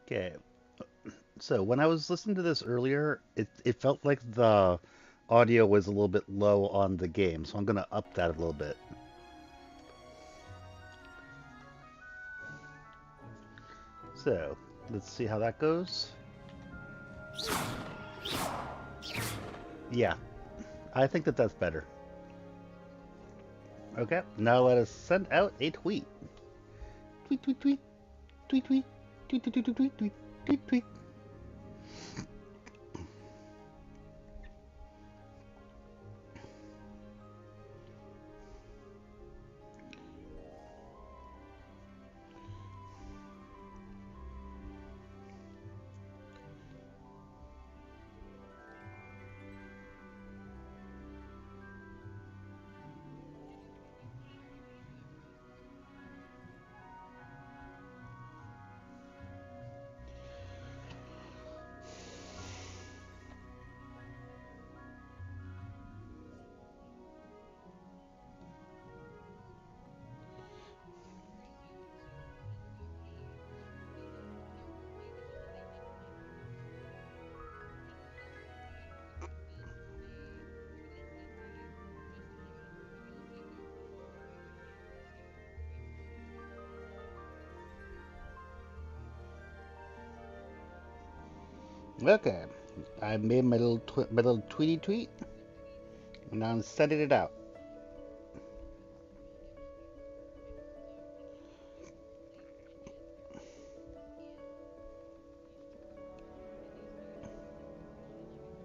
Okay, so when I was listening to this earlier, it felt like the audio was a little bit low on the game, so I'm gonna up that a little bit. So let's see how that goes. Yeah, I think that that's better. Okay, now let us send out a tweet. Tweet, tweet, tweet, tweet, tweet, tweet, tweet, tweet, tweet, tweet, tweet, tweet. Okay, I made my little tweety tweet, and now I'm sending it out.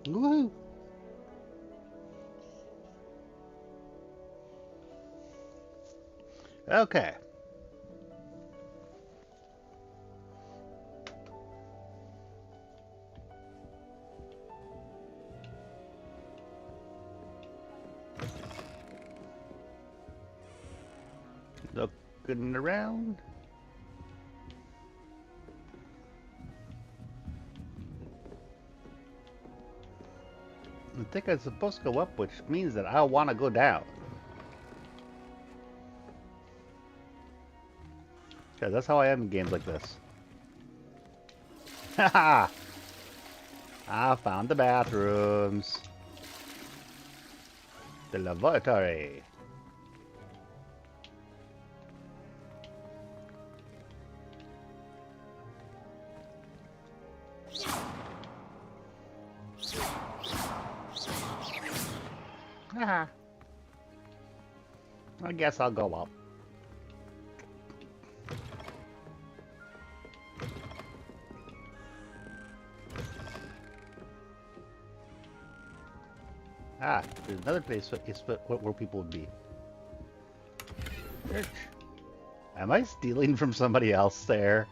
Woohoo! Okay. Looking around. I think I'm supposed to go up, which means that I want to go down. Okay, that's how I am in games like this. Haha! I found the bathrooms. The lavatory. Haha. I guess I'll go up. Ah, there's another place where people would be. Church. Am I stealing from somebody else there?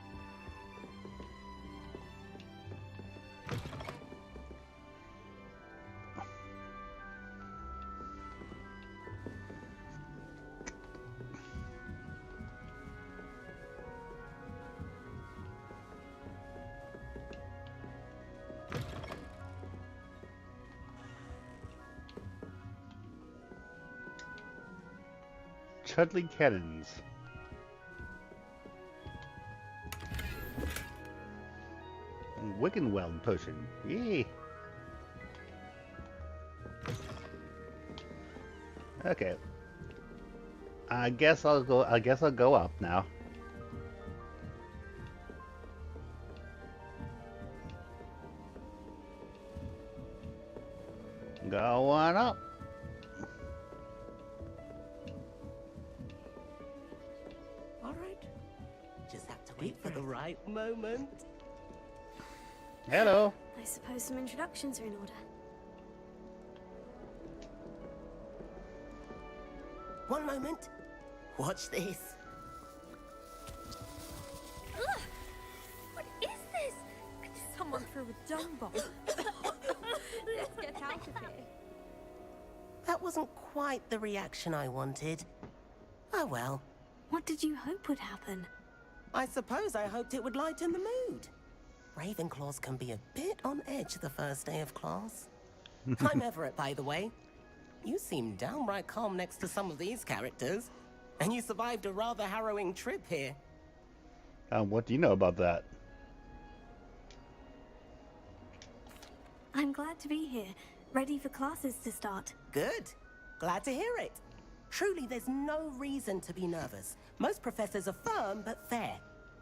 Chudley cannons. Wickenweld potion. Yay! Okay. I guess I'll go. I guess I'll go up now. Go on up. All right. Just have to wait for the right moment. Hello. I suppose some introductions are in order. One moment. Watch this. Ugh! What is this? Someone threw a dung bomb. Let's get out of here. That wasn't quite the reaction I wanted. Oh well. What did you hope would happen? I suppose I hoped it would lighten the mood. Ravenclaws can be a bit on edge the first day of class. I'm Everett, by the way. You seem downright calm next to some of these characters. And you survived a rather harrowing trip here. What do you know about that? I'm glad to be here, ready for classes to start. Good. Glad to hear it. Truly, there's no reason to be nervous. Most professors are firm but fair.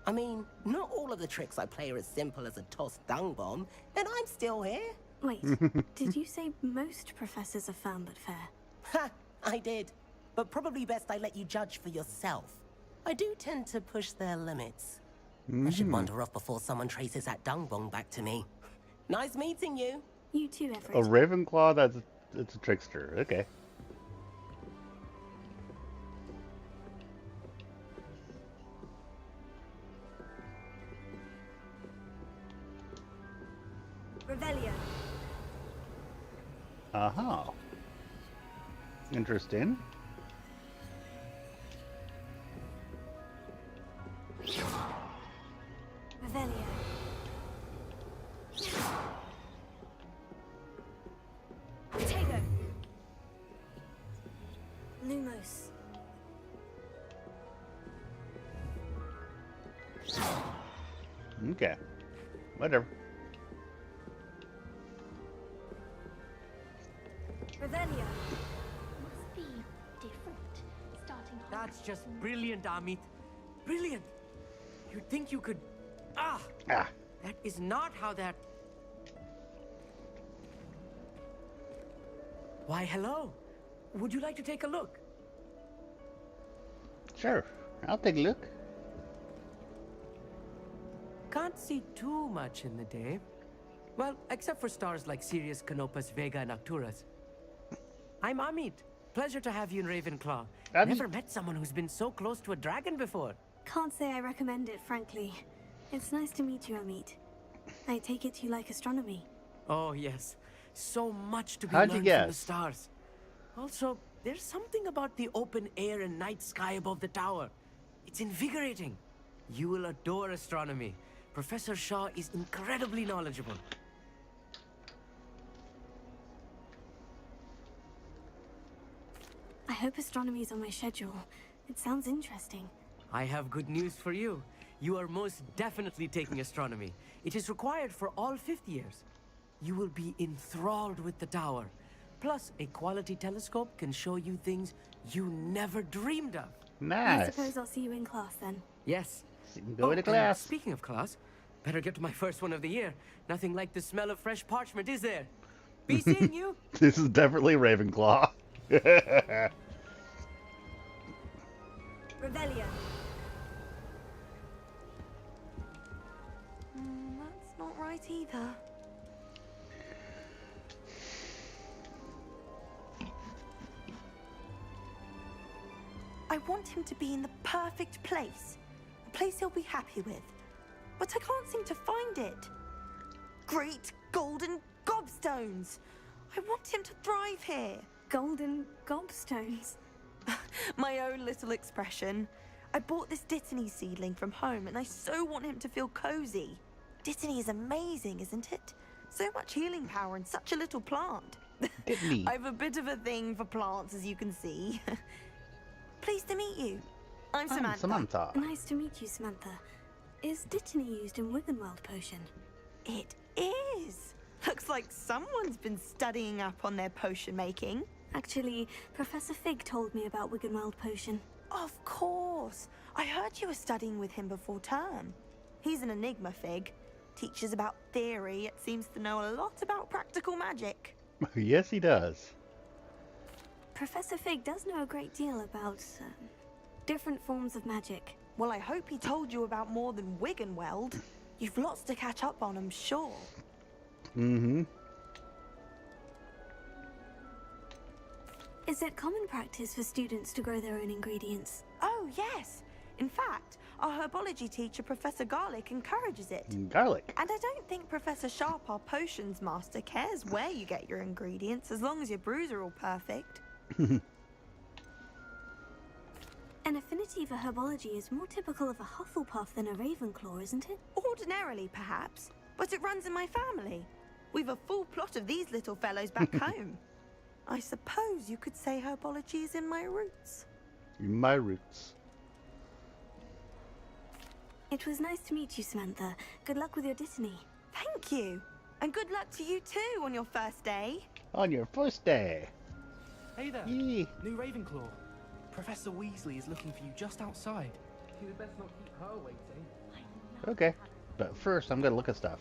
I mean, not all of the tricks I play are as simple as a tossed dung bomb, and I'm still here. Wait, did you say most professors are firm but fair? Ha! I did. But probably best I let you judge for yourself. I do tend to push their limits. I should wander off before someone traces that dung bomb back to me. Nice meeting you. You too, A Everett. Ravenclaw, it's a trickster. Okay. Revelio. Uh-huh. Interesting. Revelio. Tego. Lumos. Okay. Whatever. Revelio. Must be different. Starting That's just brilliant, Amit. Brilliant. You'd think you could... Ah! Ah. That is not how that... Why, hello. Would you like to take a look? Sure. I'll take a look. Can't see too much in the day. Well, except for stars like Sirius, Canopus, Vega, and Arcturus. I'm Amit. Pleasure to have you in Ravenclaw. Never met someone who's been so close to a dragon before. Can't say I recommend it, frankly. It's nice to meet you, Amit. I take it you like astronomy. Oh, yes. So much to be How'd you learned from the guess? stars. Also, there's something about the open air and night sky above the tower. It's invigorating. You will adore astronomy. Professor Shaw is incredibly knowledgeable. I hope astronomy's on my schedule. It sounds interesting. I have good news for you. You are most definitely taking astronomy. It is required for all fifth years. You will be enthralled with the tower. Plus, a quality telescope can show you things you never dreamed of. I Nice. suppose I'll see you in class then. Yes. So you can go to and class. Speaking of class, better get to my first one of the year. Nothing like the smell of fresh parchment, is there? Be seeing you. This is definitely Ravenclaw. Revelio. That's not right either. I want him to be in the perfect place. A place he'll be happy with. But I can't seem to find it. Great golden gobstones! I want him to thrive here. Golden gobstones. My own little expression. I bought this Dittany seedling from home and I so want him to feel cozy. Dittany is amazing, isn't it? So much healing power in such a little plant. Dittany. I've a bit of a thing for plants, as you can see. Pleased to meet you. I'm Samantha. Samantha. Nice to meet you, Samantha. Is Dittany used in Wiggenweld potion? It is. Looks like someone's been studying up on their potion making. Actually, Professor Fig told me about Wiggenweld potion. Of course. I heard you were studying with him before term. He's an enigma, Fig. Teaches about theory, yet seems to know a lot about practical magic. Yes, he does. Professor Fig does know a great deal about different forms of magic. Well, I hope he told you about more than Wiggenweld. You've lots to catch up on, I'm sure. Mm-hmm. Is it common practice for students to grow their own ingredients? Oh, yes. In fact, our herbology teacher, Professor Garlick, encourages it. Garlic. And I don't think Professor Sharp, our potions master, cares where you get your ingredients, as long as your brews are all perfect. An affinity for herbology is more typical of a Hufflepuff than a Ravenclaw, isn't it? Ordinarily, perhaps, but it runs in my family. We've a full plot of these little fellows back home. I suppose you could say herbology is in my roots. My roots. It was nice to meet you, Samantha. Good luck with your Dittany. Thank you. And good luck to you too on your first day. On your first day. Hey there, Yee. new Ravenclaw. Professor Weasley is looking for you just outside. You had best not keep her waiting. Okay. But first, I'm gonna look at stuff.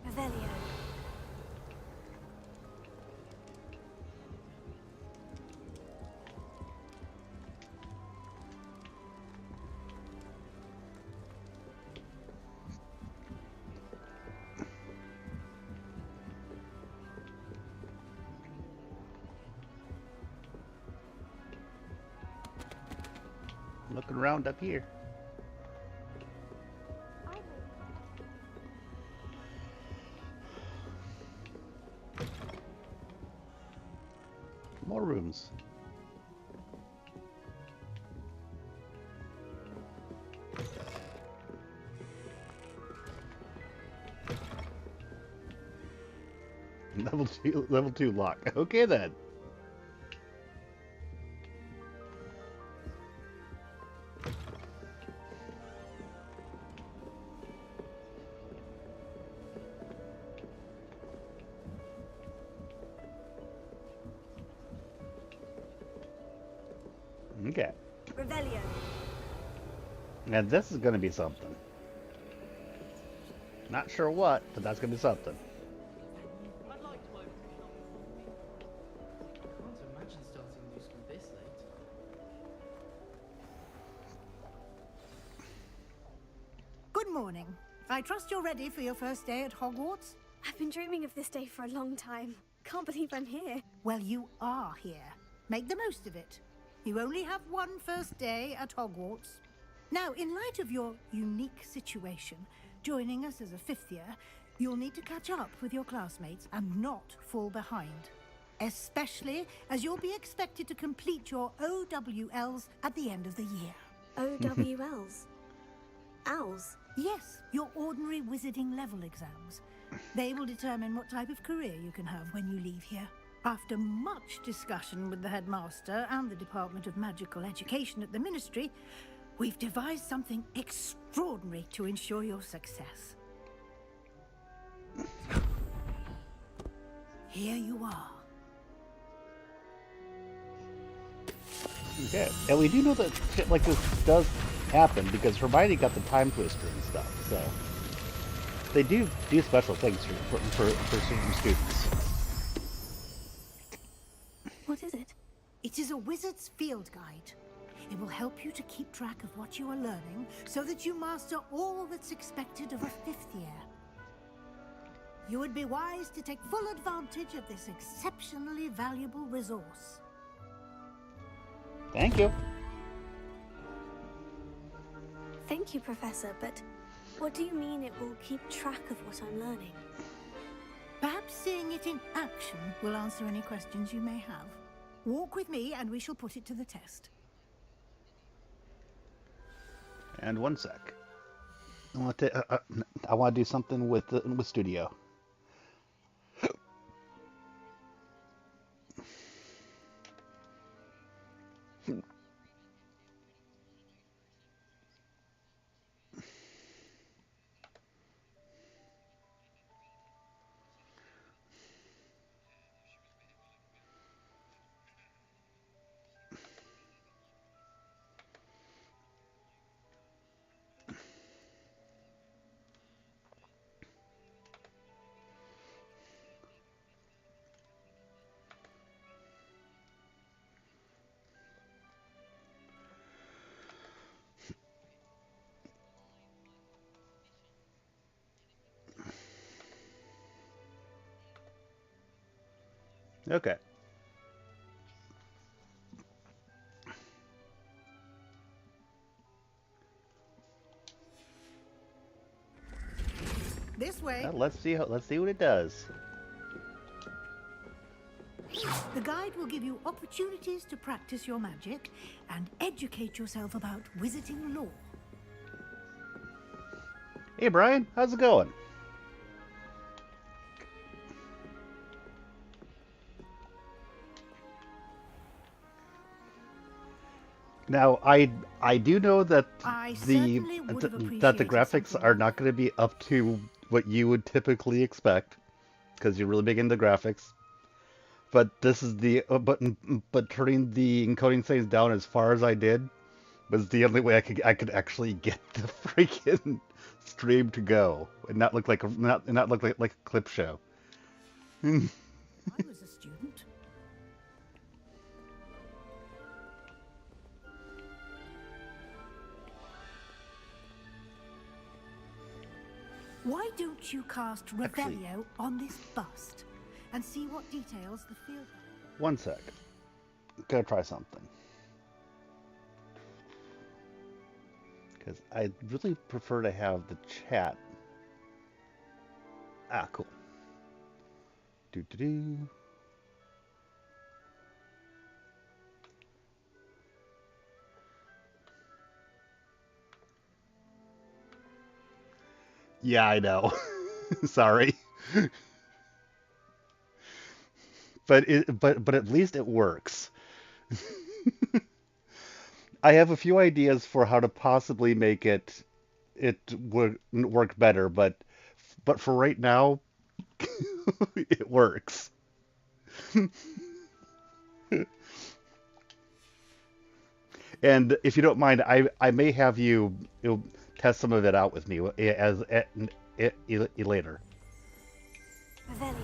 Revelio. Looking around up here. More rooms. Level 2 lock. Okay then. Okay. Revelio. And this is gonna be something. Not sure what, but that's gonna be something. I'd like to open the shop. Can't imagine starting new school this late. Good morning. I trust you're ready for your first day at Hogwarts? I've been dreaming of this day for a long time. Can't believe I'm here. Well, you are here. Make the most of it. You only have one first day at Hogwarts. Now, in light of your unique situation, joining us as a fifth year, you'll need to catch up with your classmates and not fall behind. Especially as you'll be expected to complete your OWLs at the end of the year. OWLs. Owls. Yes, your ordinary wizarding level exams. They will determine what type of career you can have when you leave here. After much discussion with the headmaster and the Department of Magical Education at the Ministry, we've devised something extraordinary to ensure your success. Here you are. Okay. And we do know that shit like this does happen because Hermione got the time twister and stuff, so they do special things for certain students. What is it? It is a wizard's field guide. It will help you to keep track of what you are learning so that you master all that's expected of a fifth year. You would be wise to take full advantage of this exceptionally valuable resource. Thank you. Thank you, Professor, but what do you mean it will keep track of what I'm learning? Perhaps seeing it in action will answer any questions you may have. Walk with me and we shall put it to the test. And one sec. I want to do something with Studio. Okay. This way. Well, let's see what it does. The guide will give you opportunities to practice your magic and educate yourself about wizarding lore. Hey Brian, how's it going? Now, I do know that I the certainly would have that the appreciated graphics something are like not going to be up to what you would typically expect, because you're really big into graphics. But this is the but turning the encoding settings down as far as I did was the only way I could actually get the freaking stream to go and not look like not look like a clip show. I was a student. Why don't you cast Revelio on this bust and see what details the field... One sec. Gotta try something. Because I really prefer to have the chat. Ah, cool. Do do do. Yeah, I know. Sorry. But at least it works. I have a few ideas for how to possibly make it work better, but for right now, it works. And if you don't mind, I may have you test some of it out with me later. Revelio.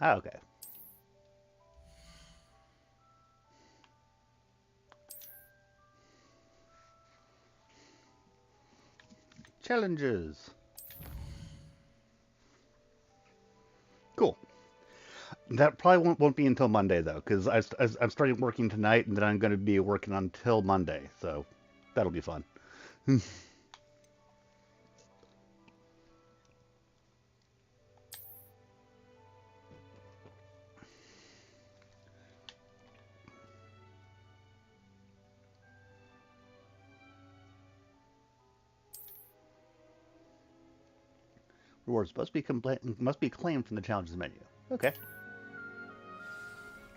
Ah, okay. Challenges. Cool. That probably won't be until Monday though, because I'm starting working tonight, and then I'm going to be working until Monday, so that'll be fun. Rewards must be claimed from the challenges menu. Okay.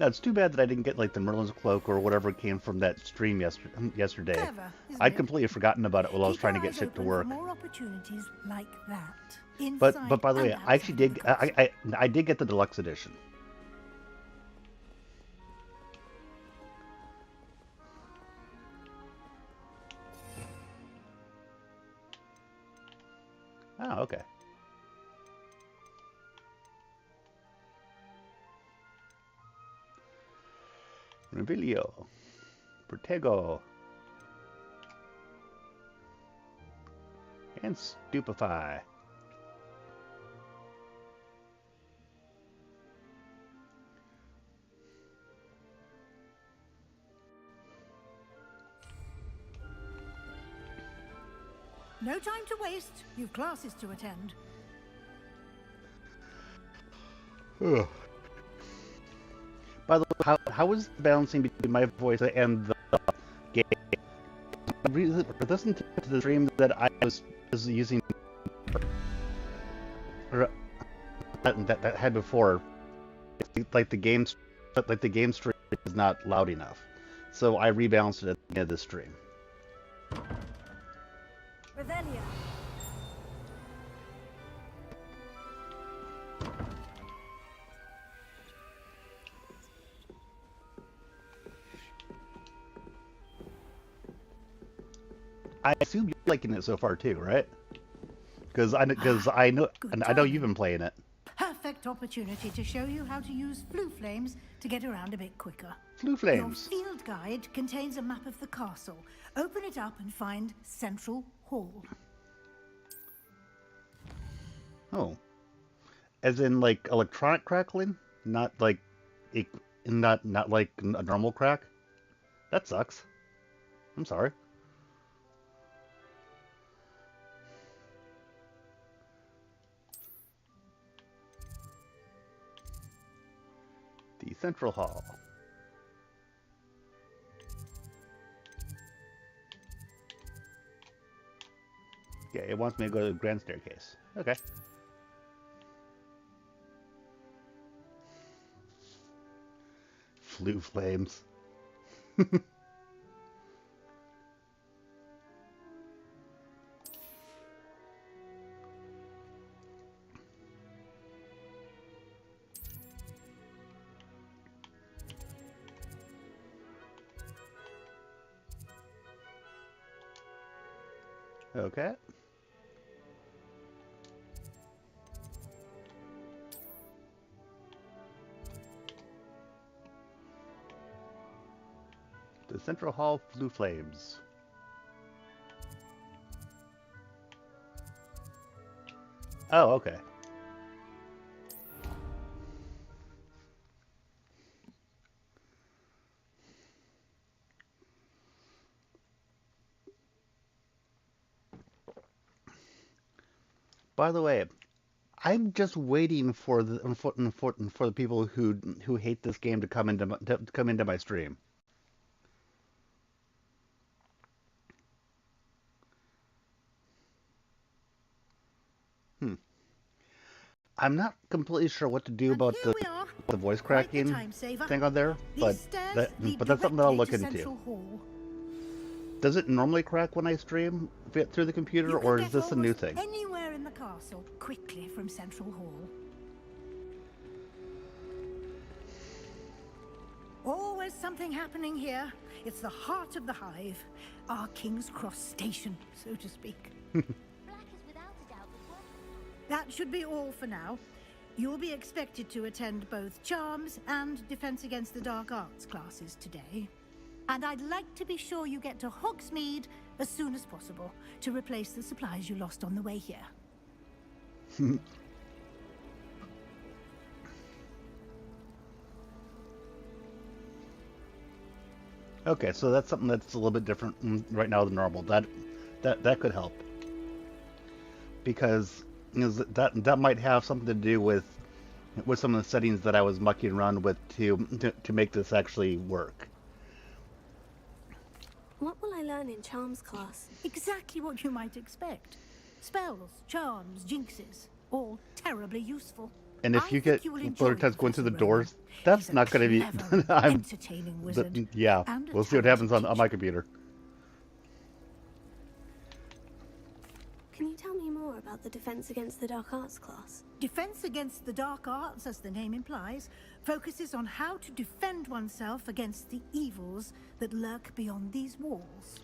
Now it's too bad that I didn't get like the Merlin's cloak or whatever came from that stream yesterday. Clever, isn't I'd it? completely forgotten about it while I was Keep trying to your get eyes shit to open work. for more opportunities like that. But by the Inside way, and I actually outside of did the castle. I did get the deluxe edition. Oh, okay. Revelio. Protego. And Stupefy. No time to waste. You've classes to attend. Ugh. By the way, how is the balancing between my voice and the game? Listen to the stream that I was using or, that had before. Like the game stream is not loud enough, so I rebalanced it at the end of the stream. Revelio. I assume you're liking it so far too, right? Because I know Good I know you've timing. been playing it. Perfect opportunity to show you how to use blue flames to get around a bit quicker. Blue Your flames. field guide contains a map of the castle. Open it up and find Central Hall. Oh, as in like electronic crackling, not like not like a normal crack. That sucks. I'm sorry. Central Hall. Yeah, it wants me to go to the Grand Staircase. Okay. Flue flames. Okay. The Central Hall Flue Flames. Oh, okay. By the way, I'm just waiting for the people who hate this game to come into my stream. Hmm. I'm not completely sure what to do And about here we are. the voice Quite the cracking time saver. thing on there, but These stairs lead that's something that I'll directly look to into. Central Hall. Does it normally crack when I stream through the computer, You can or is get this a new almost thing? anywhere in the castle quickly from Central Hall. Always something happening here. It's the heart of the hive, our King's Cross station, so to speak. Black is without a doubt the one. That should be all for now. You'll be expected to attend both Charms and Defense Against the Dark Arts classes today. And I'd like to be sure you get to Hogsmeade as soon as possible to replace the supplies you lost on the way here. Okay, so that's something that's a little bit different right now than normal. That could help, because that might have something to do with some of the settings that I was mucking around with to make this actually work. What will I learn in Charms class? Exactly what you might expect. Spells, charms, jinxes, all terribly useful. And if I you think get you will enjoy floater times going through the Professor Rowan. doors, that's He's a not going to be. clever, I'm. entertaining wizard. Yeah, and a we'll see what happens talented on my teacher. computer. Can you tell me more about the Defense Against the Dark Arts class? Defense Against the Dark Arts, as the name implies, focuses on how to defend oneself against the evils that lurk beyond these walls.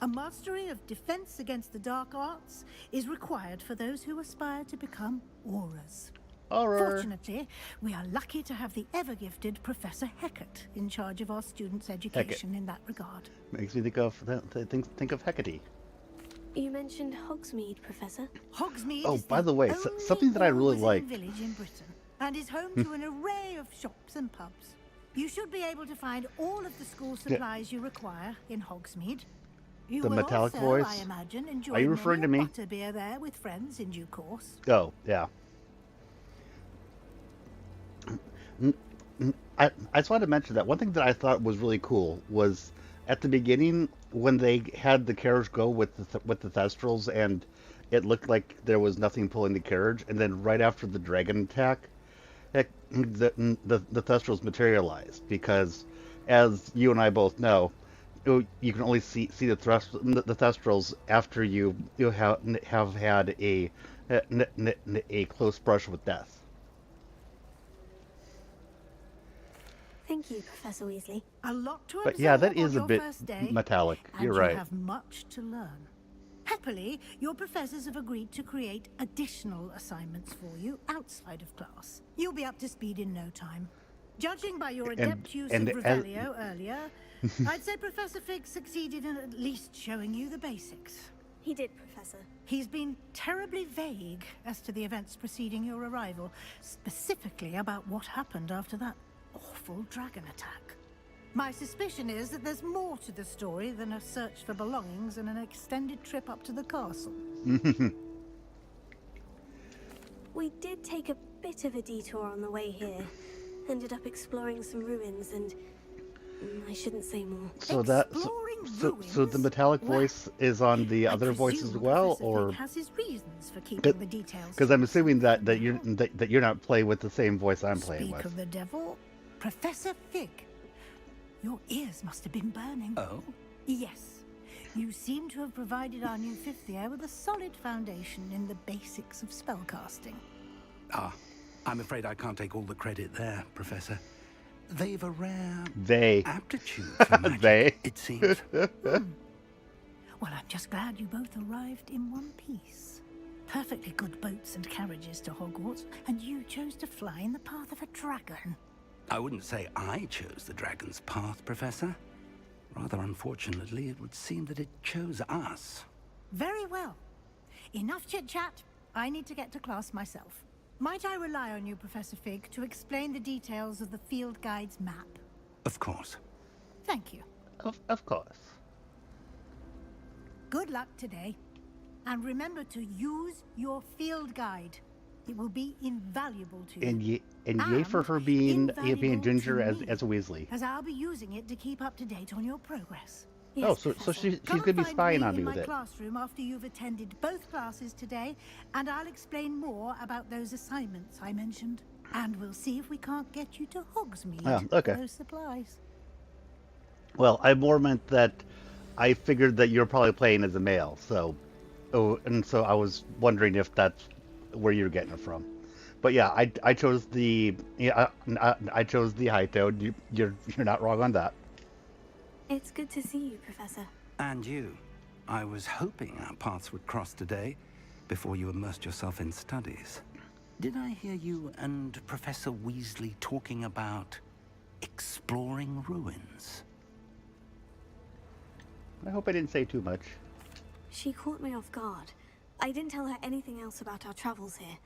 A mastery of Defense Against the Dark Arts is required for those who aspire to become Aurors. Horror. Fortunately, we are lucky to have the ever-gifted Professor Hecat in charge of our students' education in that regard. Makes me think of Hecate. You mentioned Hogsmeade, Professor. Hogsmeade Oh, is by the way, only something that I really all-wizarding like. village in Britain, and is home to an array of shops and pubs. You should be able to find all of the school supplies you require in Hogsmeade. You The will metallic also, voice? I imagine, enjoy Are you referring to me? butterbeer there with friends in due course. Oh, yeah. I just wanted to mention that one thing that I thought was really cool was at the beginning when they had the carriage go with the Thestrals, and it looked like there was nothing pulling the carriage, and then right after the dragon attack, the Thestrals materialized, because as you and I both know, you can only see the Thestrals after you have had a close brush with death. Thank you, Professor Weasley. A lot to But absorb yeah, that on is a your bit first day, metallic. and You're you right. have much to learn. Happily, your professors have agreed to create additional assignments for you outside of class. You'll be up to speed in no time. Judging by your adept use of and as- Revelio earlier, I'd say Professor Fig succeeded in at least showing you the basics. He did, Professor. He's been terribly vague as to the events preceding your arrival, specifically about what happened after that awful dragon attack. My suspicion is that there's more to the story than a search for belongings and an extended trip up to the castle. We did take a bit of a detour on the way here. Ended up exploring some ruins and I shouldn't say more. So that Exploring so the ruins? metallic Well, voice is on the I other voice as presume well, Professor or Fig has his reasons for keeping the details. because to I'm assuming himself that for you're now. that you're not playing with the same voice I'm playing Speak with. of the devil, Professor Fig. Your ears must have been burning. Oh? Yes. You seem to have provided our new fifth year with a solid foundation in the basics of spellcasting. Ah, I'm afraid I can't take all the credit there, Professor. They've a rare They aptitude for magic, they it seems. Well, I'm just glad you both arrived in one piece. Perfectly good boats and carriages to Hogwarts, and you chose to fly in the path of a dragon. I wouldn't say I chose the dragon's path, Professor. Rather unfortunately, it would seem that it chose us. Very well. Enough chit-chat. I need to get to class myself. Might I rely on you, Professor Fig, to explain the details of the field guide's map? Of course. Thank you. of course. Good luck today. And remember to use your field guide. It will be invaluable to you. And yay for her being invaluable Ginger to as me, a Weasley. as I'll be using it to keep up to date on your progress. Oh, so she's Come gonna be and find spying me on me in with my it. classroom after you've attended both classes today, and I'll explain more about those assignments I mentioned. And we'll see if we can't get you to Hogsmeade Oh, okay. for those supplies. Well, I more meant that I figured that you're probably playing as a male, so and so I was wondering if that's where you're getting it from. But yeah, I chose the I chose the high toad. You're not wrong on that. It's good to see you, Professor. And you. I was hoping our paths would cross today, before you immersed yourself in studies. Did I hear you and Professor Weasley talking about exploring ruins? I hope I didn't say too much. She caught me off guard. I didn't tell her anything else about our travels here.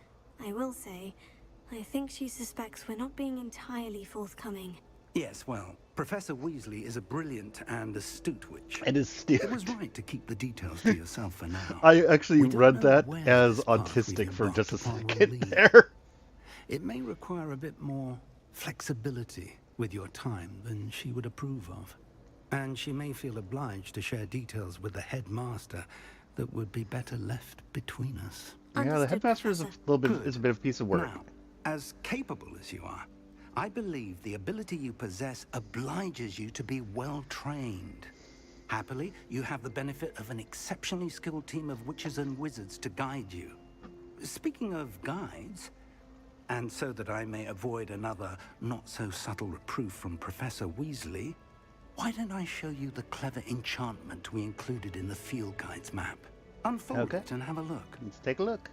I will say, I think she suspects we're not being entirely forthcoming. Yes, well, Professor Weasley is a brilliant and astute witch. It is still. It was right to keep the details to yourself for now. I actually We don't read know that where as this path we've autistic for just a embarked upon will second lead. there. It may require a bit more flexibility with your time than she would approve of. And she may feel obliged to share details with the headmaster that would be better left between us. Yeah, the Understood, headmaster is a Professor. little bit Good. is a bit of a piece of work. Now, as capable as you are, I believe the ability you possess obliges you to be well trained. Happily, you have the benefit of an exceptionally skilled team of witches and wizards to guide you. Speaking of guides, and so that I may avoid another not-so-subtle reproof from Professor Weasley, why don't I show you the clever enchantment we included in the field guide's map? Unfold Okay. it and have a look. Let's take a look.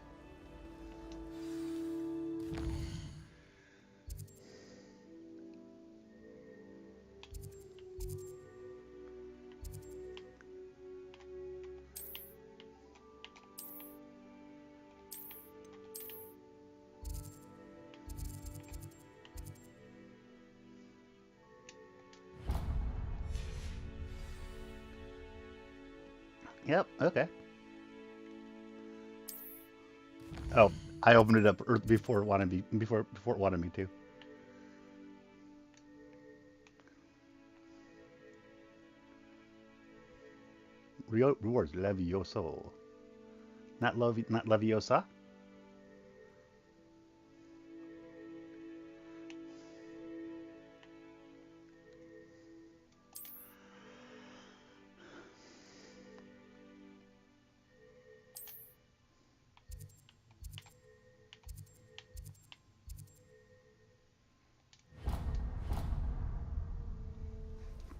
Yep. Okay. Oh, I opened it up before it wanted me before it wanted me to. Rewards Levioso. Not Leviosa.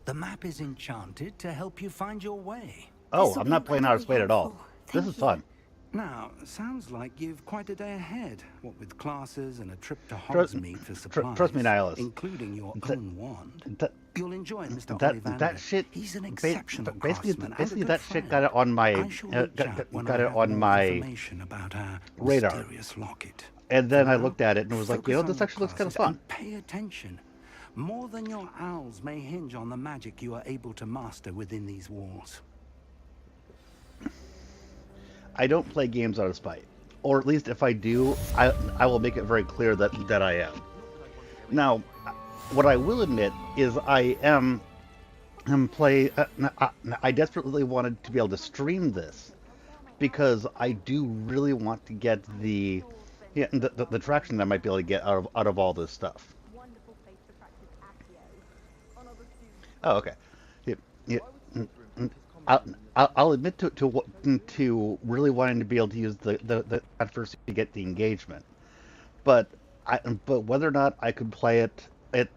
The map is enchanted to help you find your way. Oh, This'll I'm be not playing out of incredibly spade at all. helpful. This Thank is you. fun. Now, sounds like you've quite a day ahead, what with classes and a trip to Trust- Hogsmeade for supplies, trust me, Nihilus. including your That- own wand. That You'll enjoy Mr. that Ollivander. shit. He's an ba- exceptional basically, craftsman and a basically good that shit friend. got it on my I shall reach out when got I it have on more my information about our radar. mysterious locket. And then I For now, looked at it and was like, focus on this your actually looks kind of classes fun. and pay attention. More than your owls may hinge on the magic you are able to master within these walls. I don't play games out of spite, or at least if I do, I will make it very clear that I am. Now, what I will admit is I desperately wanted to be able to stream this because I do really want to get the traction that I might be able to get out of all this stuff. Oh, okay. Yeah, yeah, mm, mm, I'll, I'll admit to really wanting to be able to use the controversy to get the engagement, but but whether or not I could play it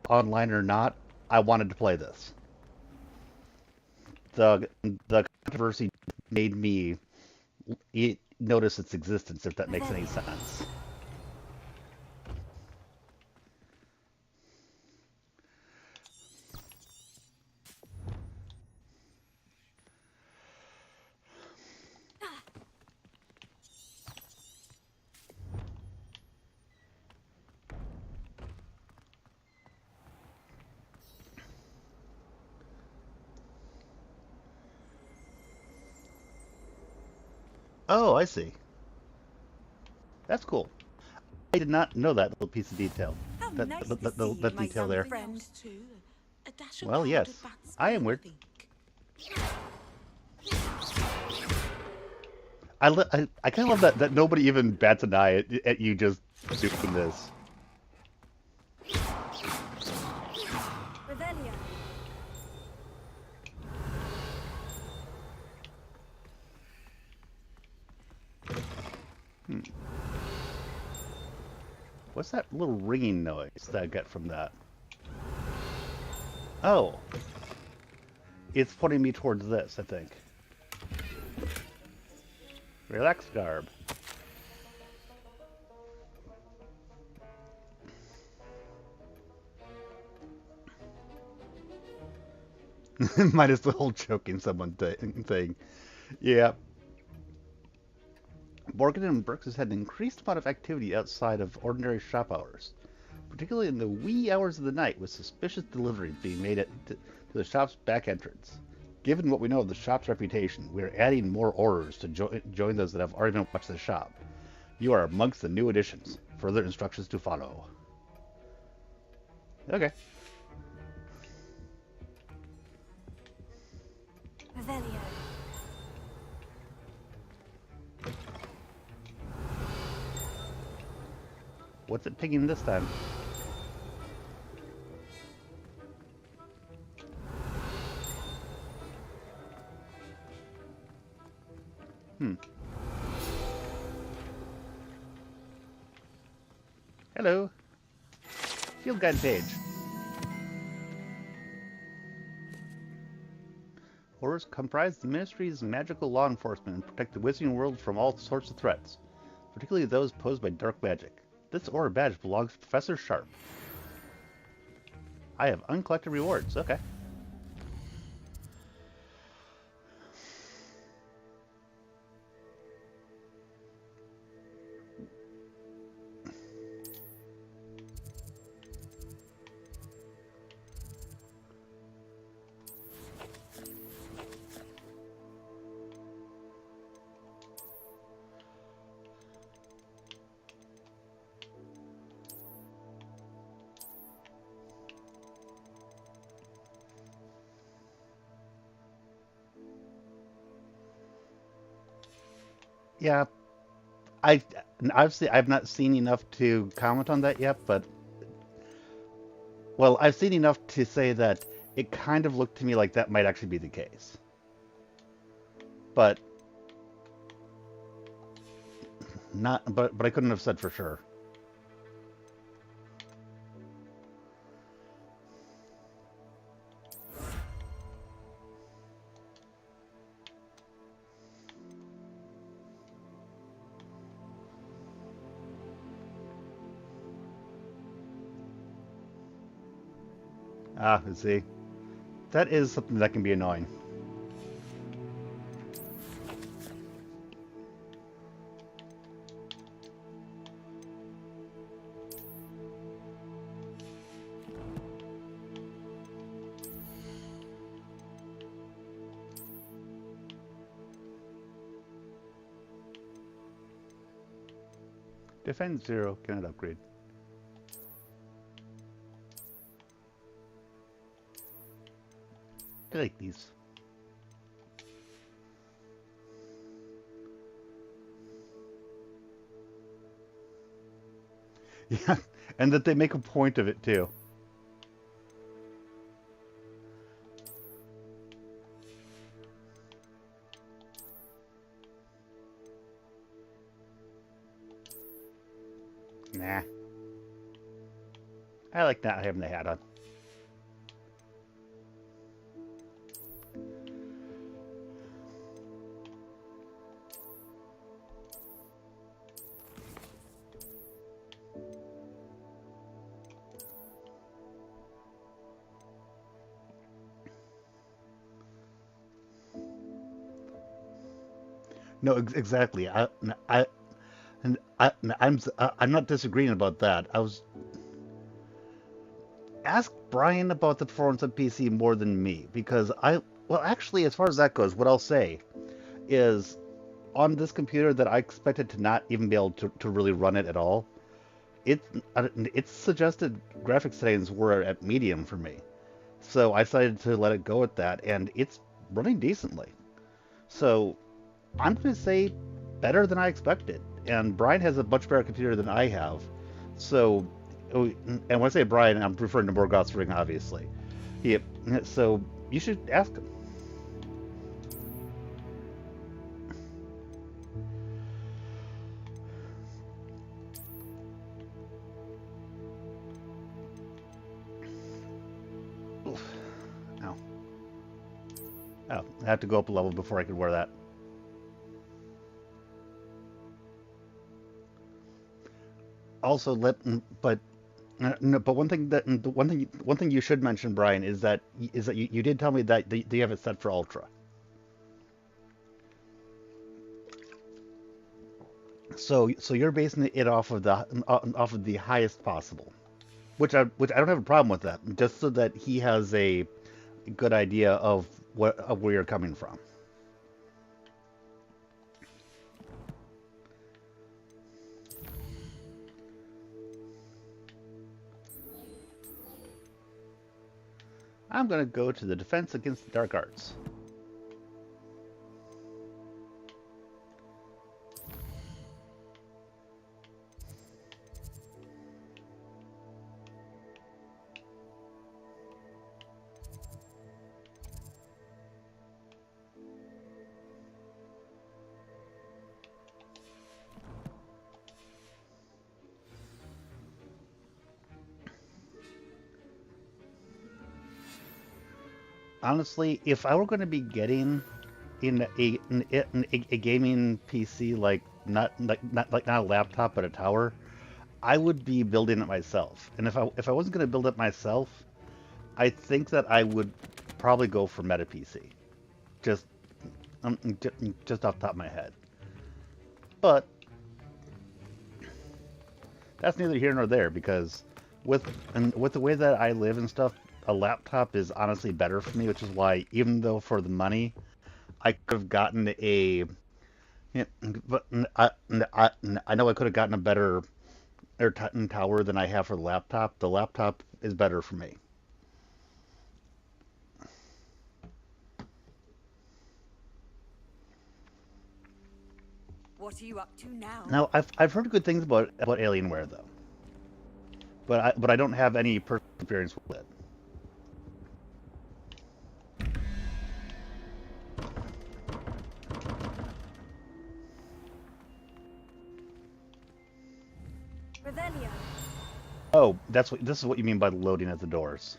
online or not, I wanted to play this. The controversy made me notice its existence, if that makes any sense. Oh, I see. That's cool. I did not know that little piece of detail. How That nice that, to that, see that, you, that my detail young there. friend. Too. A dash of Well, powdered yes, bat's I am bane, weird. think. I kind of love that nobody even bats an eye at you just doing this. Revelio. Hmm. What's that little ringing noise that I get from that? Oh, it's pointing me towards this, I think. Relax, Garb. Minus the whole choking someone thing. Yeah. Morgan and Brooks has had an increased amount of activity outside of ordinary shop hours, particularly in the wee hours of the night, with suspicious deliveries being made to the shop's back entrance. Given what we know of the shop's reputation, we are adding more orders to join those that have already been watched the shop. You are amongst the new additions. Further instructions to follow. Okay. Revelio. What's it pinging this time? Hmm. Hello. Field guide page. Orders comprise the Ministry's magical law enforcement and protect the Wizarding World from all sorts of threats, particularly those posed by dark magic. This order badge belongs to Professor Sharp. I have uncollected rewards. Okay. Yeah, I obviously I've not seen enough to comment on that yet, but well, I've seen enough to say that it kind of looked to me like that might actually be the case. But but I couldn't have said for sure. Ah, let's see. That is something that can be annoying. Defense 0 cannot upgrade. like these. Yeah, and that they make a point of it too. Nah. I like not having the hat on. No, exactly. I, and I'm not disagreeing about that. I was ask Brian about the performance of PC more than me because well, actually, as far as that goes, what I'll say is on this computer that I expected to not even be able to really run it at all. Its suggested graphics settings were at medium for me, so I decided to let it go at that, and it's running decently. So I'm going to say better than I expected. And Brian has a much better computer than I have. So, and when I say Brian, I'm referring to Morgoth's Ring, obviously. He, so you should ask him. Oof. Ow. Oh, I have to go up a level before I could wear that. Also, but one thing you should mention, Brian, is that you did tell me that you have it set for ultra. So you're basing it off of the highest possible, which I don't have a problem with that, just so that he has a good idea of where you're coming from. I'm going to go to the defense against the dark arts. Honestly, if I were going to be getting in a gaming PC, like not a laptop but a tower, I would be building it myself. And if I wasn't going to build it myself, I think that I would probably go for Meta PC, just just off the top of my head. But that's neither here nor there because with the way that I live and stuff, a laptop is honestly better for me, which is why even though for the money I could have gotten a yeah, but I know I could have gotten a better air tower than I have for the laptop. The laptop is better for me. What are you up to now? Now I've heard good things about Alienware though, but I don't have any personal experience with it. Revelio. Oh, this is what you mean by loading at the doors.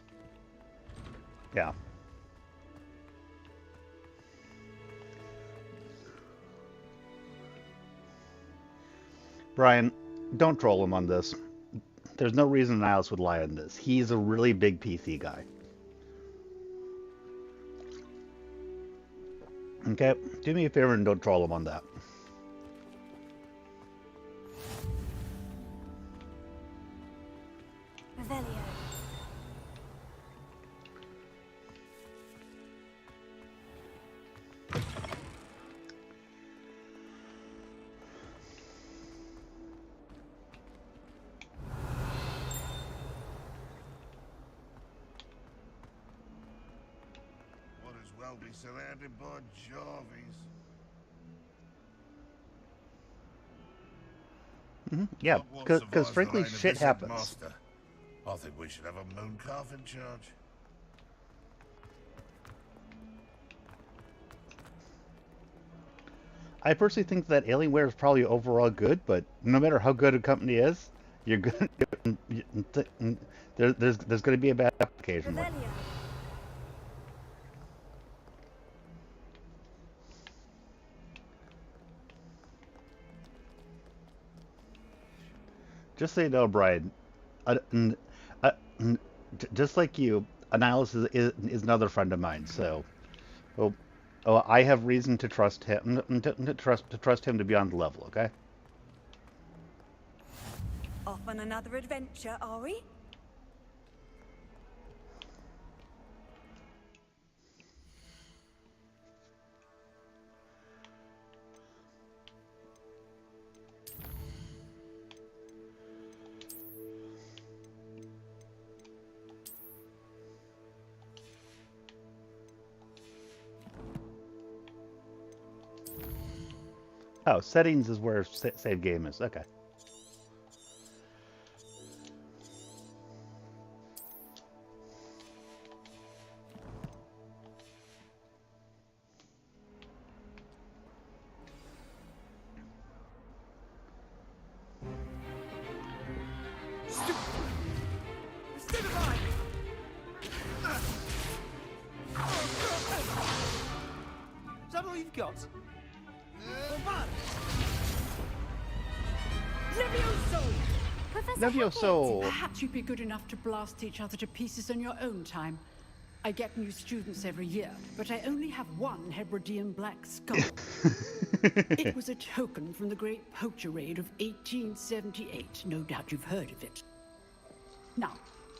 Yeah. Brian, don't troll him on this. There's no reason Niles would lie on this. He's a really big PC guy. Okay? Do me a favor and don't troll him on that. Revelio. What won't be surrounded by Jarvies. Yeah, Hogwarts because survives the frankly, reign of shit this happens. headmaster. I think we should have a moon calf in charge. I personally think that Alienware is probably overall good, but no matter how good a company is, you're going there's going to be a bad occasionally. Revelio. Just so you know, Brian, uh, just like you, Annihilus is another friend of mine. So, oh, I have reason to trust him, to trust him to be on the level. Okay. Off on another adventure, are we? Oh, settings is where save game is. Okay. Is that all you've got? Professor Levioso. Perhaps you'd be good enough to blast each other to pieces on your own time. I get new students every year, but I only have one Hebridean black skull. It was a token from the Great Poacher Raid of 1878. No doubt you've heard of it. Now,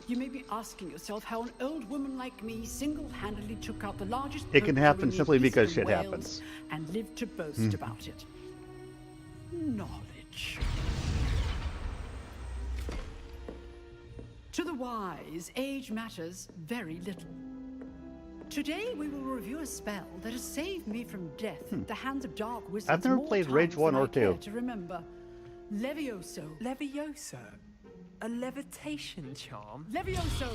you may be asking yourself how an old woman like me single-handedly took out the largest It can poacher happen in simply because eastern shit Wales happens. and lived to boast about it. Knowledge. To the wise, age matters very little. Today we will review a spell that has saved me from death at the hands of dark wizards. I've never more played Rage times 1 than or I care 2. to remember. Levioso. Levioso? A levitation charm? Levioso!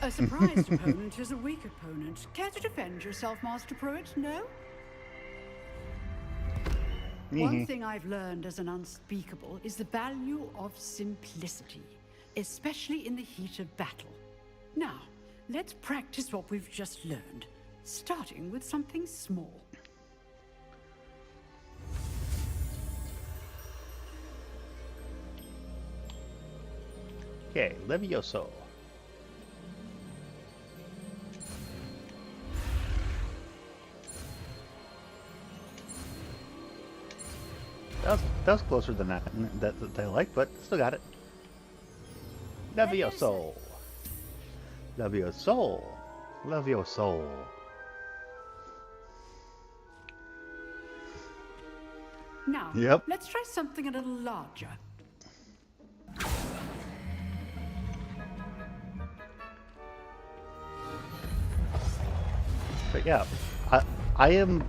A surprised opponent is a weak opponent. Care to defend yourself, Master Pruitt? No? One thing I've learned as an unspeakable is the value of simplicity, especially in the heat of battle. Now, let's practice what we've just learned, starting with something small. Okay, Levioso. That was closer than that I like, but still got it. Levioso. Levioso. Levioso. Now, Yep. let's try something a little larger. But yeah, I am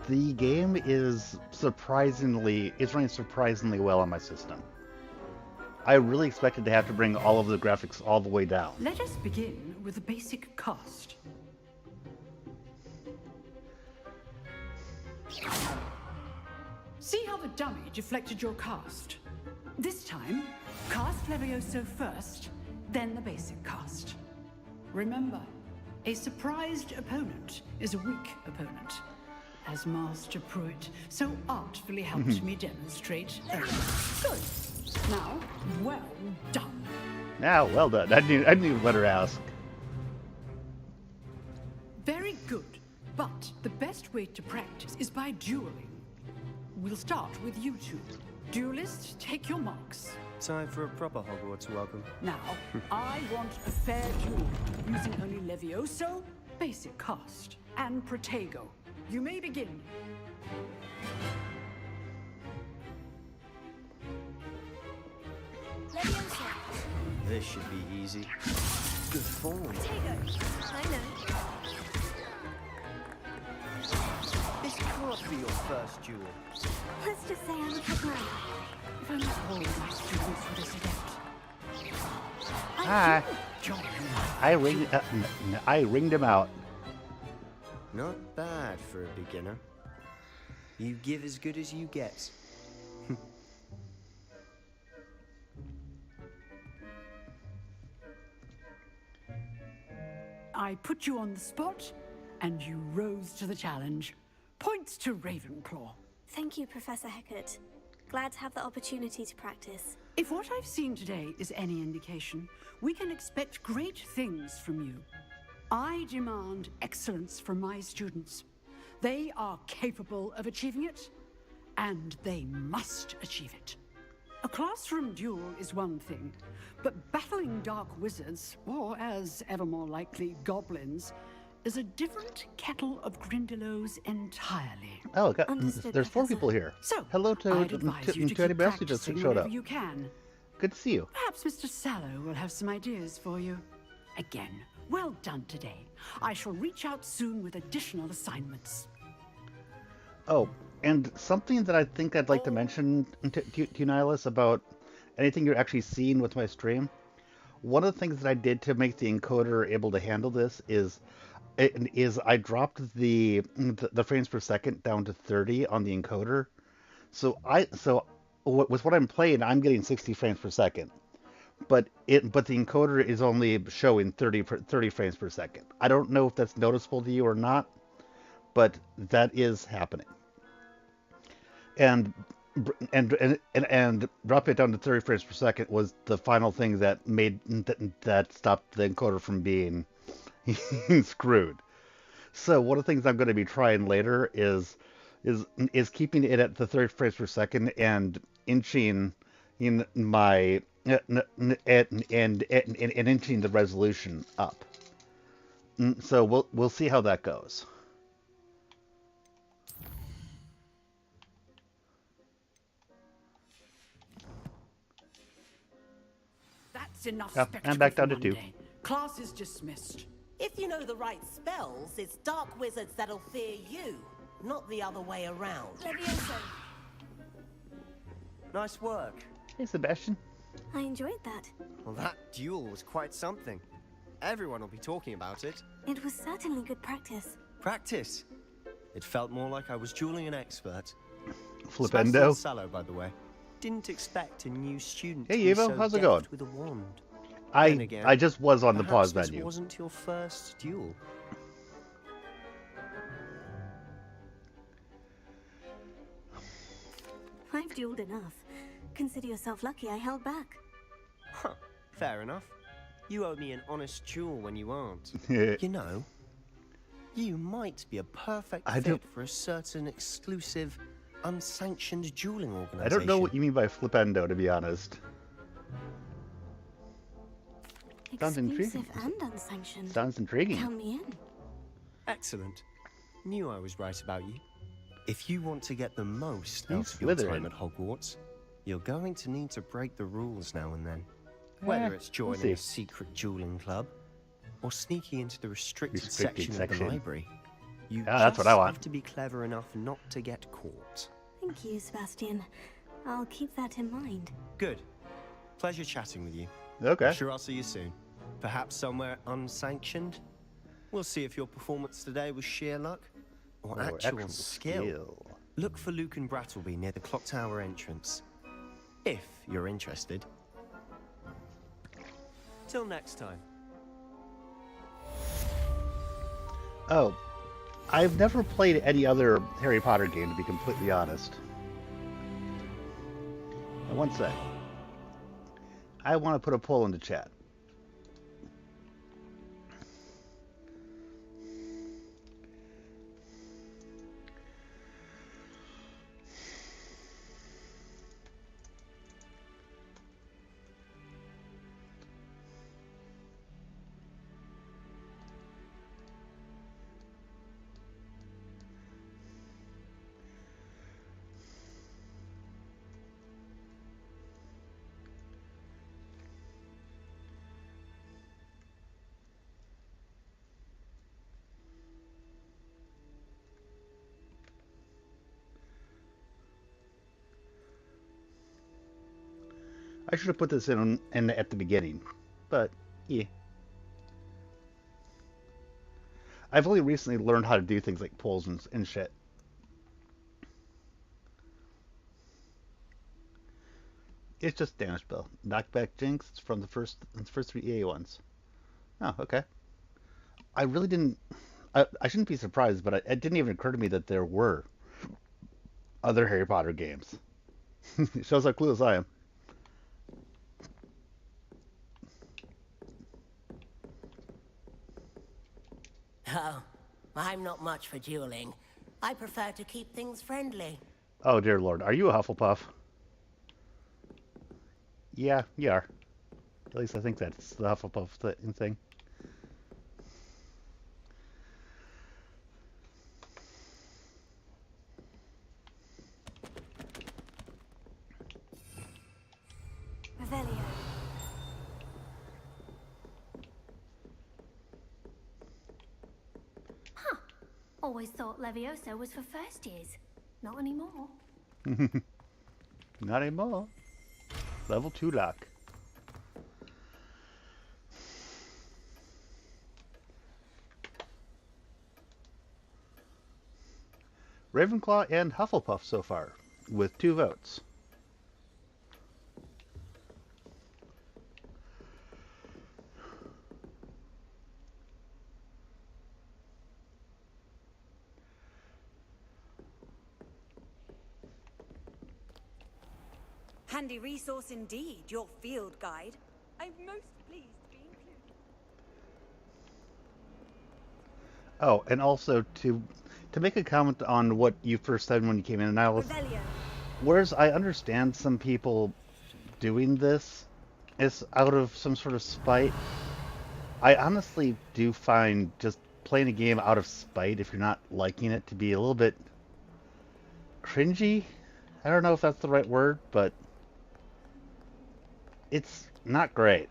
the game is running surprisingly well on my system. I really expected to have to bring all of the graphics all the way down. Let us begin with the basic cast. See how the dummy deflected your cast? This time, cast Levioso first, then the basic cast. Remember, a surprised opponent is a weak opponent, as Master Pruitt so artfully helped me demonstrate earlier. Good. Now, well done. Now, well done. I didn't even let her ask. Very good. But the best way to practice is by dueling. We'll start with you two. Duelists, take your marks. Time for a proper Hogwarts welcome. Now, I want a fair duel, using only Levioso, basic cast, and Protego. You may begin. Levioso. This should be easy. Good form. I know. This can't be your first duel. Let's just say I'm a good man. If only all my students were this adept. Ah, John, I ringed him out. Not bad for a beginner. You give as good as you get. I put you on the spot, and you rose to the challenge. Points to Ravenclaw. Thank you, Professor Hecat. Glad to have the opportunity to practice. If what I've seen today is any indication, we can expect great things from you. I demand excellence from my students. They are capable of achieving it, and they must achieve it. A classroom duel is one thing, but battling dark wizards, or as ever more likely, goblins, is a different kettle of Grindylows entirely. Oh, Understood, there's 4 Professor. people here. So, Hello to I'd advise you to keep anybody else who just practicing showed whenever up. you can. Good to see you. Perhaps Mr. Sallow will have some ideas for you. Again, well done today. I shall reach out soon with additional assignments. Oh, and something that I think I'd like to mention to you, Nihilus, about anything you're actually seeing with my stream. One of the things that I did to make the encoder able to handle this is I dropped the frames per second down to 30 on the encoder. So with what I'm playing, I'm getting 60 frames per second. But the encoder is only showing 30 frames per second. I don't know if that's noticeable to you or not, but that is happening. And drop it down to 30 frames per second was the final thing that that stopped the encoder from being screwed. So one of the things I'm going to be trying later is keeping it at the 30 frames per second and inching in my and inching the resolution up. So we'll see how that goes. That's enough Yeah, spectacle I'm back for down to 2. Monday. Class is dismissed. If you know the right spells, it's dark wizards that'll fear you, not the other way around. Levioso. Nice work. Hey, Sebastian. I enjoyed that. Well, that duel was quite something. Everyone will be talking about it. It was certainly good practice. Practice. It felt more like I was dueling an expert. Flipendo. Sebastian Sallow, by the way. Didn't expect a new student Hey, to be Evo, so how's it deft going? with a wand. I Then again, I just was on the pause perhaps menu. This wasn't your first duel. I've dueled enough. Consider yourself lucky I held back. Huh. Fair enough. You owe me an honest duel when you aren't. You know, you might be a perfect fit for a certain exclusive, unsanctioned dueling organization. I don't know what you mean by flipendo, to be honest. Sounds Exclusive intriguing. and unsanctioned. Sounds intriguing. Count me in. Excellent. Knew I was right about you. If you want to get the most You out of your Slytherin. time at Hogwarts, you're going to need to break the rules now and then. Whether it's joining a secret dueling club or sneaking into the restricted section of the library, you that's what I want. have to be clever enough not to get caught. Thank you, Sebastian. I'll keep that in mind. Good. Pleasure chatting with you. Okay. I'm sure I'll see you soon. Perhaps somewhere unsanctioned. We'll see if your performance today was sheer luck or actual skill. Look for Luke and Brattleby near the clock tower entrance. If you're interested. Till next time. Oh, I've never played any other Harry Potter game, to be completely honest. Now, one sec. I want to put a poll in the chat. I should have put this in at the beginning, but yeah. I've only recently learned how to do things like pulls and shit. It's just damage spell. Knockback Jinx. It's from the first 3 EA ones. Oh, okay. I really didn't. I shouldn't be surprised, but it didn't even occur to me that there were other Harry Potter games. It shows how clueless I am. Oh, I'm not much for dueling. I prefer to keep things friendly. Oh dear lord, are you a Hufflepuff? Yeah, you are. At least I think that's the Hufflepuff thing. Revelio. Huh. Always thought Levioso was for first years. Not anymore. Not anymore. Level 2 lock. Ravenclaw and Hufflepuff so far, with 2 votes. Handy resource indeed, your field guide. I'm most pleased to be included. Oh, and also to make a comment on what you first said when you came in, and I was, whereas I understand some people doing this is out of some sort of spite, I honestly do find just playing a game out of spite, if you're not liking it, to be a little bit cringy. I don't know if that's the right word, but it's not great.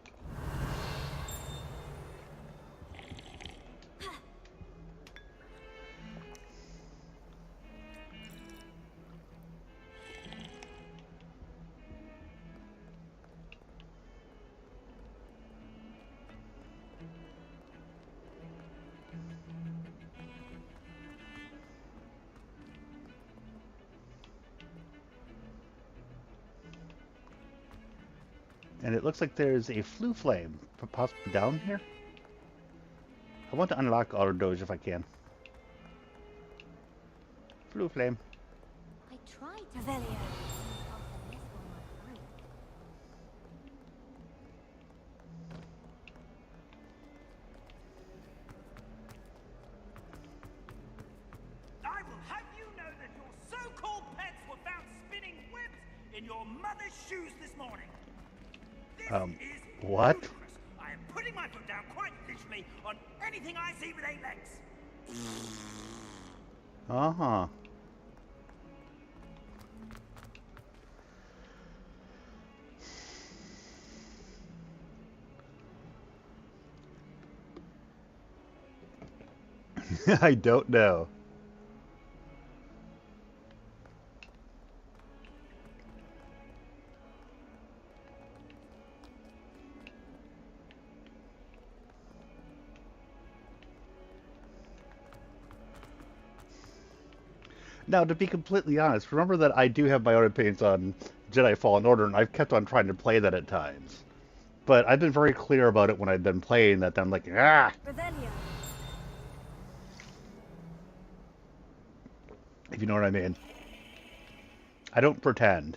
And it looks like there's a Flue Flame possibly down here. I want to unlock Auto Doge if I can. Flue Flame. I tried to Revelio. I will have you know that your so-called pets were found spinning webs in your mother's shoes this morning. What? I am putting my foot down quite literally on anything I see with 8 legs. Uh-huh. I don't know. Now, to be completely honest, remember that I do have my own opinions on Jedi Fallen Order, and I've kept on trying to play that at times. But I've been very clear about it when I've been playing that I'm like, ah! Revelio. If you know what I mean. I don't pretend.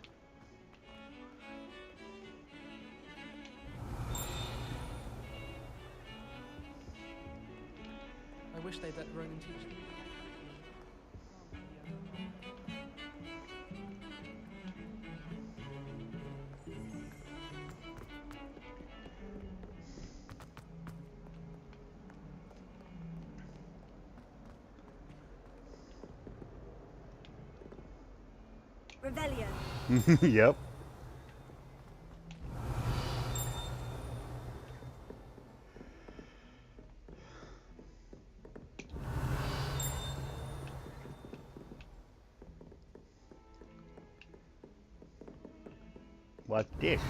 I wish they'd let Ronan teach them. Revelio. Yep. What's this?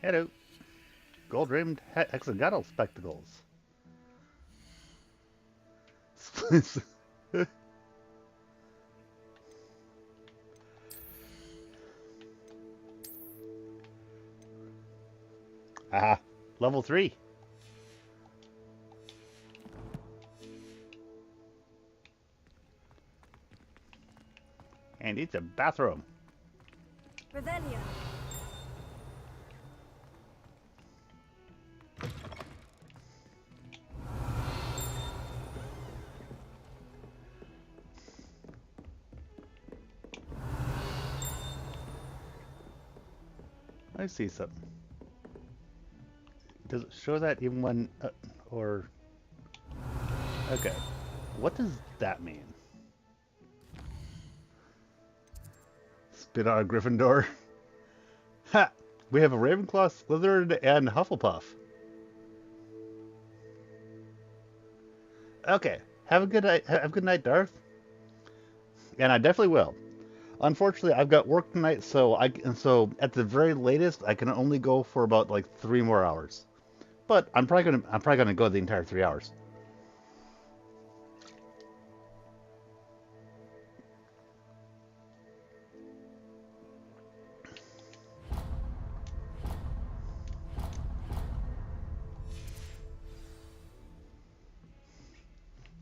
Hello. Gold-rimmed hexagonal spectacles. Ah, level 3. And it's a bathroom. Revelio. I see something. Does it show that even when, or... Okay. What does that mean? Spit on a Gryffindor. Ha! We have a Ravenclaw, Slytherin, and Hufflepuff. Okay. Have a good night. Have a good night, Darth. And I definitely will. Unfortunately, I've got work tonight, so at the very latest, I can only go for about like 3 more hours. But I'm probably gonna go the entire 3 hours.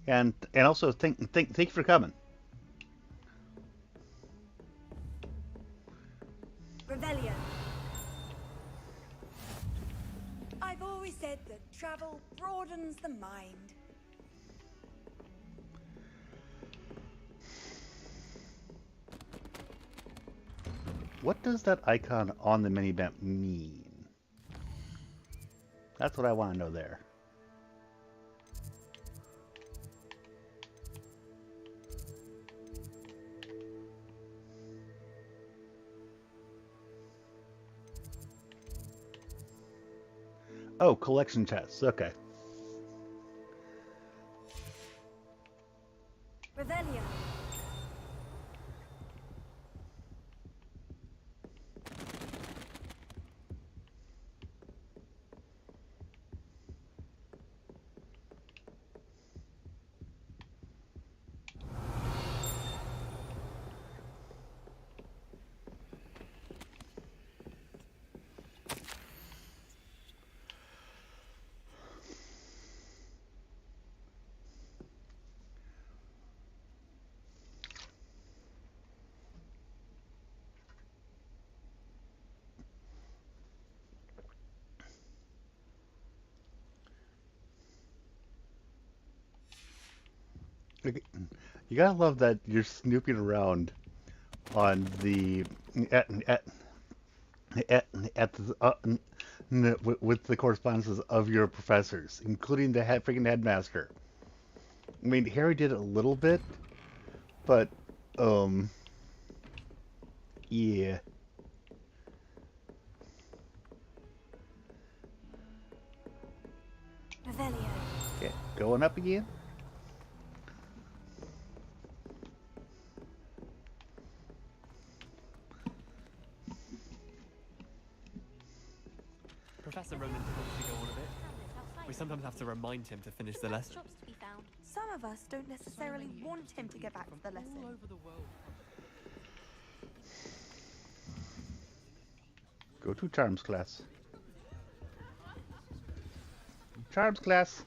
And also thank you for coming. Revelio. I've always said that travel broadens the mind. What does that icon on the mini-map mean? That's what I want to know there. Oh, collection chests. Okay. Revelio. You gotta love that you're snooping around on the at the, with the correspondences of your professors, including the freaking headmaster. I mean, Harry did it a little bit, but yeah. Revelio. Okay, going up again. Professor Ronan tends to go on a bit. We sometimes have to remind him to finish the lesson. Some of us don't necessarily want him to get back to the lesson. All over the world. Go to Charms class. Charms class.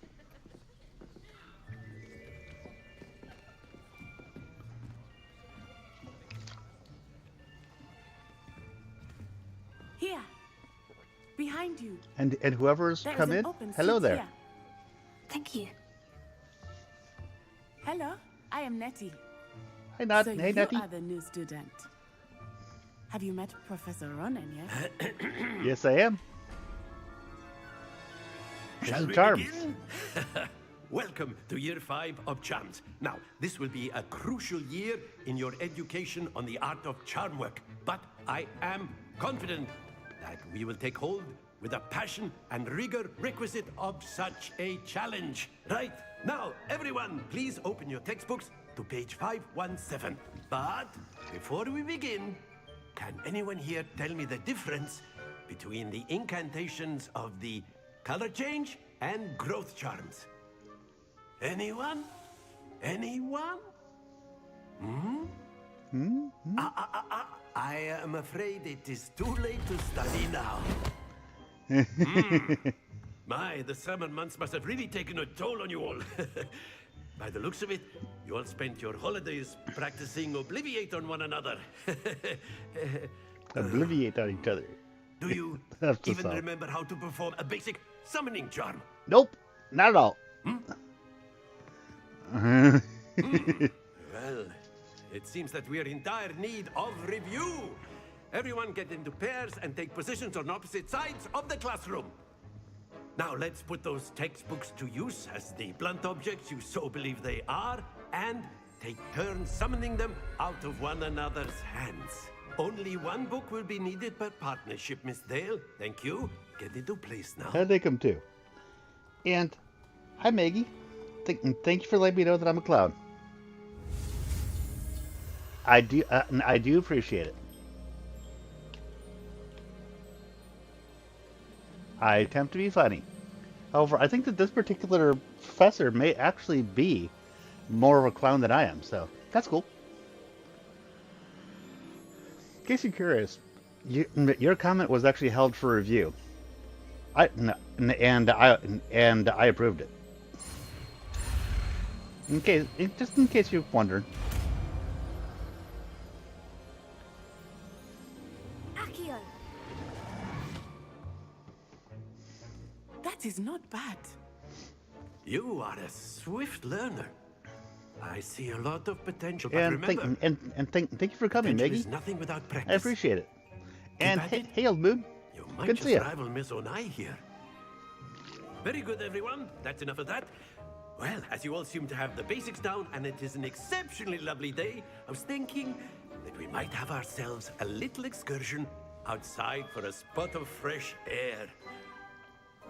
Here. Behind you. And whoever's There is come an in, open hello seat there. here. Thank you. Hello, I am Nettie. Hi, Nat. So Hey, you Nettie. are the new student. Have you met Professor Ronan yet? Yes, I am. This Shall is we Charms. begin? Welcome to year 5 of Charms. Now, this will be a crucial year in your education on the art of charm work, but I am confident that we will take hold with the passion and rigor requisite of such a challenge. Right, now, everyone, please open your textbooks to page 517. But before we begin, can anyone here tell me the difference between the incantations of the color change and growth charms. Anyone? Anyone? Hmm? I am afraid it is too late to study now. My, the summer months must have really taken a toll on you all. By the looks of it, you all spent your holidays practicing Obliviate on one another. Obliviate on each other. Do you even remember how to perform a basic summoning charm? Nope, not at all. Well, it seems that we are in dire need of review. Everyone get into pairs and take positions on opposite sides of the classroom. Now let's put those textbooks to use as the blunt objects you so believe they are, and take turns summoning them out of one another's hands. Only one book will be needed per partnership, Miss Dale. Thank you. Get into place now. I take him too. And hi, Maggie. Thank you for letting me know that I'm a clown. I do appreciate it. I attempt to be funny. However, I think that this particular professor may actually be more of a clown than I am, so that's cool. In case you're curious, your comment was actually held for review. I approved it. Just in case you're wondering. Accio. That is not bad. You are a swift learner. I see a lot of potential, but And remember, thank you for coming, potential Maggie. is nothing without practice. I appreciate it. And Keep at it. hey, old moon. You might Good to see just ya. rival Miss Onai here. Very good, everyone. That's enough of that. Well, as you all seem to have the basics down, and it is an exceptionally lovely day, I was thinking that we might have ourselves a little excursion outside for a spot of fresh air.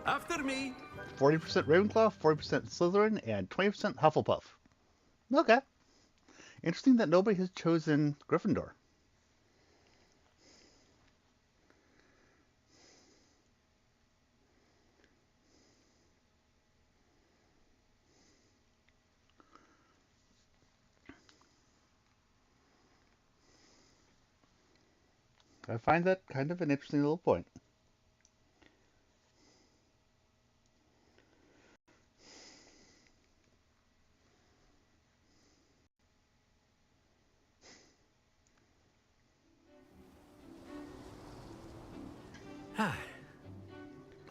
After me. 40% Ravenclaw, 40% Slytherin, and 20% Hufflepuff. Okay. Interesting that nobody has chosen Gryffindor. I find that kind of an interesting little point.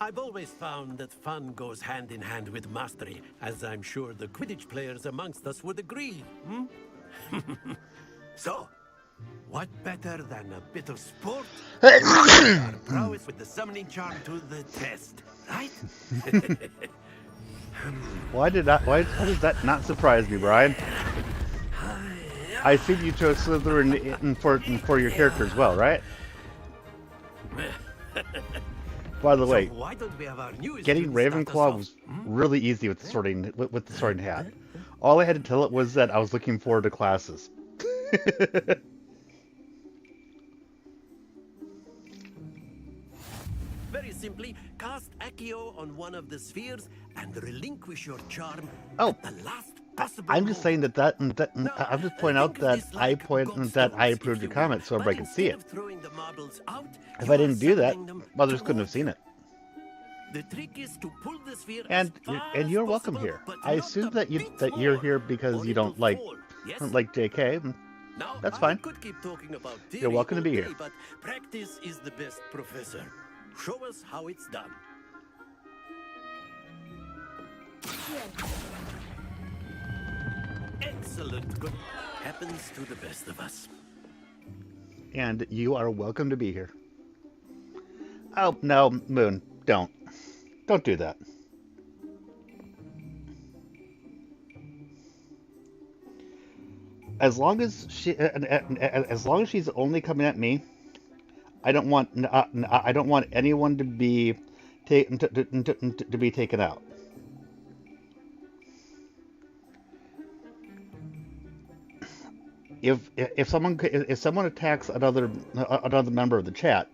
I've always found that fun goes hand in hand with mastery, as I'm sure the Quidditch players amongst us would agree. So, what better than a bit of sport? Our prowess with the summoning charm to the test, right? Why does that not surprise me, Brian? I see you chose Slytherin for your character as well, right? By the way, why don't we have our newest getting student start us Ravenclaw off? was really easy with the sorting hat. All I had to tell it was that I was looking forward to classes. Very simply, cast Accio on one of the spheres and relinquish your charm Oh, at the last possible I'm just saying that I'm just pointing out that I approved your comment so everybody can see it. If I didn't do that, others couldn't have seen it. The trick is to pull the sphere And you're welcome here. I assume that you're here because you don't like JK. Now, That's fine. I could keep talking about You're theory welcome to all be day, here. But practice is the best professor. Show us how it's done. Excellent. Good. Happens to the best of us. And you are welcome to be here. Oh, no, Moon, don't. Don't do that. As long as she's only coming at me, I don't want anyone to be taken out. If someone attacks another member of the chat,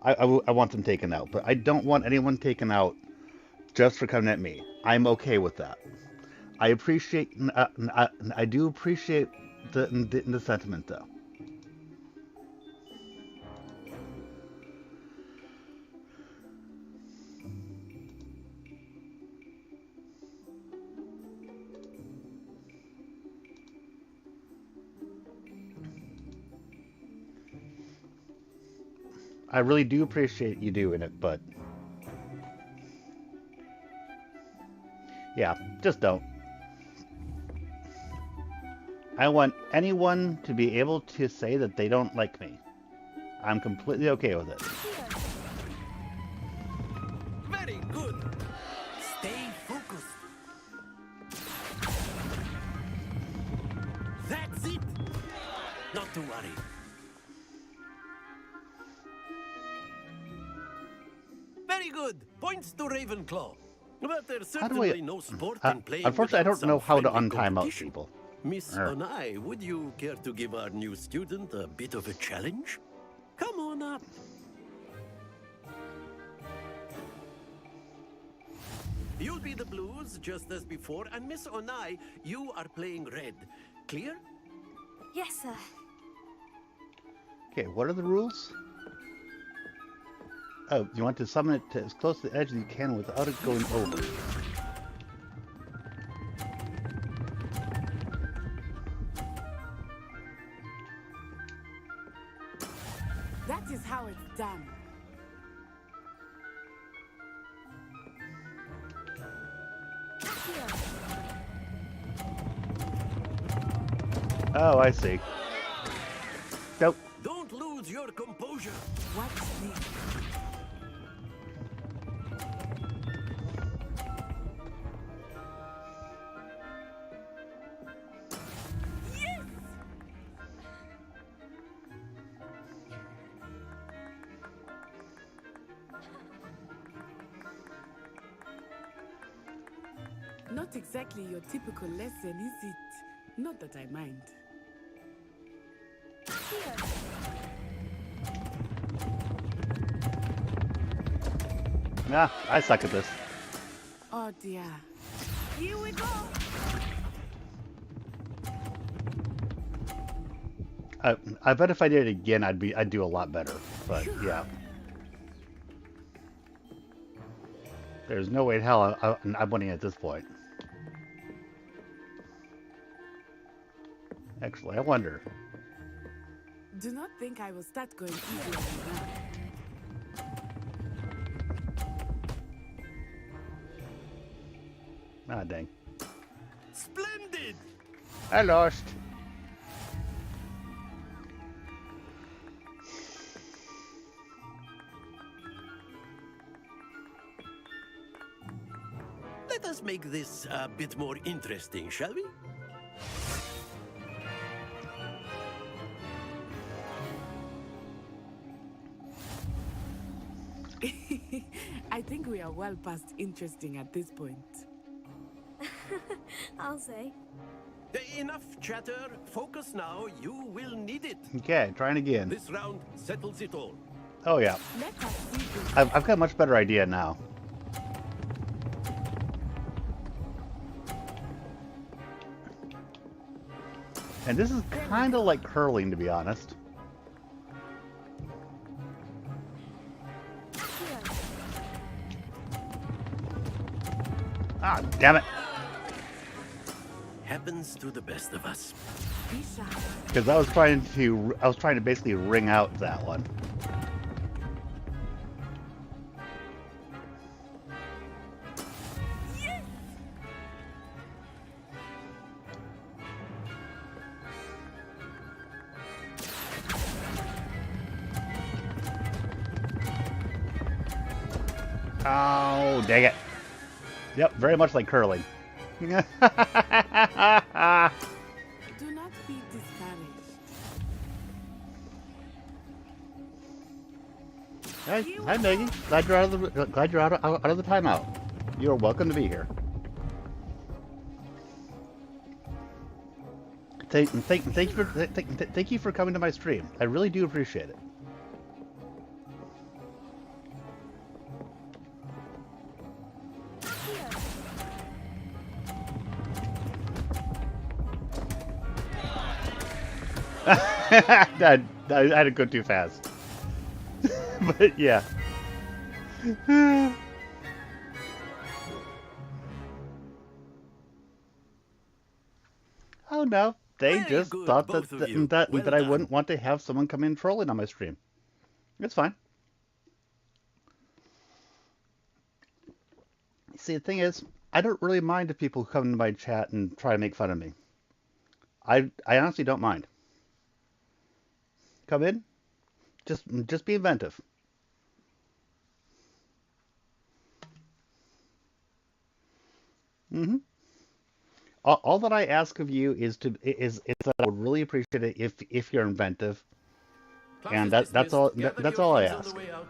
I want them taken out, but I don't want anyone taken out just for coming at me. I'm okay with that. I appreciate, I do appreciate the sentiment, though. I really do appreciate you doing it, but yeah, just don't. I want anyone to be able to say that they don't like me. I'm completely okay with it. Very good. Stay focused. That's it. Not to worry. Very good. Points to Ravenclaw. But there's certainly no sport in playing. Unfortunately, I don't know how to untime out people. Miss Onai, would you care to give our new student a bit of a challenge? Come on up. You'll be the blues, just as before, and Miss Onai, you are playing red. Clear? Yes, sir. Okay, what are the rules? Oh, you want to summon it to as close to the edge as you can without it going over. That is how it's done. Oh, I see. Nope. Don't lose your composure. What's this? Not exactly your typical lesson, is it? Not that I mind. Nah, I suck at this. Oh dear. Here we go. I bet if I did it again, I'd do a lot better. But yeah, there's no way in hell I'm winning at this point. Actually, I wonder. Do not think I will start going easy on you now. Ah, dang. Splendid! I lost. Let us make this a bit more interesting, shall we? I think we are well past interesting at this point. I'll say. Enough chatter. Focus now. You will need it. Okay, trying again. This round settles it all. Oh yeah. I've got a much better idea now. And this is kind of like curling, to be honest. Ah, damn it. Happens to the best of us. Because I was trying to basically ring out that one. Oh, dang it. Yep, very much like curling. Do not be discouraged. Hi Maggie. Glad you're out of the timeout. You are welcome to be here. Thank you for coming to my stream. I really do appreciate it. I had to go too fast. But yeah. Oh no, they Very just good, thought both of you. Well that I done. wouldn't want to have someone come in trolling on my stream. It's fine. See, the thing is, I don't really mind if people come into my chat and try to make fun of me. I honestly don't mind. Come in, just be inventive. hmm all that I ask of you is that I would really appreciate it if you're inventive, Class and is that's dismissed. all Gather that's your all I things on the ask. way out.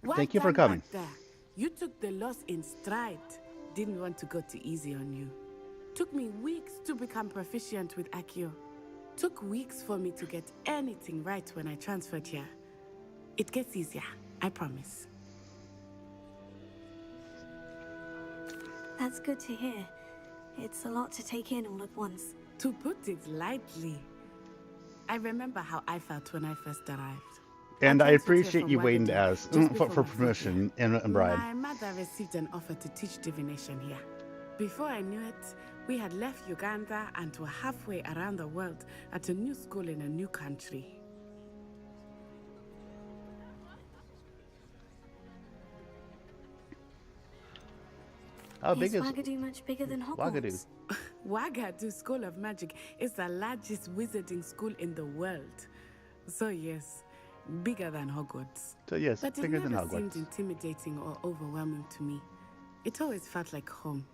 Well Thank you for done coming. back there. You took the loss in stride. Didn't want to go too easy on you. Took me weeks to become proficient with Accio. Took weeks for me to get anything right when I transferred here. It gets easier, I promise. That's good to hear. It's a lot to take in all at once. To put it lightly, I remember how I felt when I first arrived. And I transferred here appreciate from you waiting to Wagaduo ask just for before my permission, and Brian. My mother received an offer to teach divination here. Before I knew it, we had left Uganda and were halfway around the world at a new school in a new country. How big Is is Wagaduo much bigger than Hogwarts? Wagaduo School of Magic is the largest wizarding school in the world. So yes, bigger than Hogwarts. So yes, But it bigger than never Hogwarts. seemed intimidating or overwhelming to me. It always felt like home.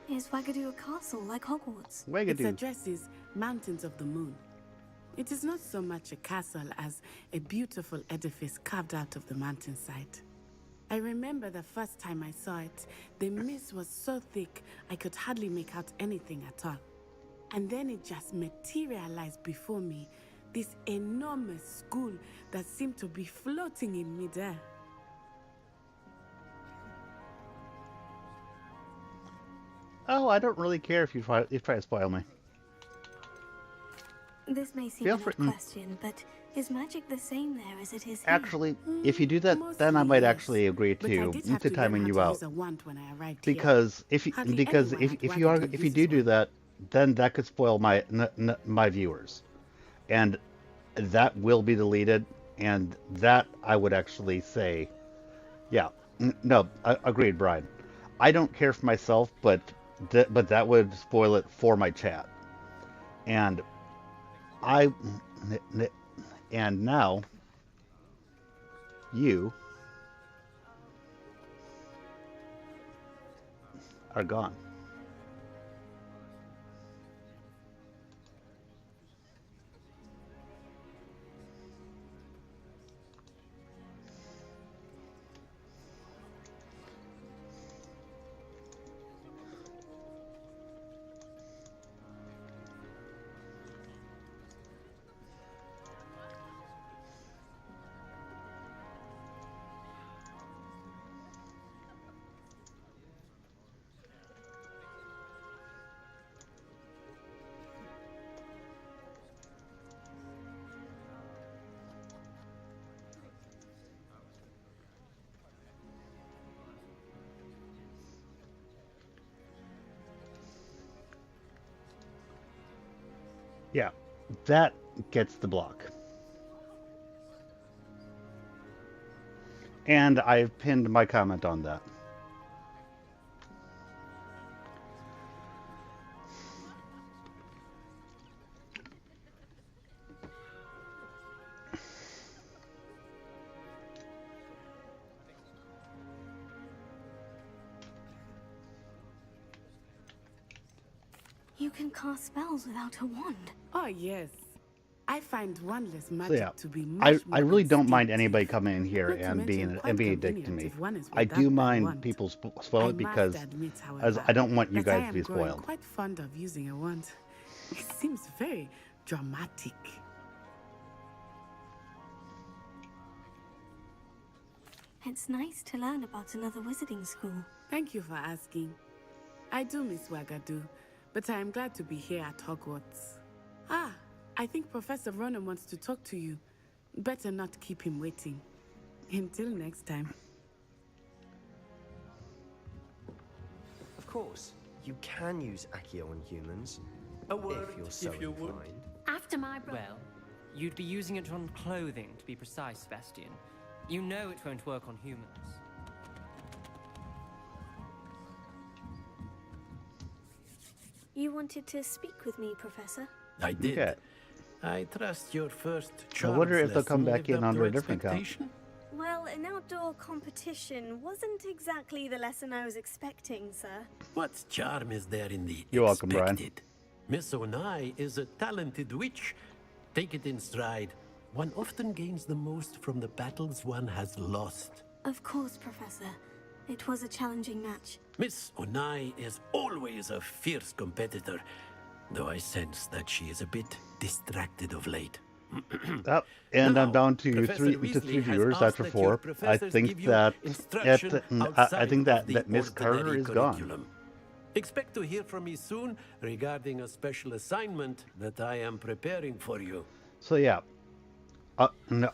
Is Wagaduo a castle like Hogwarts? Its address is Mountains of the Moon. It is not so much a castle as a beautiful edifice carved out of the mountainside. I remember the first time I saw it, the mist was so thick I could hardly make out anything at all. And then it just materialized before me, this enormous school that seemed to be floating in midair. Oh, I don't really care if you try to spoil me. This may seem Feel an free- odd question, but is magic the same there as it is here? Actually, if you do that, then I might actually agree But I did have to to learn timing how you to out. use a wand when I arrived here. Because Hardly anyone at if Wagaduo you do that, then that could spoil my viewers, and that will be deleted, and that I would actually say, yeah, no, agreed, Brian. I don't care for myself, but that would spoil it for my chat, and and now you are gone. Yeah, that gets the block. And I've pinned my comment on that. You can cast spells without a wand. Oh yes. I find wandless So magic yeah, to be much I more really don't mind instinctive. anybody coming in here Not to and mention being quite a dick to me. convenient if one is I without do that mind wand. people spoil I it because must admit, as however, I don't want you that I guys to be am growing spoiled. quite fond of using a wand. It seems very dramatic. It's nice to learn about another wizarding school. Thank you for asking. I do miss Wagadu, but I am glad to be here at Hogwarts. Ah, I think Professor Ronan wants to talk to you. Better not keep him waiting. Until next time. Of course, you can use Accio on humans. A word, if you're so if you would. inclined. After my brother. Well, you'd be using it on clothing, to be precise, Sebastian. You know it won't work on humans. You wanted to speak with me, Professor? I did. Okay. I trust your first I charms wonder if they'll come lesson back lived in up under to a different count. expectation. Well, an outdoor competition wasn't exactly the lesson I was expecting, sir. What charm is there in the You're welcome, Brian. expected? Miss Onai is a talented witch. Take it in stride. One often gains the most from the battles one has lost. Of course, Professor. It was a challenging match. Miss Onai is always a fierce competitor, though I sense that she is a bit distracted of late. Oh, and Now, I'm down to Professor three Weasley has viewers asked after that 4. your I professors think give you that instruction I think outside of the that Miss Carter ordinary is gone. curriculum. Expect to hear from me soon regarding a special assignment that I am preparing for you. So yeah, no.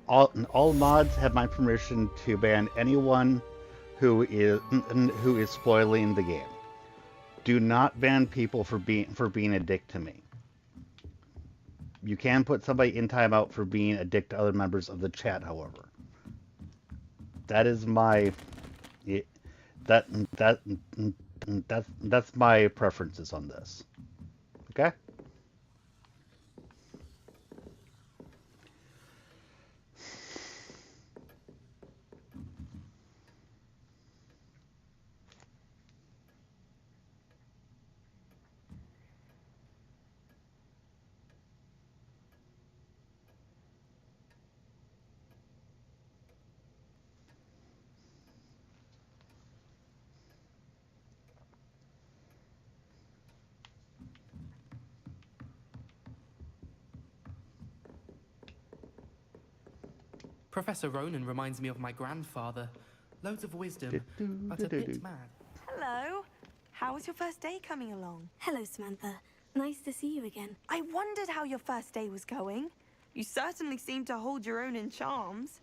All mods have my permission to ban anyone who is spoiling the game. Do not ban people for being a dick to me. You can put somebody in timeout for being a dick to other members of the chat, however. That is my that's my preferences on this. Okay? Professor Ronan reminds me of my grandfather. Loads of wisdom, but a bit mad. Hello. How was your first day coming along? Hello, Samantha. Nice to see you again. I wondered how your first day was going. You certainly seem to hold your own in charms.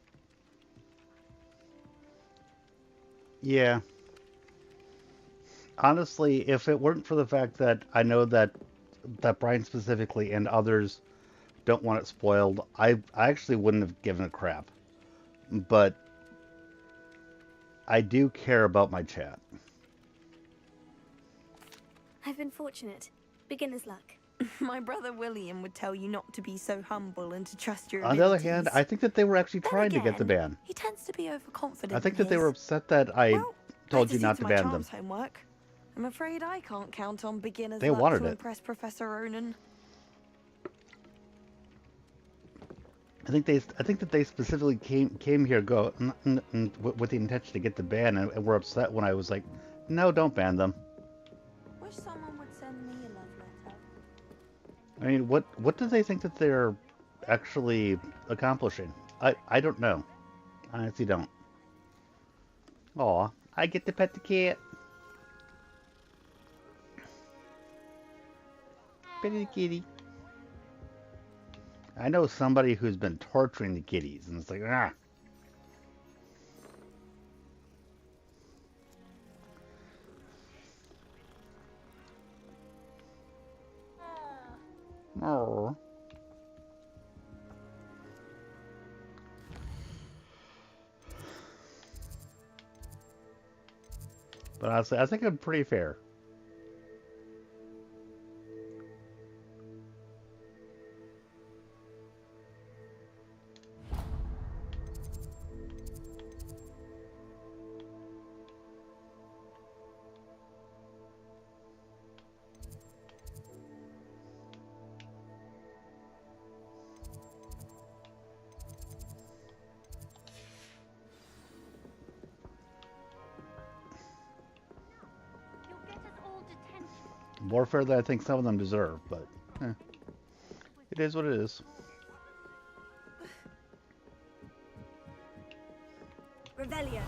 Yeah. Honestly, if it weren't for the fact that I know that Brian specifically and others don't want it spoiled, I actually wouldn't have given a crap. But I do care about my chat. I've been fortunate. Beginner's luck. My brother William would tell you not to be so humble and to trust your On the other abilities. hand, I think that they were actually Then trying to get the again, ban. He tends to be overconfident. I think in that they were his. upset that I told Better you see not to to my ban charms them. homework. I'm afraid I can't count on beginner's They luck wanted to it. impress Professor Ronan. I think that they specifically came here with the intention to get the ban, and were upset when I was like, no, don't ban them. Wish someone would send me a love letter. I mean, what do they think that they're actually accomplishing? I don't know. I honestly don't. Aw, I get to pet the cat. Pet the kitty. I know somebody who's been torturing the kitties, and it's like, ah. Oh. But honestly, I think I'm pretty fair. More fair than I think some of them deserve, but it is what it is. Revelio.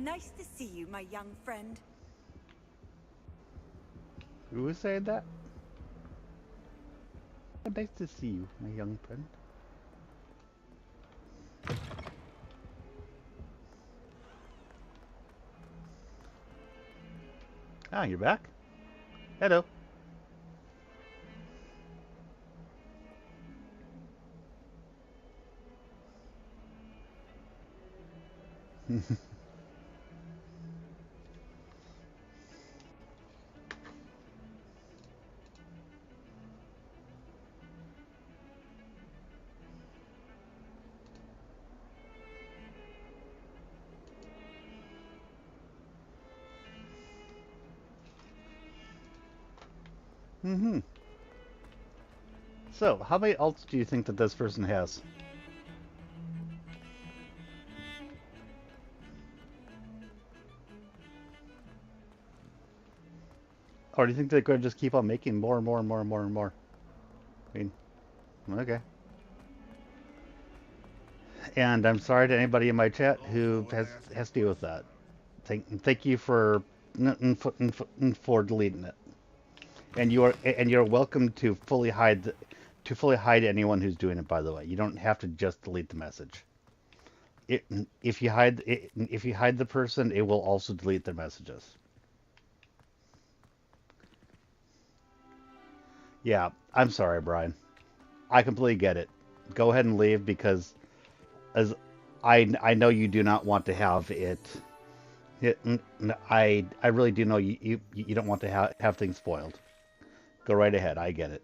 Nice to see you, my young friend. Who was saying that? Nice to see you, my young friend. Ah, you're back? Hello. Mm-hmm. So, how many alts do you think that this person has? Or do you think they're going to just keep on making more and more and more and more and more? I mean, okay. And I'm sorry to anybody in my chat who has to deal with that. Thank you for deleting it. And you're welcome to fully hide anyone who's doing it. By the way, you don't have to just delete the message. If you hide the person, it will also delete their messages. Yeah, I'm sorry, Brian. I completely get it. Go ahead and leave because as I know you do not want to have it. I really do know you don't want to have things spoiled. Go right ahead. I get it.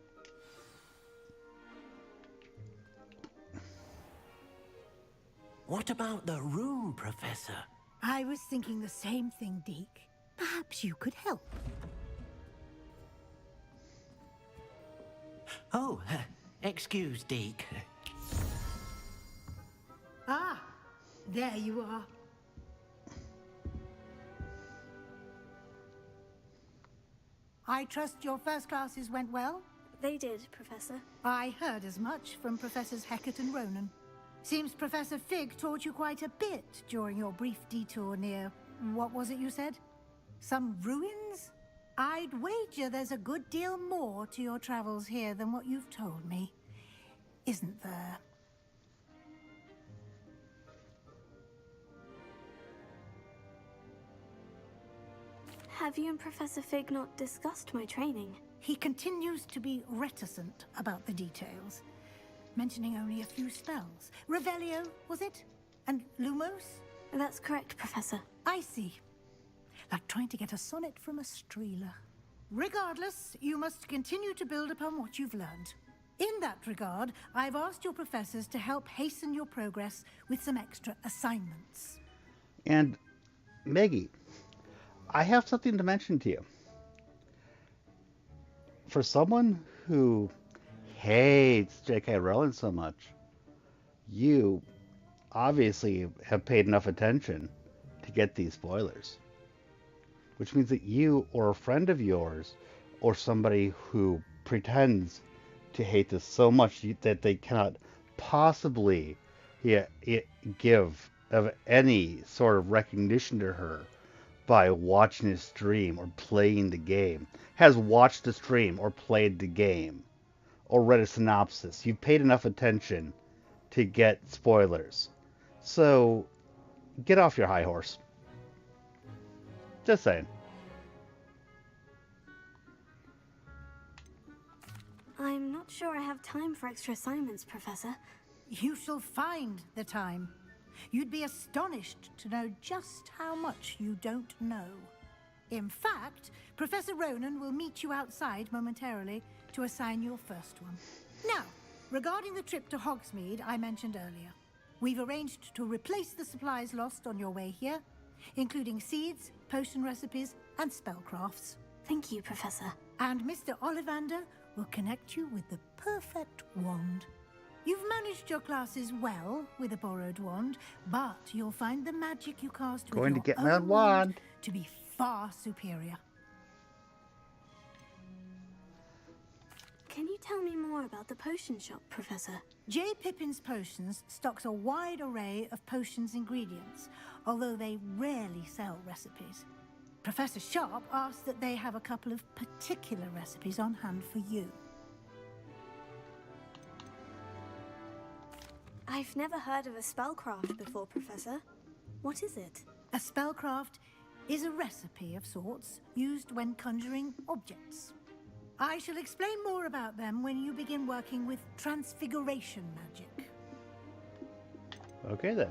What about the room, Professor? I was thinking the same thing, Deke. Perhaps you could help. Oh, excuse, Deke. Ah, there you are. I trust your first classes went well? They did, Professor. I heard as much from Professors Hecat and Ronan. Seems Professor Fig taught you quite a bit during your brief detour near... what was it you said? Some ruins? I'd wager there's a good deal more to your travels here than what you've told me. Isn't there? Have you and Professor Fig not discussed my training? He continues to be reticent about the details, mentioning only a few spells. Revelio, was it? And Lumos? That's correct, Professor. I see. Like trying to get a sonnet from a streeler. Regardless, you must continue to build upon what you've learned. In that regard, I've asked your professors to help hasten your progress with some extra assignments. And Maggie, I have something to mention to you. For someone who hates J.K. Rowling so much, you obviously have paid enough attention to get these spoilers. Which means that you or a friend of yours or somebody who pretends to hate this so much that they cannot possibly give of any sort of recognition to her by watching a stream or playing the game, has watched the stream or played the game or read a synopsis. You've paid enough attention to get spoilers. So get off your high horse. Just saying. I'm not sure I have time for extra assignments, Professor. You shall find the time. You'd be astonished to know just how much you don't know. In fact, Professor Ronan will meet you outside momentarily to assign your first one. Now, regarding the trip to Hogsmeade I mentioned earlier, we've arranged to replace the supplies lost on your way here, including seeds, potion recipes, and spellcrafts. Thank you, Professor. And Mr. Ollivander will connect you with the perfect wand. You've managed your classes well with a borrowed wand, but you'll find the magic you cast with Going to your get my own wand to be far superior. Can you tell me more about the potion shop, Professor? J. Pippin's Potions stocks a wide array of potions ingredients, although they rarely sell recipes. Professor Sharp asked that they have a couple of particular recipes on hand for you. I've never heard of a spellcraft before, Professor. What is it? A spellcraft is a recipe of sorts used when conjuring objects. I shall explain more about them when you begin working with transfiguration magic. Okay then.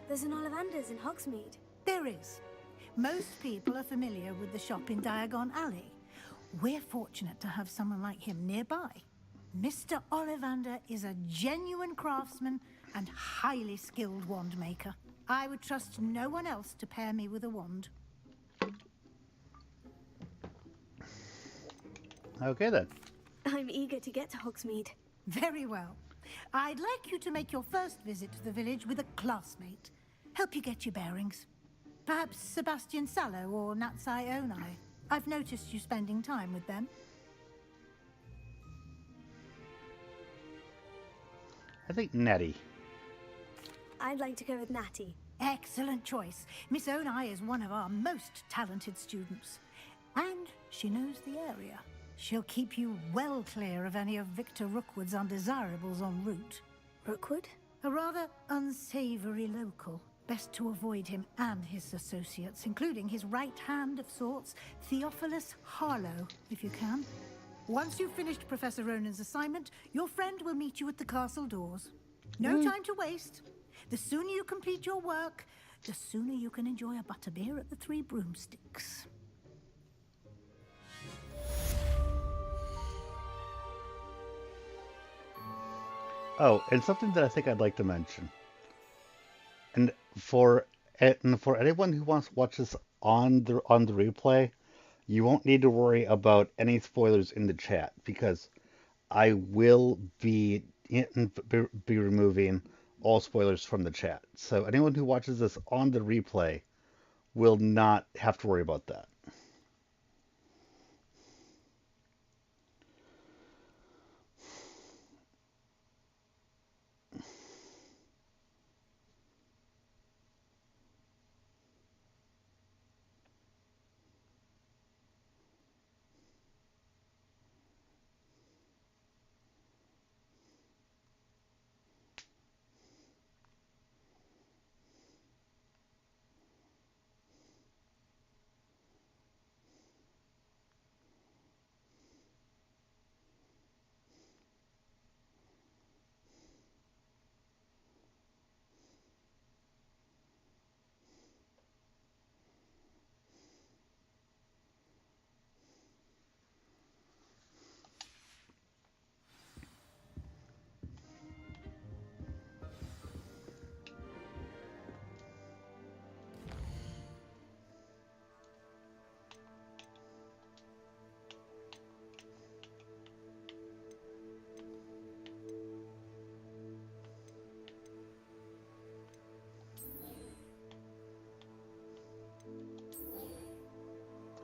There's an Ollivander's in Hogsmeade. There is. Most people are familiar with the shop in Diagon Alley. We're fortunate to have someone like him nearby. Mr. Ollivander is a genuine craftsman and highly skilled wand maker. I would trust no one else to pair me with a wand. Okay then. I'm eager to get to Hogsmeade. Very well. I'd like you to make your first visit to the village with a classmate. Help you get your bearings. Perhaps Sebastian Sallow or Natsai Onai. I've noticed you spending time with them. I think Nettie. I'd like to go with Natty. Excellent choice. Miss Onai is one of our most talented students. And she knows the area. She'll keep you well clear of any of Victor Rookwood's undesirables en route. Rookwood? A rather unsavory local. Best to avoid him and his associates, including his right hand of sorts, Theophilus Harlow, if you can. Once you've finished Professor Ronan's assignment, your friend will meet you at the castle doors. No time to waste. The sooner you complete your work, the sooner you can enjoy a butterbeer at the Three Broomsticks. Oh, and something that I think I'd like to mention. And for anyone who wants to watch this on the replay, you won't need to worry about any spoilers in the chat because I will be removing all spoilers from the chat. So anyone who watches this on the replay will not have to worry about that.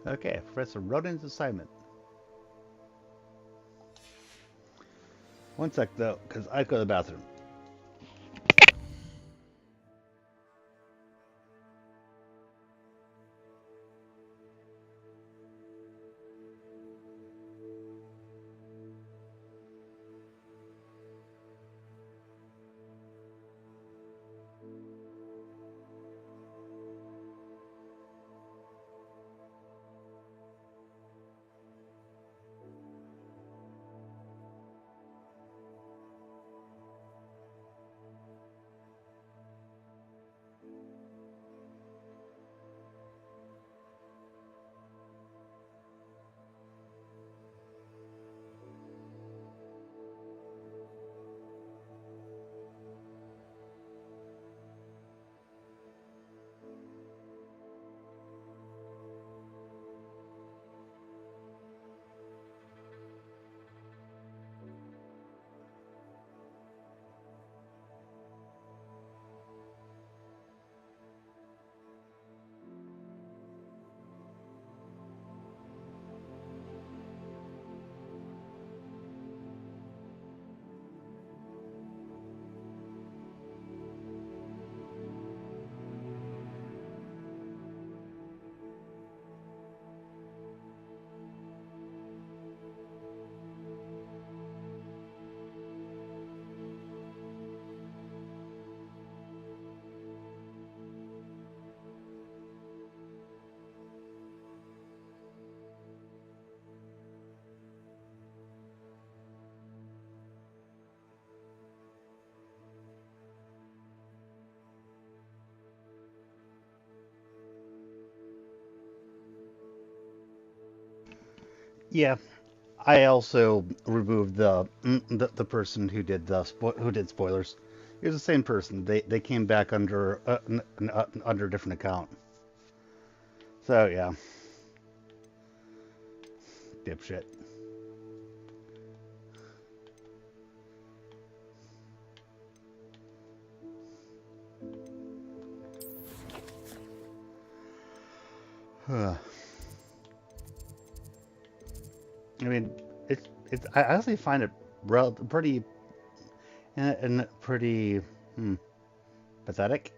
Okay, Professor Rodin's assignment. One sec though, because I go to the bathroom. Yeah, I also removed the person who did who did spoilers. It was the same person. They came back under under a different account. So yeah, dipshit. I mean, it's. I actually find it pretty and pretty pathetic.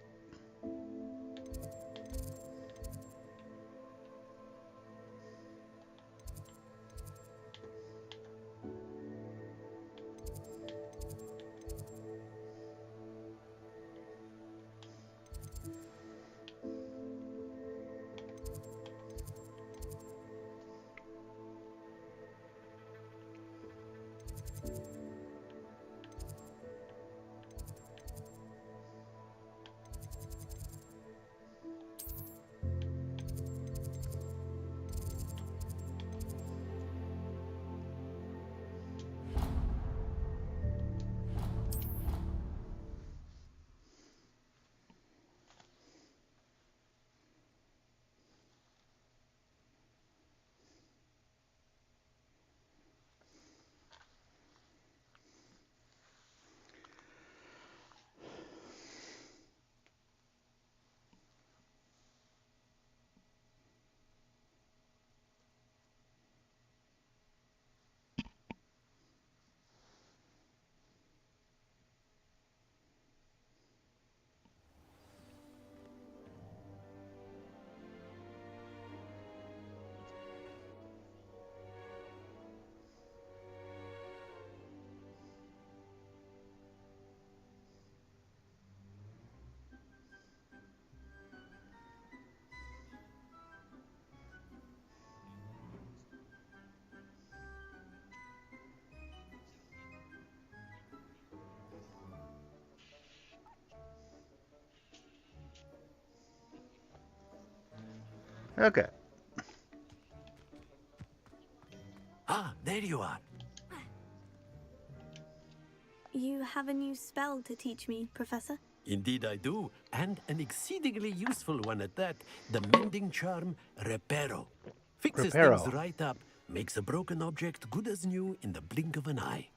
Okay. Ah, there you are. You have a new spell to teach me, Professor? Indeed I do, and an exceedingly useful one at that. The mending charm, Reparo. Fixes things Reparo. right up, makes a broken object good as new in the blink of an eye.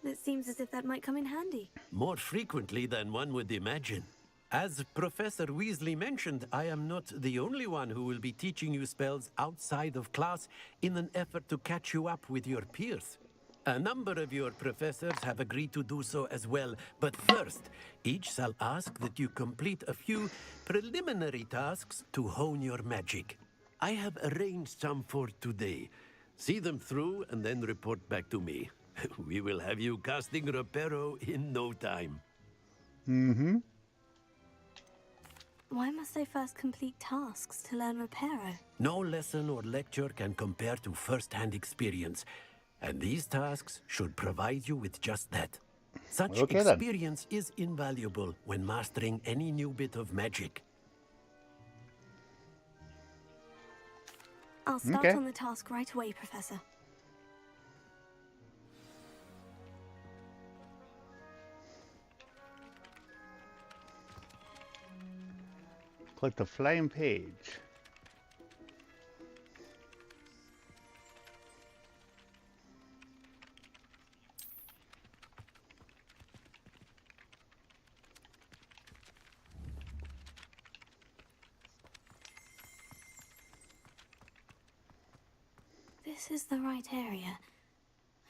It seems as if that might come in handy. More frequently than one would imagine. As Professor Weasley mentioned, I am not the only one who will be teaching you spells outside of class in an effort to catch you up with your peers. A number of your professors have agreed to do so as well, but first, each shall ask that you complete a few preliminary tasks to hone your magic. I have arranged some for today. See them through and then report back to me. We will have you casting Reparo in no time. Mm-hmm. Why must I first complete tasks to learn Reparo? No lesson or lecture can compare to first-hand experience, and these tasks should provide you with just that. Such Okay, then. experience is invaluable when mastering any new bit of magic. I'll start Okay. on the task right away, Professor. Click the flame page. This is the right area.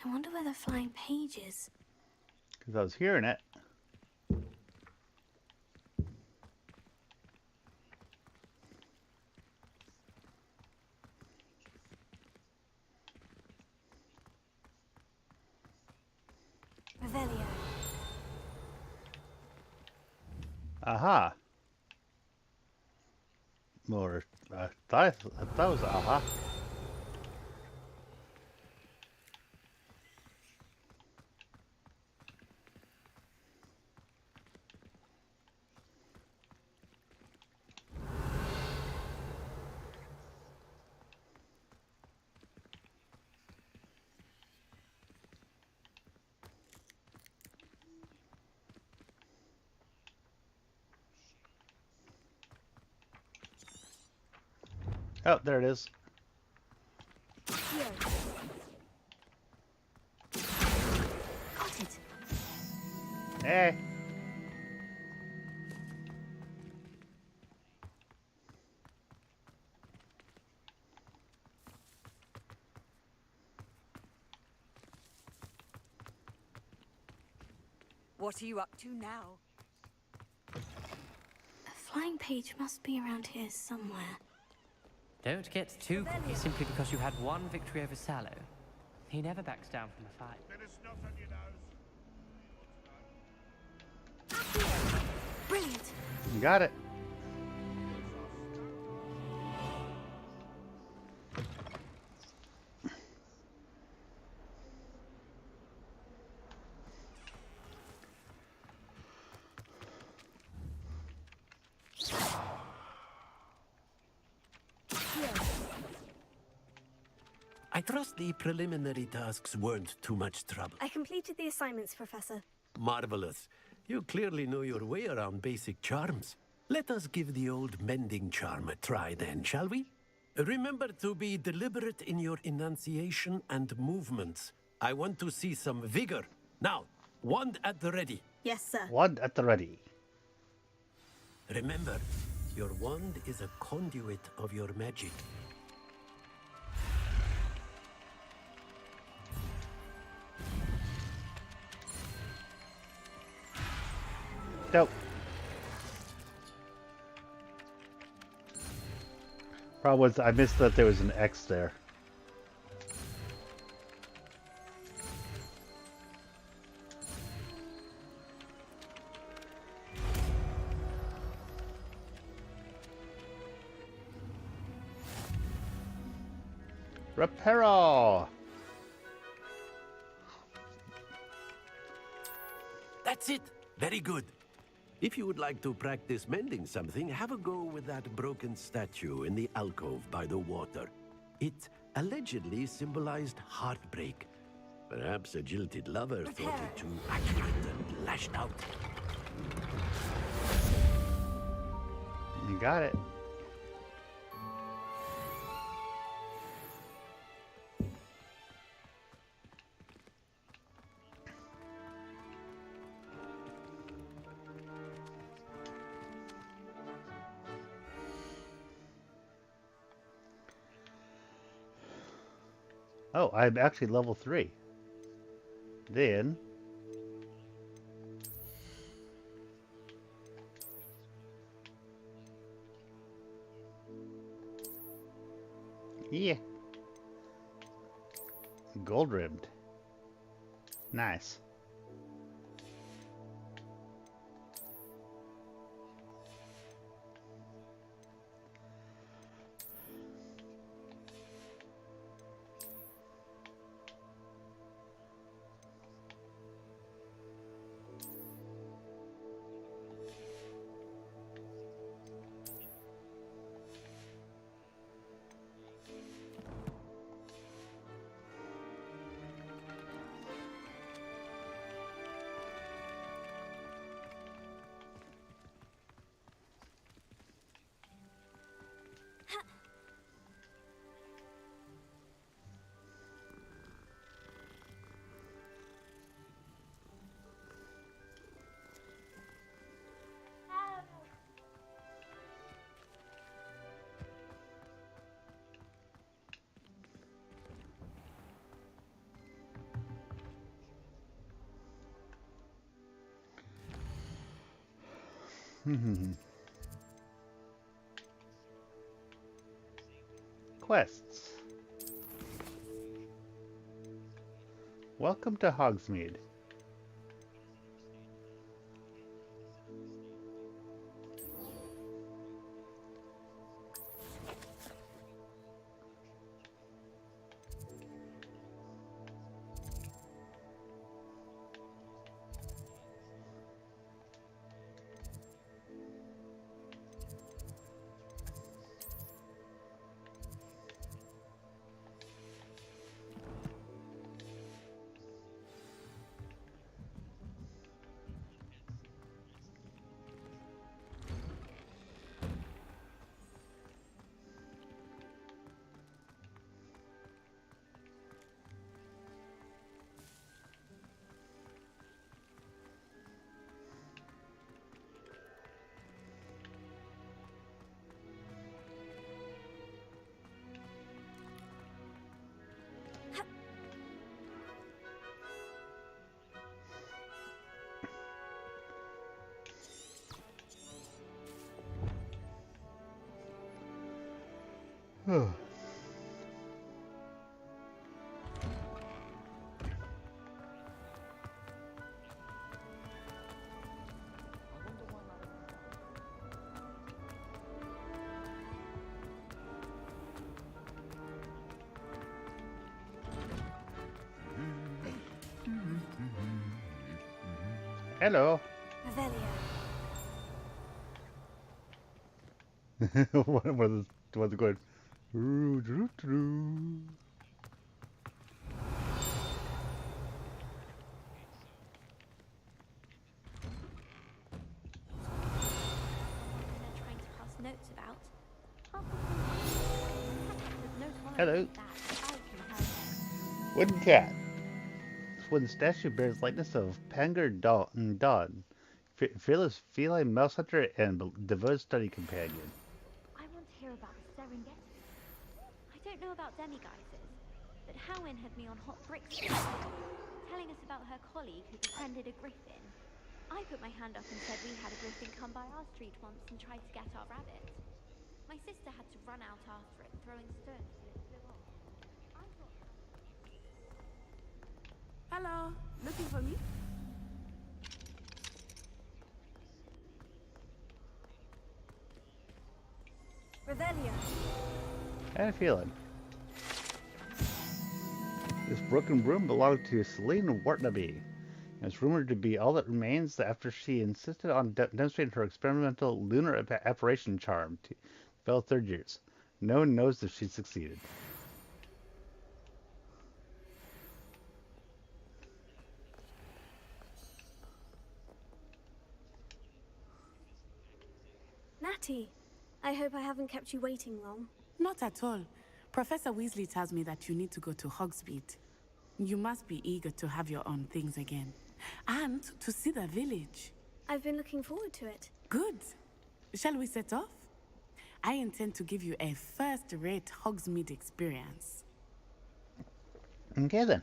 I wonder where the flying page is. Because I was hearing it. Revelio. Aha. More. That was aha. Oh, there it is. Got it. Hey. What are you up to now? A flying page must be around here somewhere. Don't get too cocky simply because you had one victory over Sallow. He never backs down from a fight. Bit of snuff on your nose. Brilliant. You got it. I trust the preliminary tasks weren't too much trouble. I completed the assignments, Professor. Marvelous. You clearly know your way around basic charms. Let us give the old mending charm a try then, shall we? Remember to be deliberate in your enunciation and movements. I want to see some vigor. Now, wand at the ready. Yes, sir. Wand at the ready. Remember, your wand is a conduit of your magic. Dope. Problem was, I missed that there was an X there. Reparo! That's it. Very good. If you would like to practice mending something, have a go with that broken statue in the alcove by the water. It allegedly symbolized heartbreak. Perhaps a jilted lover thought it too accurate and lashed out. You got it. Oh, I'm actually level 3. Then... yeah. Gold rimmed. Nice. Quests. Welcome to Hogsmeade. Hello. what was it going? Trying to pass notes about. Hello. Wooden cat. This wooden statue bears likeness of Pangar Dawn, fearless feline mouse hunter and devoted study companion. I want to hear about the Serengeti. I don't know about demiguises, but Howin had me on hot bricks, telling us about her colleague who befriended a griffin. I put my hand up and said we had a griffin come by our street once and tried to get our rabbit. My sister had to run out after it, throwing stones till it flew off. I thought... Hello, looking for me? Revelio. I had a feeling. This broken broom belonged to Celine Wartnaby. It's rumored to be all that remains after she insisted on demonstrating her experimental lunar apparition charm to fellow third years. No one knows if she succeeded. Natty, I hope I haven't kept you waiting long. Not at all. Professor Weasley tells me that you need to go to Hogsmeade. You must be eager to have your own things again. And to see the village. I've been looking forward to it. Good. Shall we set off? I intend to give you a first-rate Hogsmeade experience. Okay then.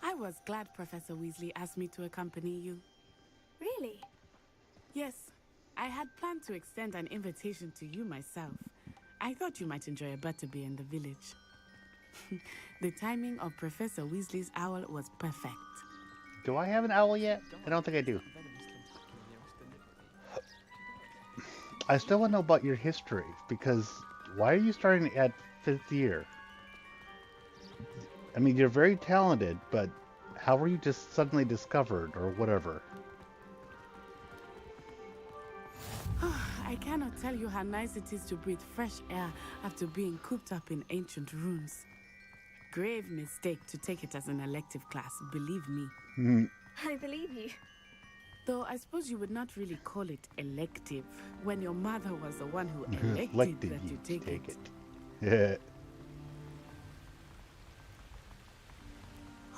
I was glad Professor Weasley asked me to accompany you. Really? Yes, I had planned to extend an invitation to you myself. I thought you might enjoy a butterbeer in the village. The timing of Professor Weasley's owl was perfect. Do I have an owl yet? I don't think I do. I still want to know about your history, because why are you starting at 5th year? I mean, you're very talented, but how were you just suddenly discovered, or whatever? I cannot tell you how nice it is to breathe fresh air after being cooped up in ancient rooms. Grave mistake to take it as an elective class, believe me. I believe you. Though I suppose you would not really call it elective when your mother was the one who elected that you take it. Yeah.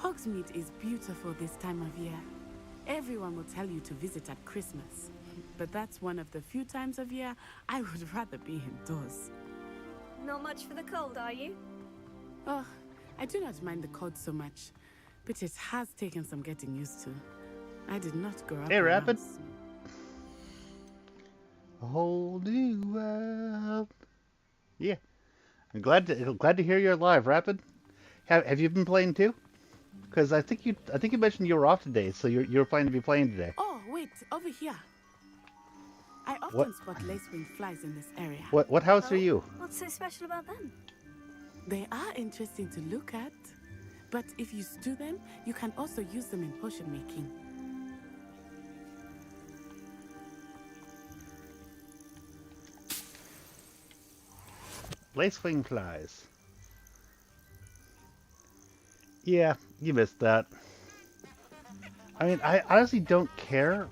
Hogsmeade is beautiful this time of year. Everyone will tell you to visit at Christmas. But that's one of the few times of year I would rather be indoors. Not much for the cold, are you? Oh, I do not mind the cold so much, but it has taken some getting used to. I did not grow up. Hey, Rapid. Hold you up. Yeah, I'm glad to hear you're alive, Rapid. Have you been playing too? Because I think you mentioned you were off today, so you're planning to be playing today. Oh wait, over here. I often spot lacewing flies in this area. What house are you? What's so special about them? They are interesting to look at. But if you stew them, you can also use them in potion making. Lacewing flies. Yeah, you missed that. I mean, I honestly don't care.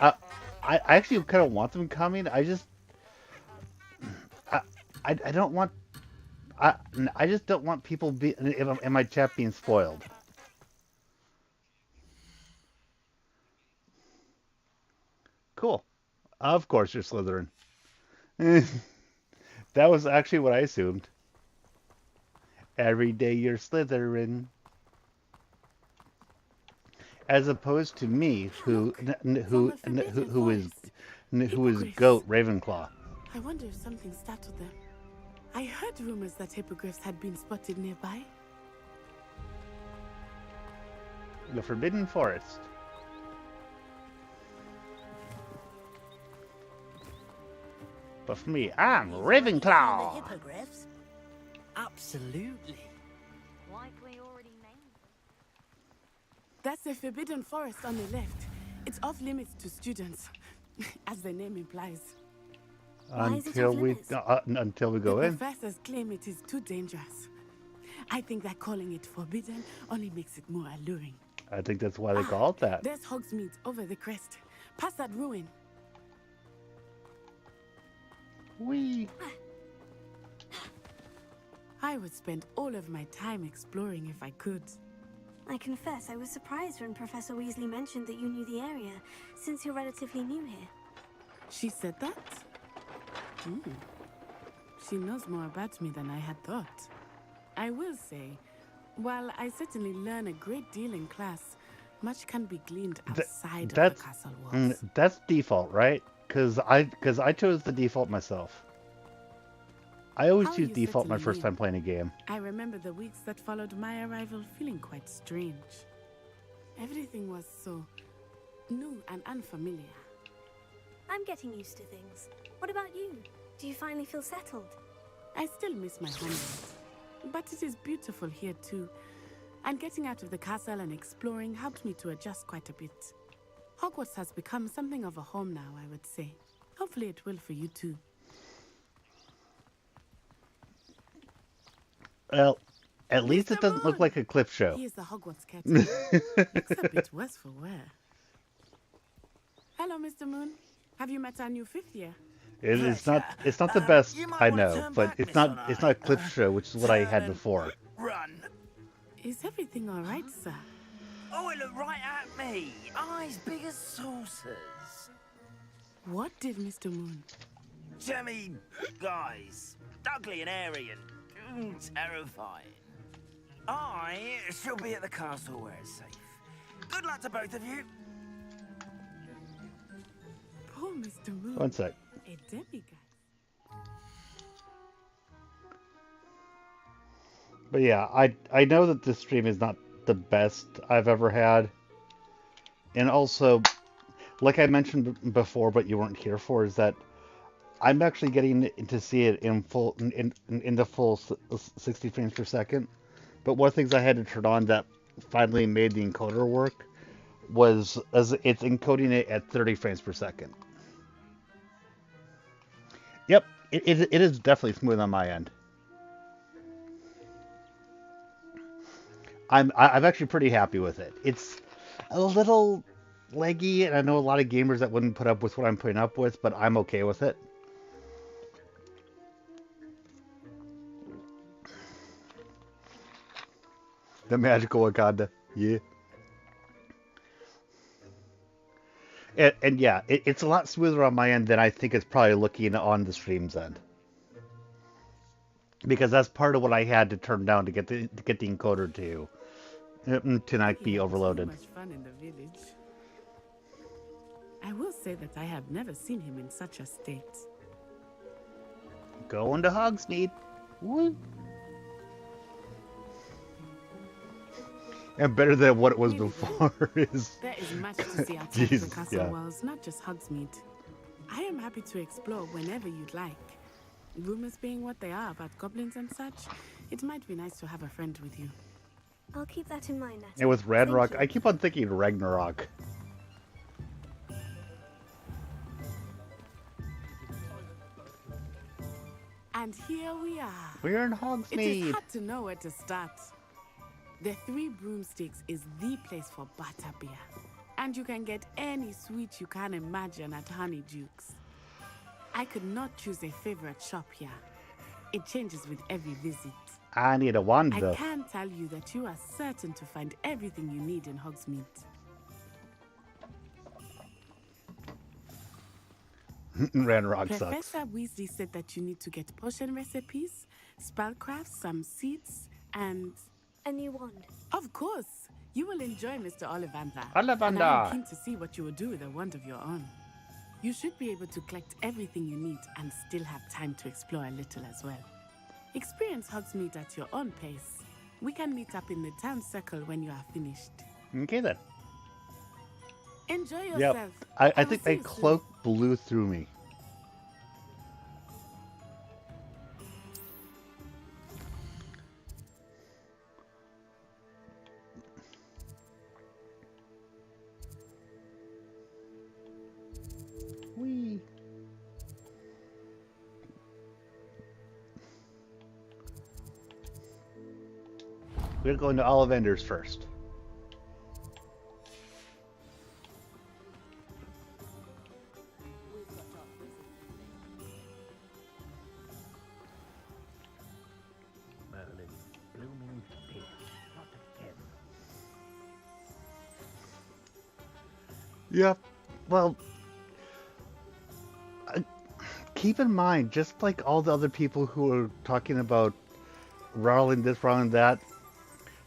I actually kind of want them coming. I, I don't want. I just don't want people in my chat being spoiled. Cool. Of course you're Slytherin. That was actually what I assumed. Every day you're Slytherin. As opposed to me, who is goat Ravenclaw. I wonder if something startled them. I heard rumors that hippogriffs had been spotted nearby. The Forbidden Forest. But for me, I'm Ravenclaw. Hippogriffs? Absolutely. Like we already named. That's the Forbidden Forest on the left. It's off limits to students, as the name implies. Until we go in. The professors claim it is too dangerous. I think that calling it forbidden only makes it more alluring. I think that's why they call it that. There's Hogsmeade over the crest. Past that ruin. Whee! I would spend all of my time exploring if I could. I confess I was surprised when Professor Weasley mentioned that you knew the area, since you're relatively new here. She said that? She knows more about me than I had thought. I will say, while I certainly learn a great deal in class, much can be gleaned outside of the castle walls. That's default, right? Because I chose the default myself. I always choose default my first time playing a game. I remember the weeks that followed my arrival feeling quite strange. Everything was so new and unfamiliar. I'm getting used to things. What about you? Do you finally feel settled? I still miss my homeland, but it is beautiful here too. And getting out of the castle and exploring helped me to adjust quite a bit. Hogwarts has become something of a home now, I would say. Hopefully it will for you too. Well, at least it doesn't look like a clip show. He is the Hogwarts caretaker. Looks a bit worse for wear. Hello, Mr. Moon. Have you met our new fifth year? It's not the best, I know, but it's not a clip show, which is what I had before. Run. Is everything all right, sir? Oh, it looked right at me. Eyes big as saucers. What did Mr. Moon? Jemmy guys. Ugly and airy and terrifying. I shall be at the castle where it's safe. Good luck to both of you. Poor Mr. Moon. One sec. A demigod. But yeah, I know that this stream is not the best I've ever had. And also, like I mentioned before, but you weren't here for, is that I'm actually getting to see it in full in the full 60 frames per second. But one of the things I had to turn on that finally made the encoder work was as it's encoding it at 30 frames per second. Yep, it is definitely smooth on my end. I'm actually pretty happy with it. It's a little leggy, and I know a lot of gamers that wouldn't put up with what I'm putting up with, but I'm okay with it. The magical Wakanda, yeah. And yeah, it's a lot smoother on my end than I think it's probably looking on the stream's end. Because that's part of what I had to turn down to get the encoder to not be overloaded. So much fun in the village. I will say that I have never seen him in such a state. Going to Hogsmeade. Woo. And better than what it was before is... There is much to see outside the castle walls, not just Hogsmeade. I am happy to explore whenever you'd like. Rumors being what they are about goblins and such, it might be nice to have a friend with you. I'll keep that in mind, Natty. And with Thank Ragnarok, you. I keep on thinking Ragnarok. And here we are. We're in It is Hogsmeade. hard to know where to start. The Three Broomsticks is the place for butterbeer. And you can get any sweet you can imagine at Honeydukes. I could not choose a favorite shop here. It changes with every visit. I need a wand, I though. can tell you that you are certain to find everything you need in Hogsmeade. Ragnarok sucks. Professor Weasley said that you need to get potion recipes, spellcrafts, some seeds, and... a new wand. Of course! You will enjoy Mr. Ollivander. Ollivander! And I am keen to see what you will do with a wand of your own. You should be able to collect everything you need and still have time to explore a little as well. Experience Hogsmeade at your own pace. We can meet up in the town circle when you are finished. Okay, then. Enjoy yourself. Yep. I will think see my you soon. cloak blew through me. Whee! We're going to Ollivanders first. Yeah, well, keep in mind, just like all the other people who are talking about Rowling this, Rowling that,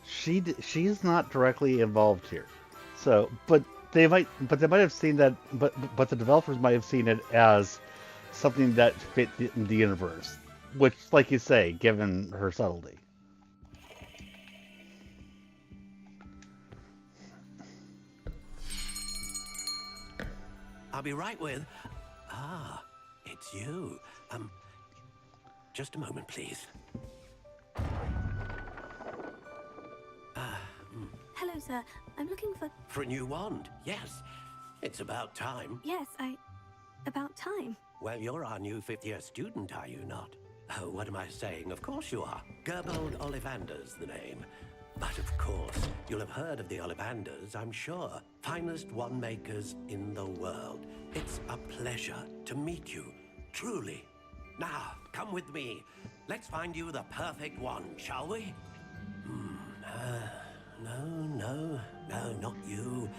she's not directly involved here. So, but they might have seen that, but the developers might have seen it as something that fit the universe, which, like you say, given her subtlety. I'll be right with... Ah, it's you. Just a moment, please. Hello, sir. I'm looking for... For a new wand, yes. It's about time. Yes, about time. Well, you're our new fifth-year student, are you not? Oh, what am I saying? Of course you are. Gerbold Ollivander's the name. But of course, you'll have heard of the Ollivanders, I'm sure. Finest wand makers in the world. It's a pleasure to meet you, truly. Now, come with me. Let's find you the perfect wand, shall we? No, not you.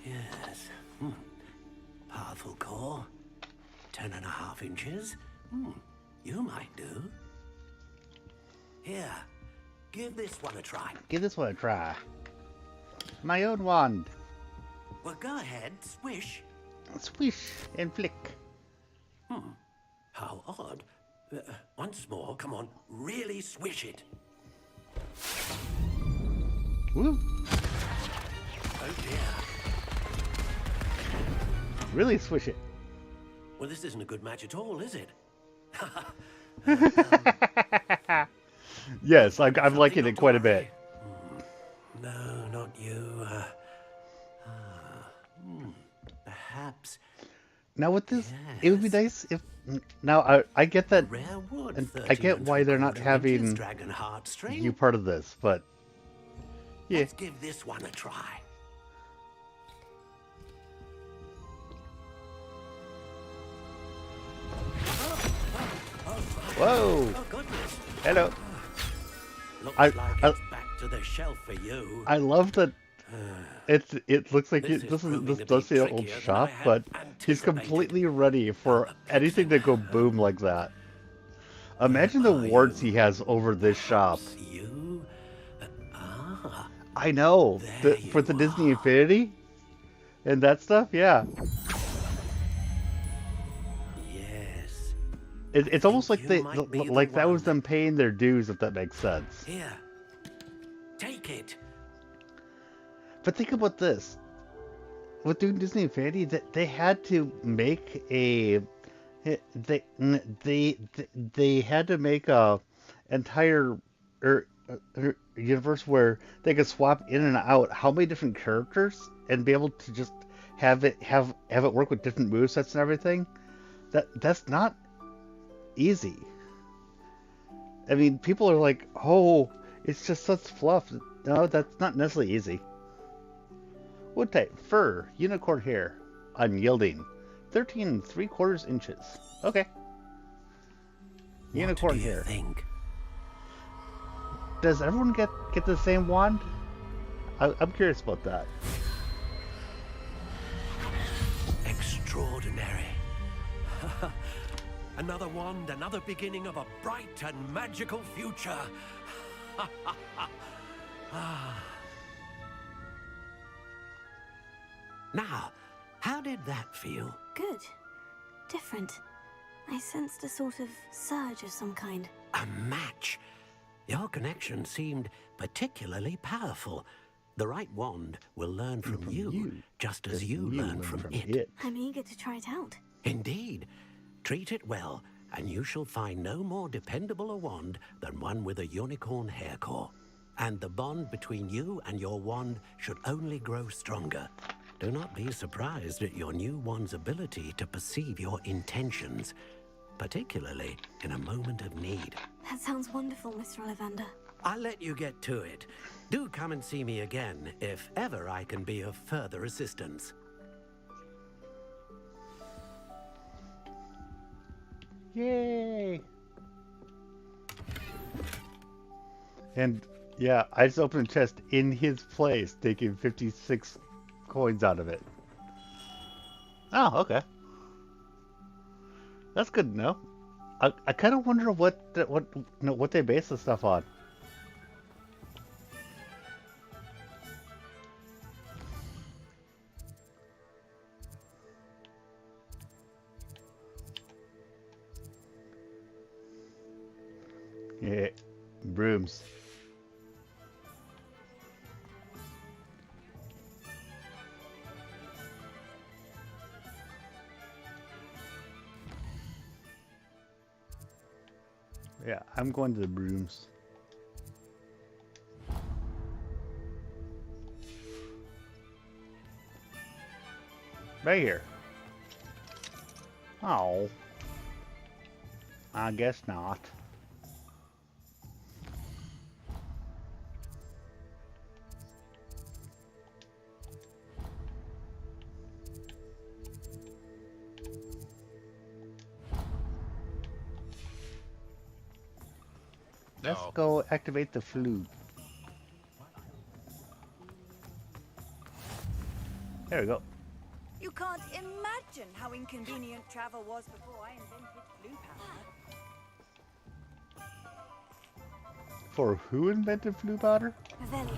Yes. Powerful core. 10.5 inches. You might do. Here, give this one a try. Give this one a try. My own wand. Well, go ahead, swish. Swish and flick. How odd. Once more, come on, really swish it. Woo. Oh dear. Really swish it. Well, this isn't a good match at all, is it? Yes, I'm liking it quite a bit. No, not you. Perhaps. Now with this, it would be nice if... Now, I get that, Rare wood, and I get why they're not 13 having dragon heartstring. you part of this, but... Yeah. Let's give this one a try. Whoa! Oh, goodness. Hello. Looks I back to the shelf for you. I love that. It looks like this does say an old shop, but he's completely ready for anything to go boom like that. Imagine the wards he has over this shop. I know for the Disney Infinity and that stuff. Yeah. Yes. It's almost like like that was them paying their dues, if that makes sense. Here. Take it. But think about this. With doing Disney Infinity, they had to make a they had to make a entire universe where they could swap in and out how many different characters and be able to just have it work with different movesets and everything. That's not easy. I mean, people are like, oh, it's just such fluff. No, that's not necessarily easy. Wood type, fur, unicorn hair, unyielding, 13 3/4 inches. Okay. Unicorn hair. Think? Does everyone get the same wand? I'm curious about that. Extraordinary. Another wand, another beginning of a bright and magical future. Now, how did that feel? Good. Different. I sensed a sort of surge of some kind. A match. Your connection seemed particularly powerful. The right wand will learn from you, just as you learn from it. I'm eager to try it out. Indeed. Treat it well, and you shall find no more dependable a wand than one with a unicorn hair core. And the bond between you and your wand should only grow stronger. Do not be surprised at your new wand's ability to perceive your intentions, particularly in a moment of need. That sounds wonderful, Mr. Ollivander. I'll let you get to it. Do come and see me again if ever I can be of further assistance. Yay! And yeah, I just opened a chest in his place, taking 56 coins out of it. Oh, okay. That's good to know. I kind of wonder what they base this stuff on. Yeah, brooms. Yeah, I'm going to the brooms. Right here. Oh. I guess not. Let's go activate the flute. There we go. You can't imagine how inconvenient travel was before I invented blue powder. For who invented flute powder? Revelio.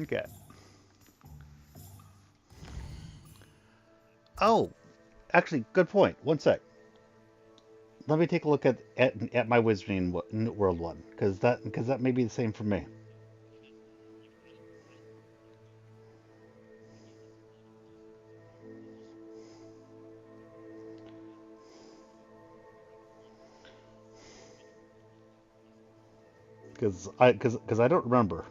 Okay. Oh, actually, good point. One sec. Let me take a look at my Wizarding World one, because that may be the same for me. Because I don't remember.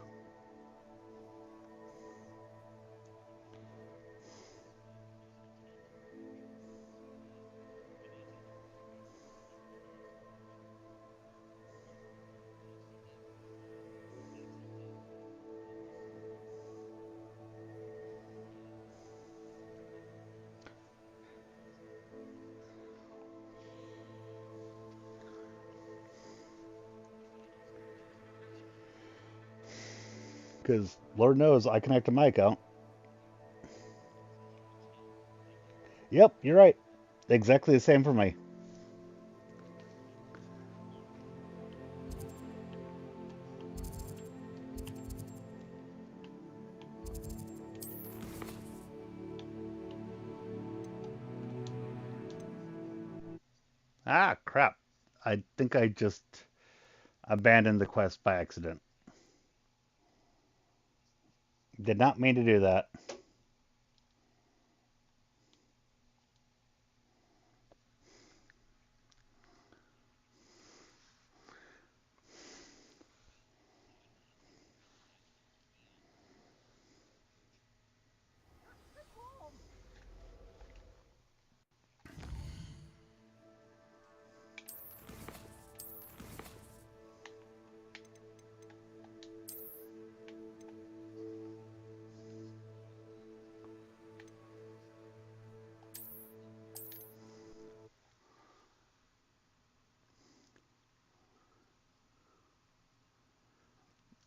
Because Lord knows I connect to my account. Yep, you're right. Exactly the same for me. Ah, crap. I think I just abandoned the quest by accident. Did not mean to do that.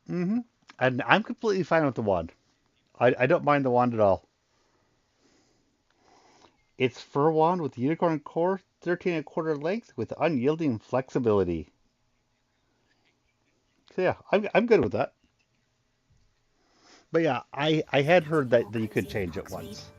Mm-hmm. And I'm completely fine with the wand. I don't mind the wand at all. It's fur wand with unicorn core, 13 and a quarter length with unyielding flexibility. So yeah, I'm good with that. But yeah, I had heard that you could change it once.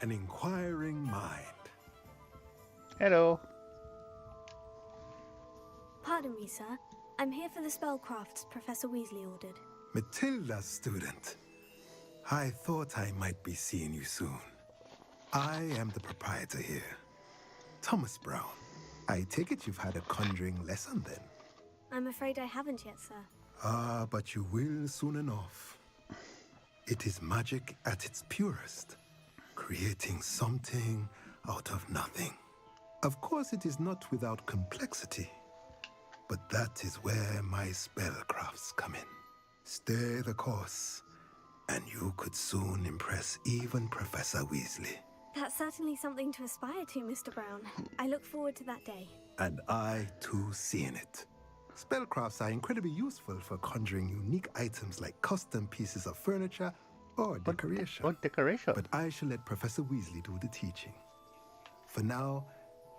An inquiring mind. Hello. Pardon me, sir. I'm here for the spellcrafts Professor Weasley ordered. Matilda, student. I thought I might be seeing you soon. I am the proprietor here, Thomas Brown. I take it you've had a conjuring lesson then? I'm afraid I haven't yet, sir. Ah, but you will soon enough. It is magic at its purest, creating something out of nothing. Of course, it is not without complexity, but that is where my spellcrafts come in. Stay the course, and you could soon impress even Professor Weasley. That's certainly something to aspire to, Mr. Brown. I look forward to that day. And I, too, seeing it. Spellcrafts are incredibly useful for conjuring unique items like custom pieces of furniture or decoration. What decoration? But I shall let Professor Weasley do the teaching. For now,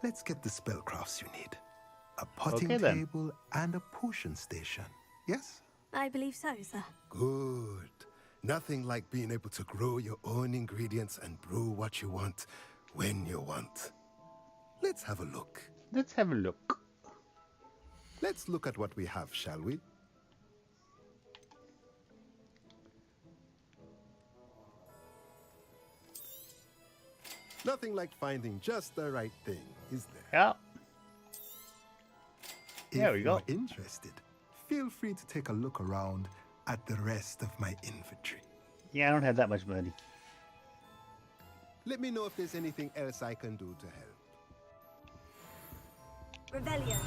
let's get the spellcrafts you need. A potting table and a potion station. Yes? I believe so, sir. Good. Nothing like being able to grow your own ingredients and brew what you want when you want. Let's have a look. Let's have a look. Let's look at what we have, shall we? Nothing like finding just the right thing, is there? Yeah. There we go. If you're interested, feel free to take a look around at the rest of my inventory. Yeah, I don't have that much money. Let me know if there's anything else I can do to help. Revelio.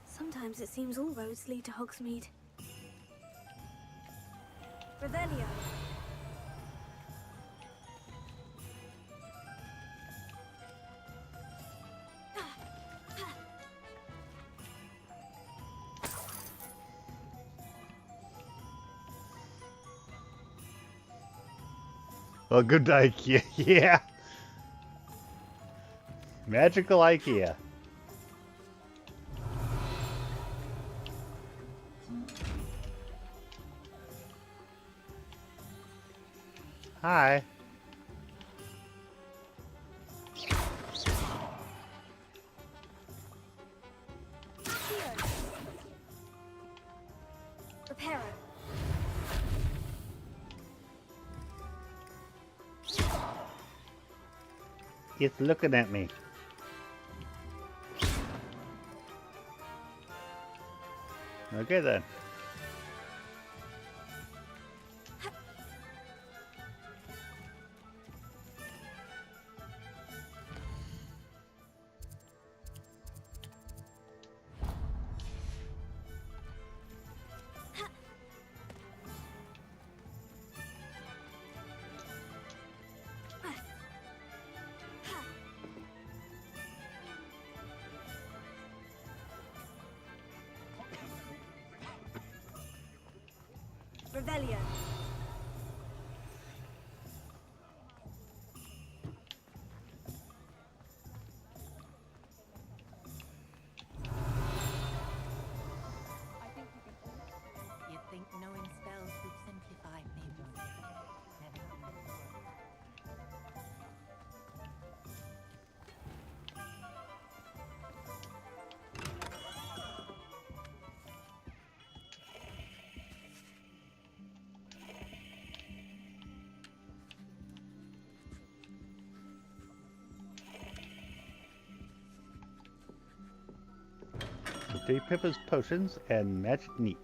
Sometimes it seems all roads lead to Hogsmeade. Revelio. Well, good IKEA. Yeah. Magical IKEA. Hi. Reparo. It's looking at me. Okay then. Revelio. You'd think knowing spells would simplify things. Never mind. J. Pippa's potions and magic neat.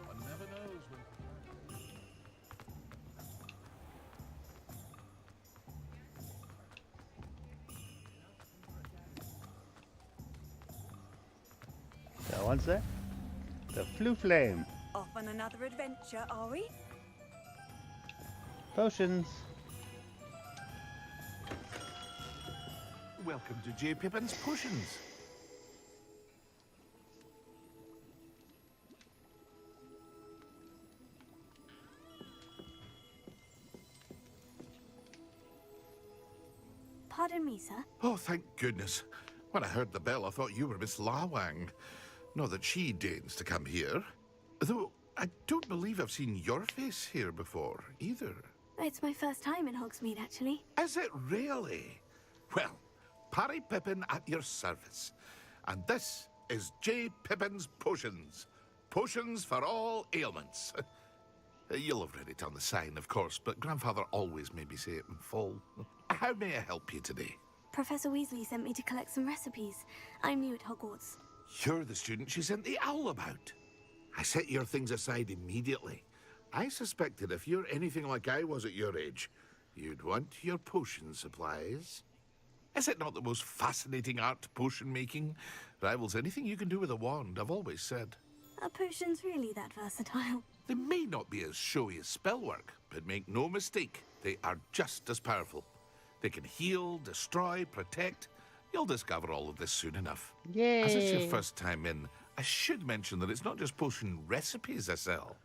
One never knows when. That one's there. The Flu Flame. Off on another adventure, are we? Potions. Welcome to J. Pippin's Potions. Pardon me, sir. Oh, thank goodness. When I heard the bell, I thought you were Miss Lawang. Not that she deigns to come here. Though, I don't believe I've seen your face here before, either. It's my first time in Hogsmeade, actually. Is it really? Well, Parry Pippin at your service. And this is J. Pippin's Potions. Potions for all ailments. You'll have read it on the sign, of course, but Grandfather always made me say it in full. How may I help you today? Professor Weasley sent me to collect some recipes. I'm new at Hogwarts. You're the student she sent the owl about. I set your things aside immediately. I suspected if you're anything like I was at your age, you'd want your potion supplies. Is it not the most fascinating art, potion making? Rivals anything you can do with a wand, I've always said. Are potions really that versatile? They may not be as showy as spellwork, but make no mistake, they are just as powerful. They can heal, destroy, protect. You'll discover all of this soon enough. Yay! As it's your first time in, I should mention that it's not just potion recipes I sell.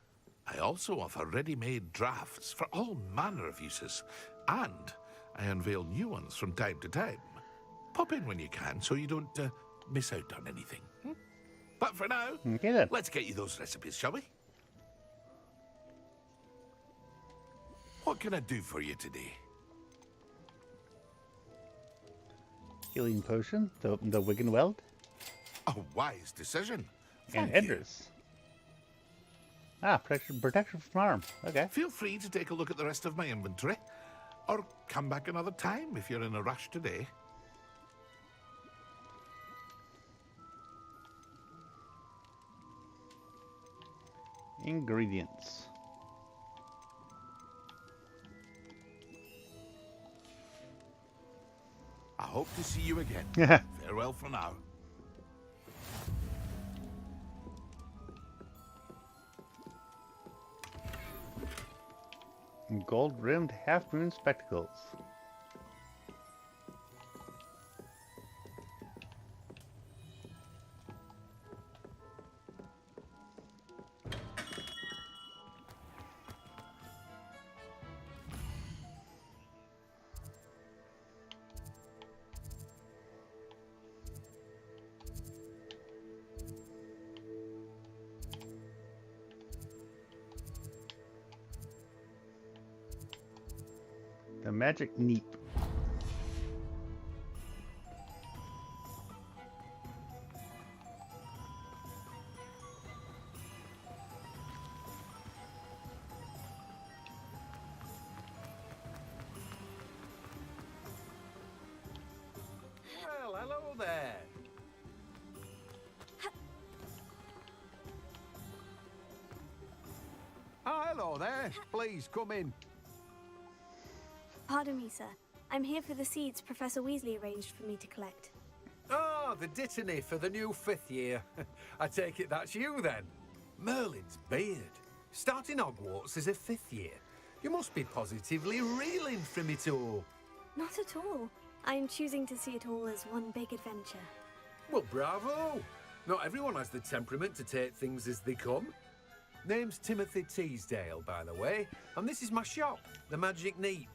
I also offer ready-made drafts for all manner of uses, and I unveil new ones from time to time. Pop in when you can so you don't miss out on anything. But for now, Okay then. let's get you those recipes, shall we? What can I do for you today? Healing potion, the Wiggenweld, A wise decision. and Thank you. Endress. Ah, protection from harm. Okay. Feel free to take a look at the rest of my inventory, or come back another time if you're in a rush today. Ingredients. I hope to see you again. Farewell for now. Gold-rimmed half-moon spectacles. The magic neep. there. Oh, hello there. Please, come in. Pardon me, sir. I'm here for the seeds Professor Weasley arranged for me to collect. Oh, the dittany for the new 5th year. I take it that's you, then. Merlin's beard. Starting Hogwarts as a 5th year. You must be positively reeling from it all. Not at all. I'm choosing to see it all as one big adventure. Well, bravo. Not everyone has the temperament to take things as they come. Name's Timothy Teasdale, by the way, and this is my shop, the Magic Neep.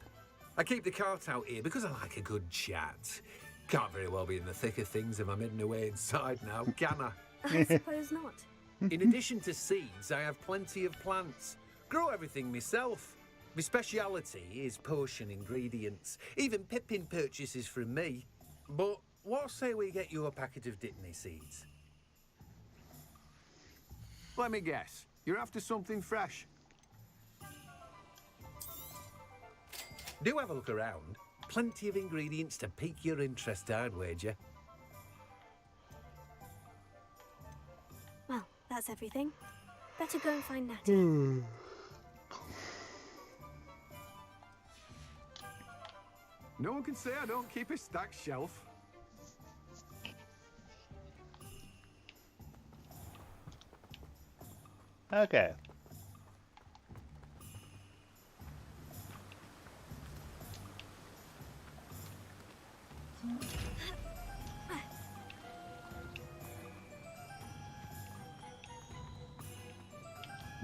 I keep the cart out here because I like a good chat. Can't very well be in the thick of things if I'm hidden away inside now, can I? I suppose not. In addition to seeds, I have plenty of plants. Grow everything myself. My speciality is potion ingredients. Even Pippin purchases from me. But what say we get you a packet of Dittany seeds? Let me guess. You're after something fresh. Do have a look around. Plenty of ingredients to pique your interest, I'd wager. Well, that's everything. Better go and find Natty. No one can say I don't keep a stacked shelf. Okay.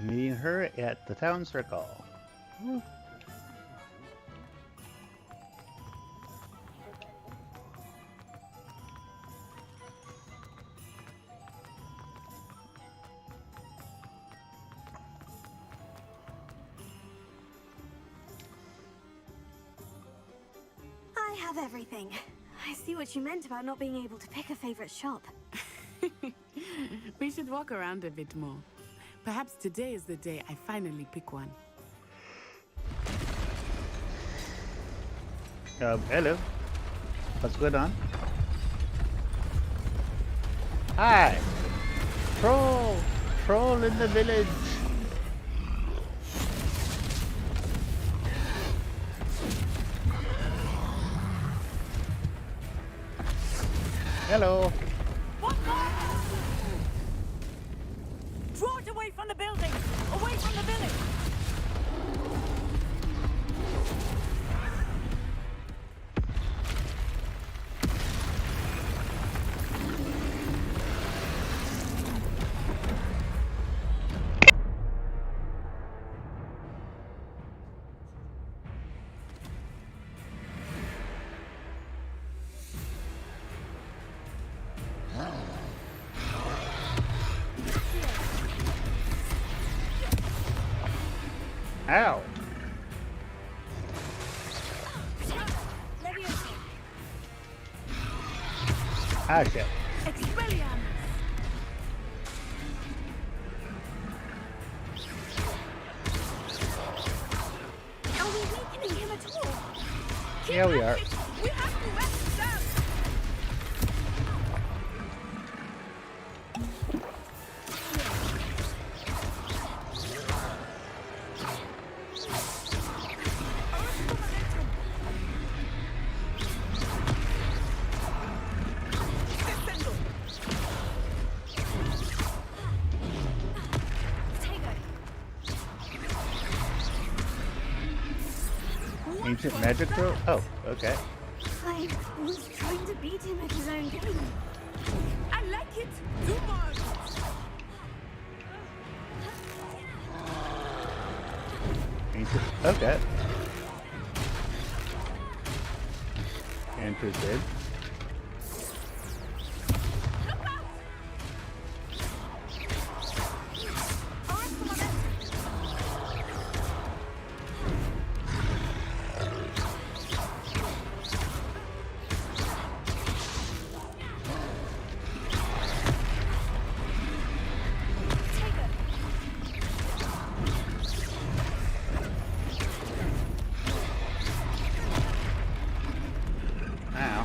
Meeting her at the town circle. I have everything. I see what you meant about not being able to pick a favorite shop. We should walk around a bit more. Perhaps today is the day I finally pick one. Hello. What's going on? Hi! Troll! Troll in the village! Hello! Draw it away from the building! Away from the village! Ow! Ah, shit. Are we weakening him at all? Yeah, we are. We have to arrest them! Ancient magic throw? Oh, okay. I was trying to beat him at his own game. I like it too much! Ancient. Okay. Interested. Ow.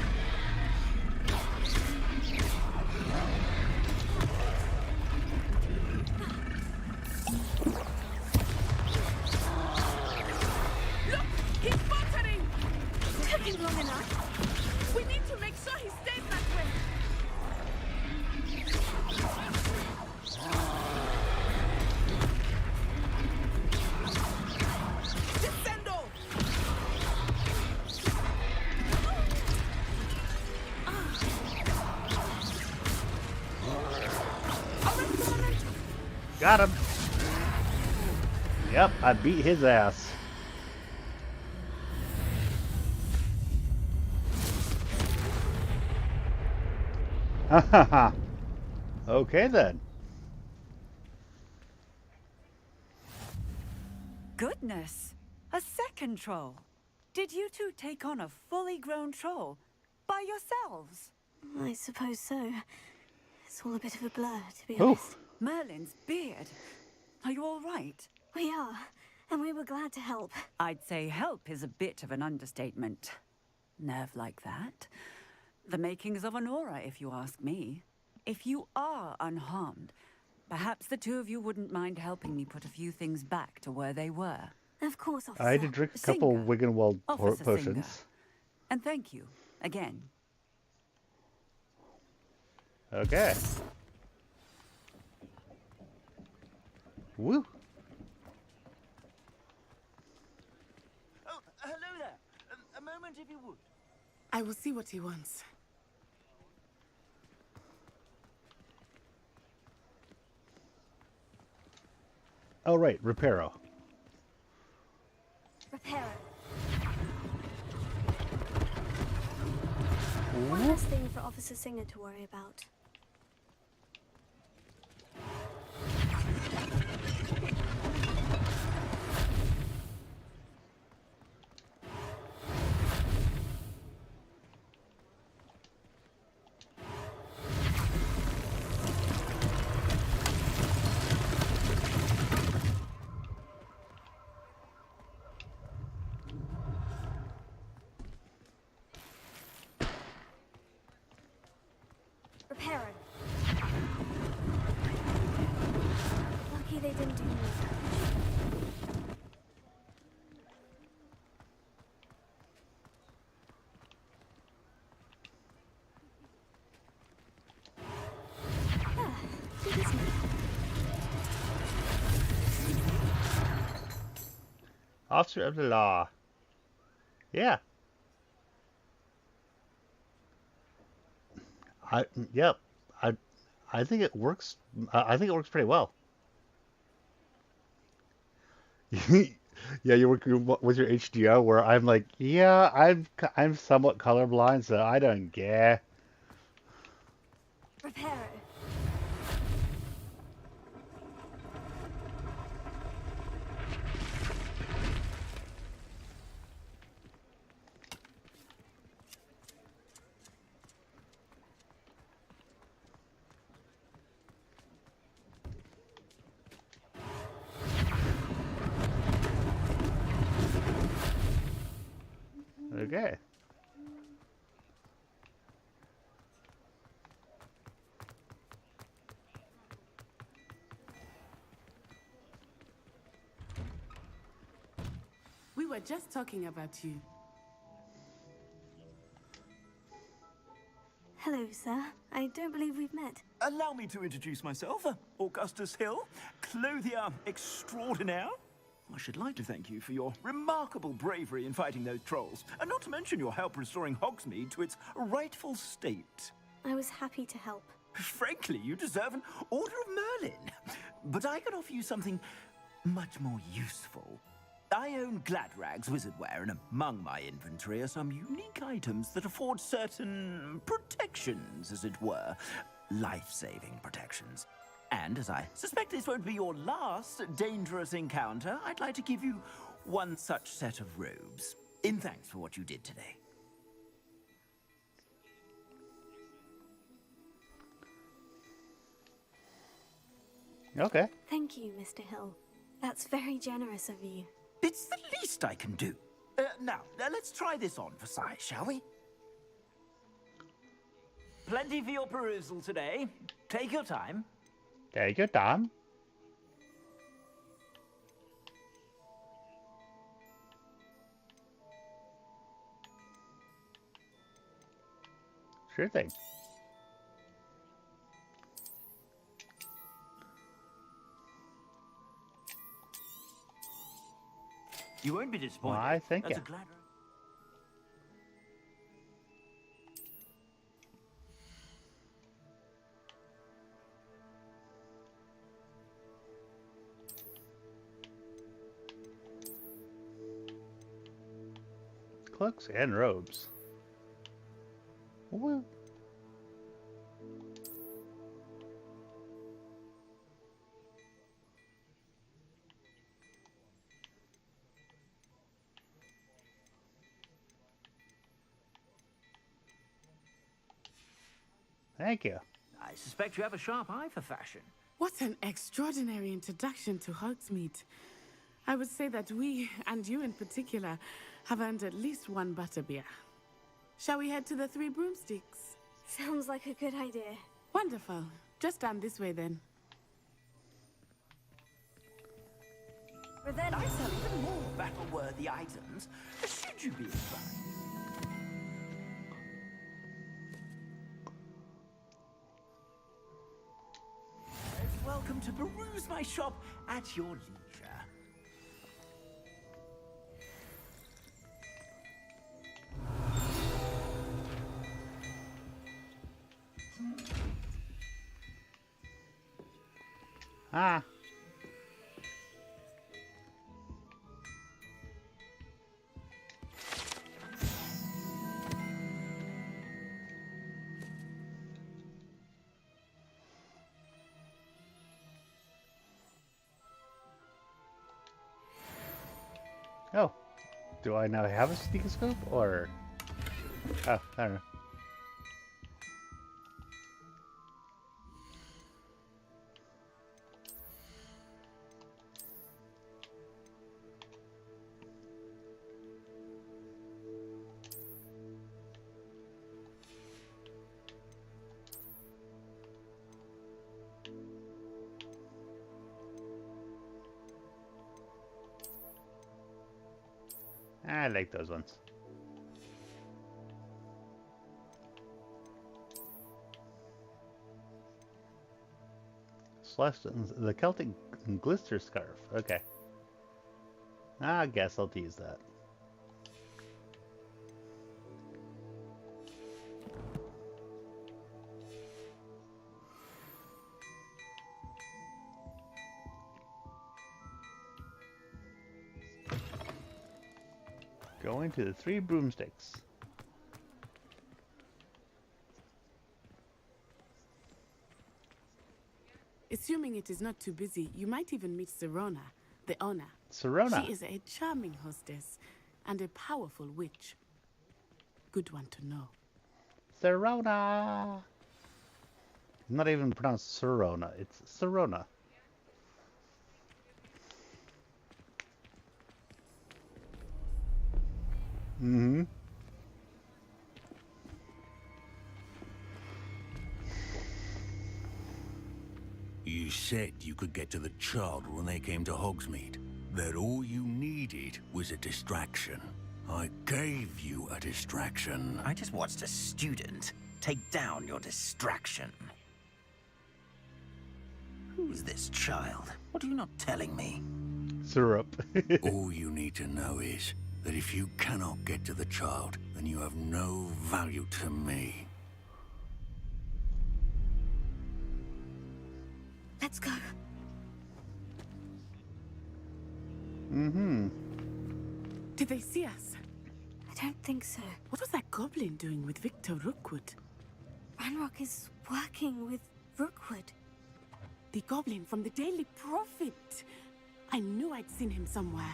Got him. Yep, I beat his ass. Okay then. Goodness! A second troll. Did you two take on a fully grown troll by yourselves? I suppose so. It's all a bit of a blur, to be Oof. honest. Merlin's beard. Are you all right? We are, and we were glad to help. I'd say help is a bit of an understatement. Nerve like that. The makings of an aura, if you ask me. If you are unharmed, perhaps the two of you wouldn't mind helping me put a few things back to where they were. Of course, officer. I had to drink a couple Wiggenweld potions. Singer. And thank you, again. Okay. Woo. Oh, hello there. A moment if you would. I will see what he wants. Oh, right, Reparo. Reparo. One less thing for Officer Singer to worry about. Reparo. Lucky they didn't do more damage. It is me. Officer of the law. Yeah. Yep. I think it works. I think it works pretty well. Yeah, you're working with your HDO, where I'm like, yeah, I'm somewhat colorblind, so I don't care. Reparo. Okay. We were just talking about you. Hello, sir. I don't believe we've met. Allow me to introduce myself, Augustus Hill, clothier extraordinaire. I should like to thank you for your remarkable bravery in fighting those trolls, and not to mention your help restoring Hogsmeade to its rightful state. I was happy to help. Frankly, you deserve an Order of Merlin. But I can offer you something much more useful. I own Gladrag's wizardware, and among my inventory are some unique items that afford certain protections, as it were. Life-saving protections. And as I suspect this won't be your last dangerous encounter, I'd like to give you one such set of robes, in thanks for what you did today. Okay. Thank you, Mr. Hill. That's very generous of you. It's the least I can do. Now, let's try this on for size, shall we? Plenty for your perusal today. Take your time. Take your time. Sure thing. You won't be disappointed. Why, thank That's you. a glad... Cloaks and robes. Woo. Thank you. I suspect you have a sharp eye for fashion. What an extraordinary introduction to Hogsmeade. I would say that we, and you in particular, have earned at least one butterbeer. Shall we head to the Three Broomsticks? Sounds like a good idea. Wonderful. Just down this way then. But then I sell even more battle-worthy items, should you be inclined. Welcome to peruse my shop at your leisure. Ah. Oh, do I now have a stethoscope, or... Oh, I don't know. I like those ones. The Celtic Glister Scarf. Okay. I guess I'll use that. Going to the Three Broomsticks. Assuming it is not too busy, you might even meet Sirona, the owner. Sirona? She is a charming hostess and a powerful witch. Good one to know. Sirona! Not even pronounced Sirona, it's Sirona. Mm-hmm. You said you could get to the child when they came to Hogsmeade. That all you needed was a distraction. I gave you a distraction. I just watched a student take down your distraction. Who's this child? What are you not telling me? Syrup. All you need to know is that if you cannot get to the child, then you have no value to me. Let's go. Mm-hmm. Did they see us? I don't think so. What was that goblin doing with Victor Rookwood? Ranrock is working with Rookwood. The goblin from the Daily Prophet. I knew I'd seen him somewhere.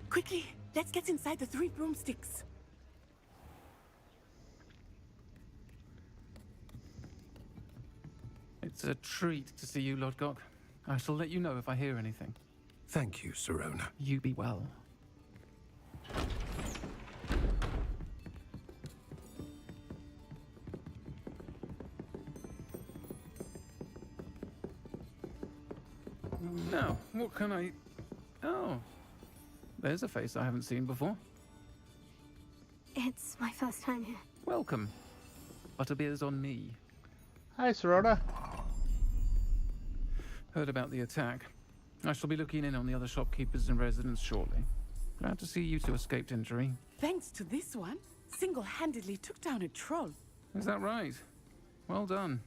Quickly, let's get inside the Three Broomsticks. It's a treat to see you, Lodgok. I shall let you know if I hear anything. Thank you, Sirona. You be well. Now, what can I... Oh, there's a face I haven't seen before. It's my first time here. Welcome. Butterbeer's on me. Hi, Sirona. Heard about the attack. I shall be looking in on the other shopkeepers and residents shortly. Glad to see you two escaped injury. Thanks to this one, single-handedly took down a troll. Is that right? Well done.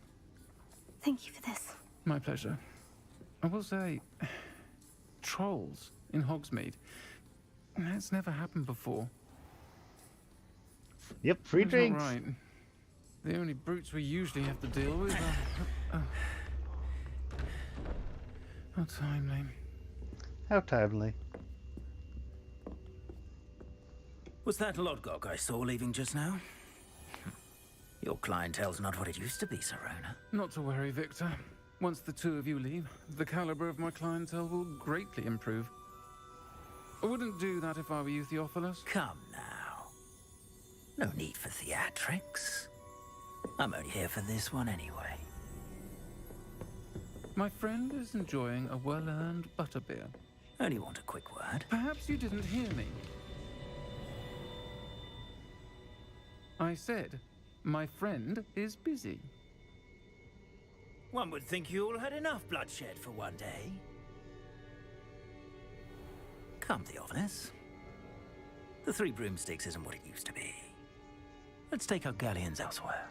Thank you for this. My pleasure. I will say, trolls in Hogsmeade. That's never happened before. Yep, free That's drinks. not right. The only brutes we usually have to deal with are... How timely. How timely. Was that Lodgok I saw leaving just now? Your clientele's not what it used to be, Serona. Not to worry, Victor. Once the two of you leave, the caliber of my clientele will greatly improve. I wouldn't do that if I were you, Theophilus. Come now. No need for theatrics. I'm only here for this one anyway. My friend is enjoying a well-earned butterbeer. Only want a quick word. Perhaps you didn't hear me. I said, my friend is busy. One would think you all had enough bloodshed for one day. Come, Theophilus. The Three Broomsticks isn't what it used to be. Let's take our galleons elsewhere.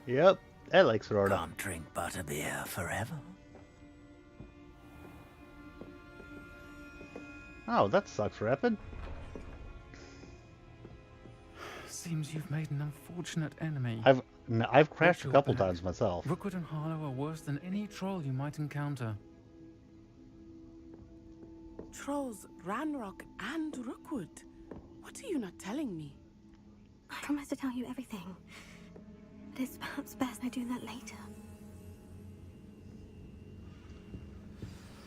Yep, I like Sorority. Can't drink butterbeer forever. Oh, that sucks, Rapid. Seems you've made an unfortunate enemy. I've crashed a Watch couple your back. times myself. Rookwood and Harlow are worse than any troll you might encounter. Trolls, Ranrock, and Rookwood. What are you not telling me? I promise to tell you everything. But it's perhaps best I do that later.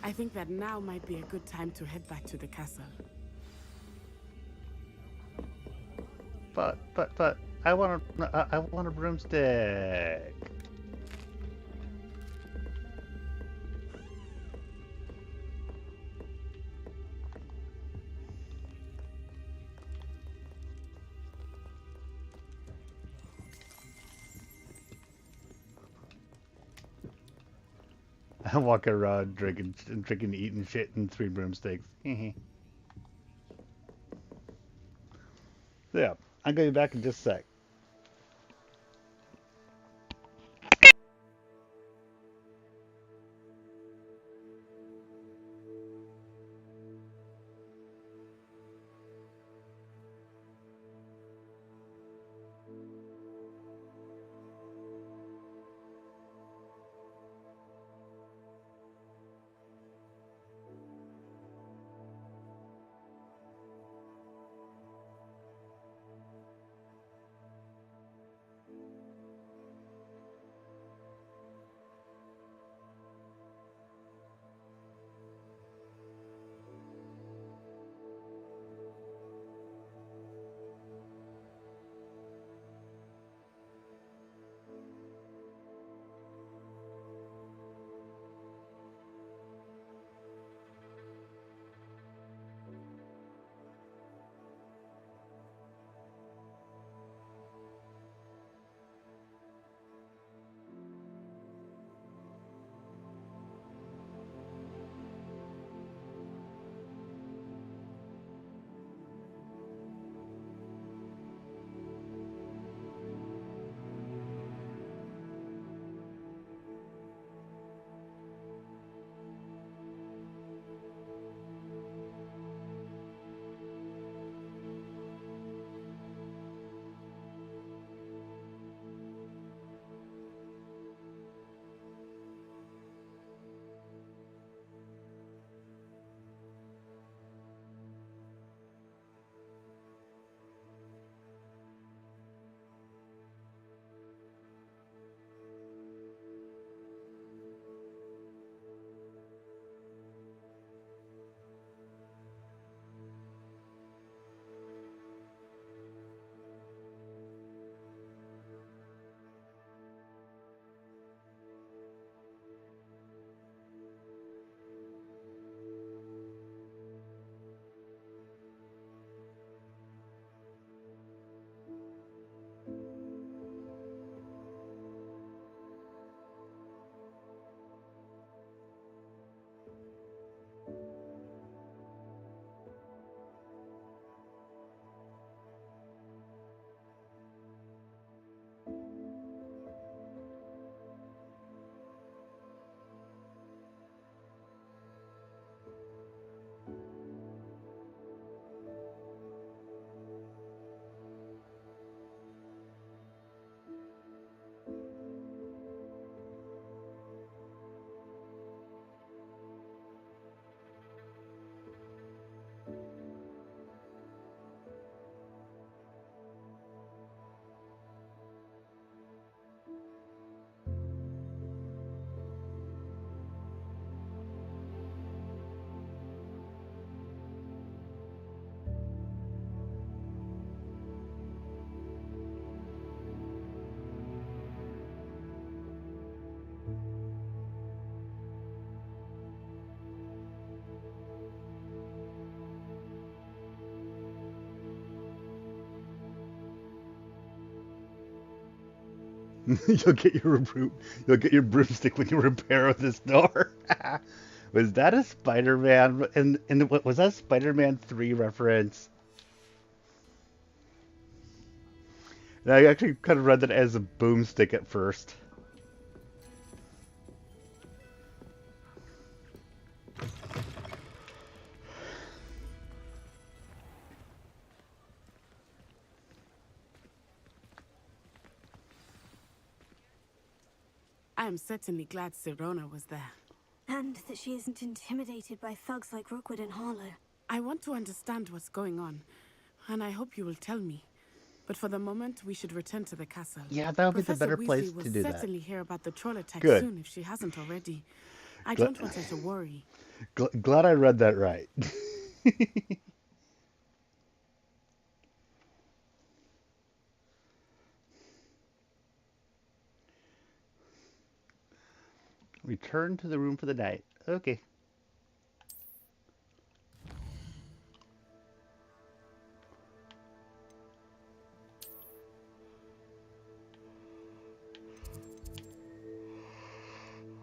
I think that now might be a good time to head back to the castle. But I want a broomstick. I walk around drinking, eating shit, and 3 broomsticks. Yeah, I'm gonna be back in just a sec. you'll get your broomstick when you repair this door. Was that a Spider-Man? And what was that a Spider-Man 3 reference? And I actually kind of read that as a boomstick at first. I am certainly glad Sirona was there. And that she isn't intimidated by thugs like Rookwood and Harlow. I want to understand what's going on, and I hope you will tell me. But for the moment, we should return to the castle. Yeah, that would be the Professor better Weasley place will to do that. certainly hear about the troll attack Good. soon if she hasn't already. I Gl- don't want her to worry. Glad I read that right. Return to the room for the night. Okay.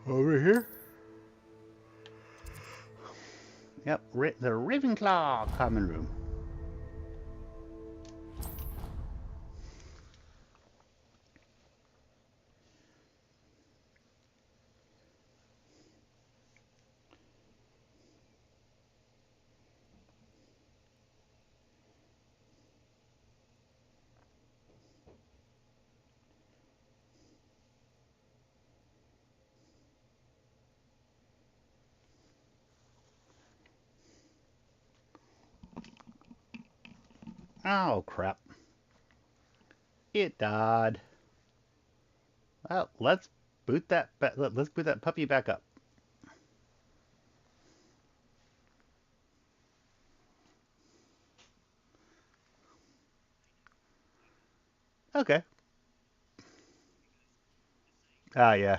Over here? Yep, the Ravenclaw common room. Oh, crap. It died. Well, let's boot that puppy back up. Okay. Ah, yeah.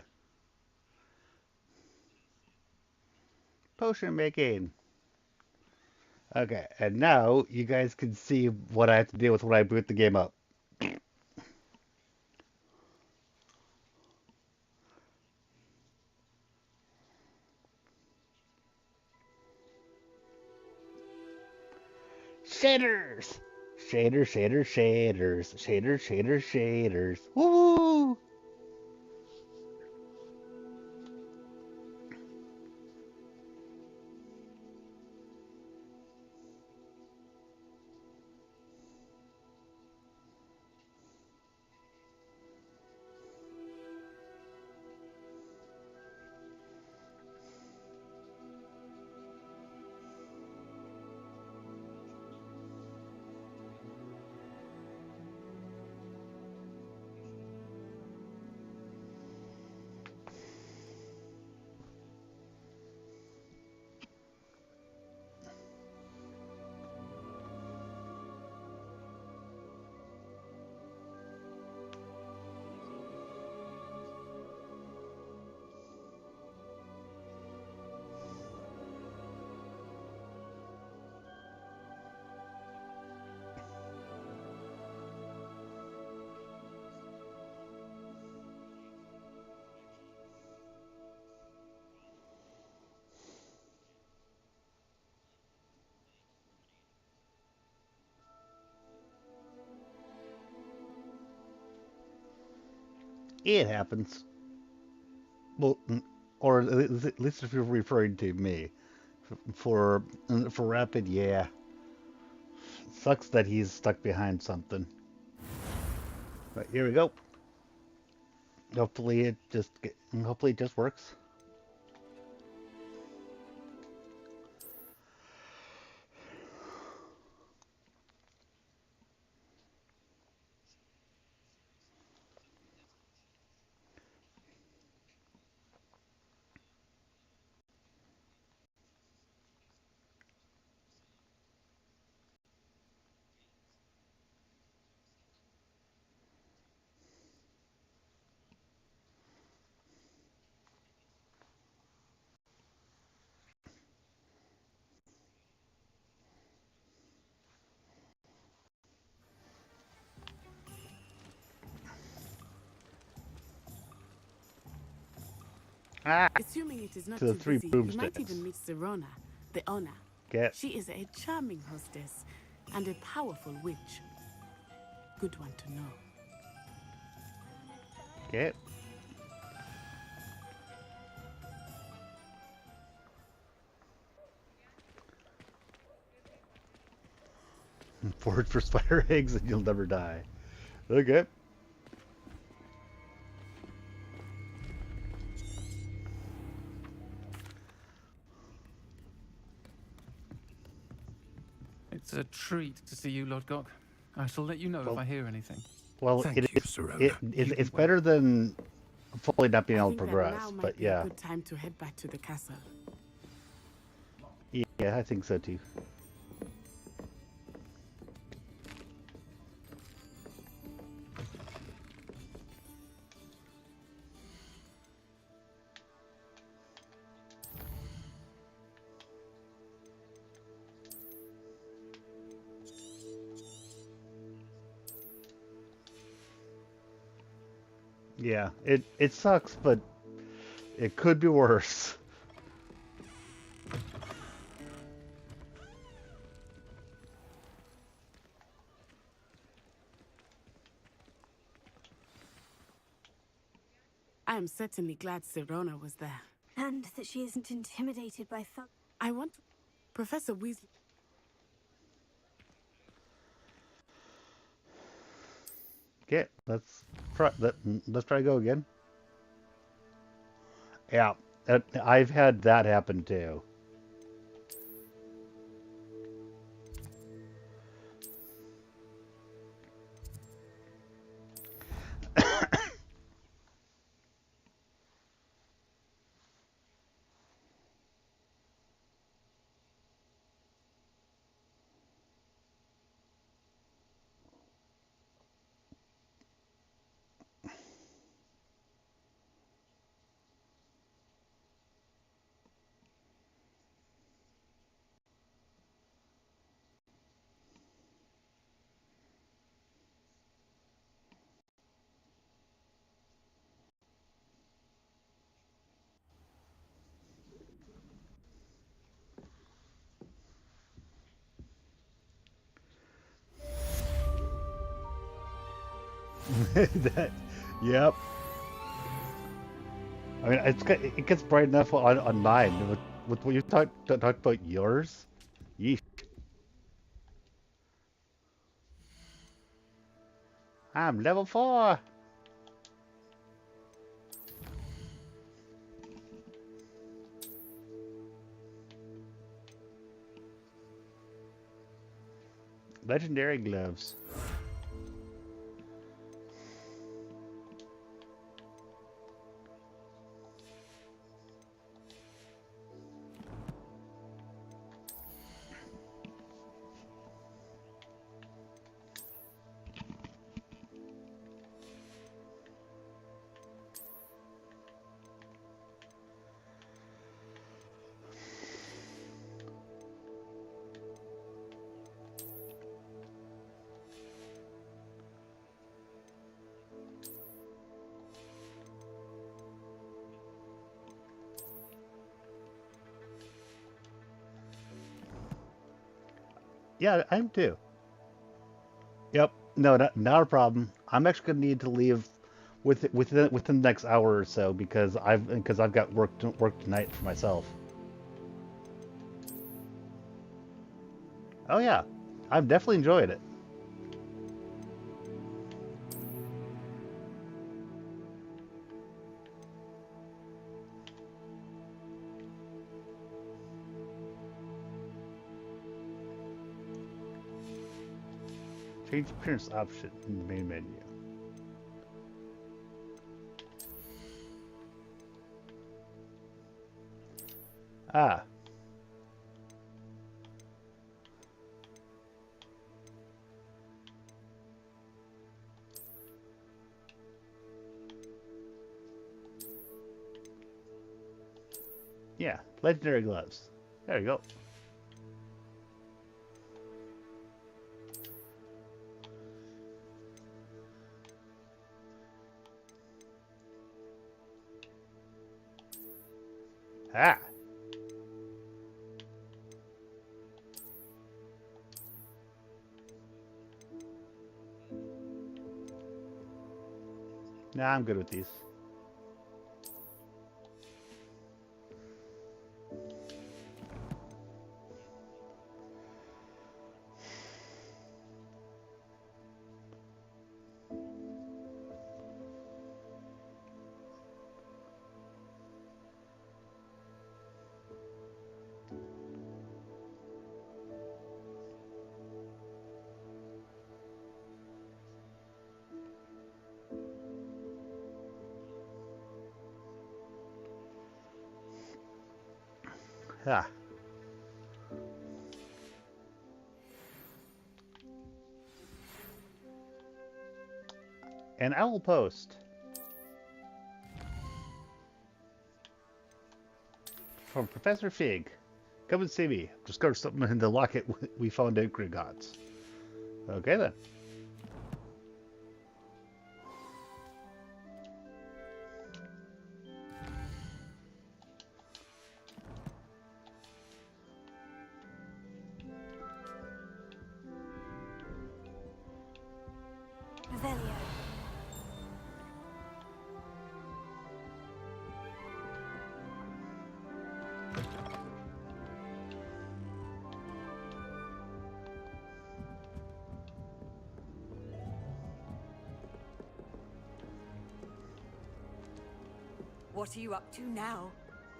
Potion making. Okay, and now you guys can see what I have to deal with when I boot the game up. Shaders! Shaders. Shaders. Woo! It happens. Well, or at least if you're referring to me. For Rapid, yeah. Sucks that he's stuck behind something. But here we go. Hopefully it just works. Ah! Assuming it is not To the too three busy, you might broomsticks. even meet Sirona, the owner. Get. She is a charming hostess and a powerful witch. Good one to know. Get. Forage for spider eggs and you'll never die. Okay. It's a treat to see you, Lodgok. I shall let you know if I hear anything. Well, Thank you, it's better than fully not being I able to think that progress, now might but be a yeah. good time to head back to the castle. Yeah, I think so too. Yeah, it sucks, but it could be worse. I am certainly glad Sirona was there. And that she isn't intimidated by thug. I want Professor Weasley. Okay, let's try that. Let's try to go again. Yeah, I've had that happen too. Yep. I mean, it gets bright enough on mine. With what you talked about yours. Yeesh. I'm level 4. Legendary gloves. Yeah, I'm too. Yep. No, not a problem. I'm actually gonna need to leave within the next hour or so because I've got work tonight for myself. Oh yeah, I'm definitely enjoying it. Change appearance option in the main menu. Ah. Yeah, legendary gloves. There you go. Ah. Nah, I'm good with these. Ah. An owl post. From Professor Fig. Come and see me. Discover something in the locket we found at Gringotts. Okay then. Revelio. What are you up to now?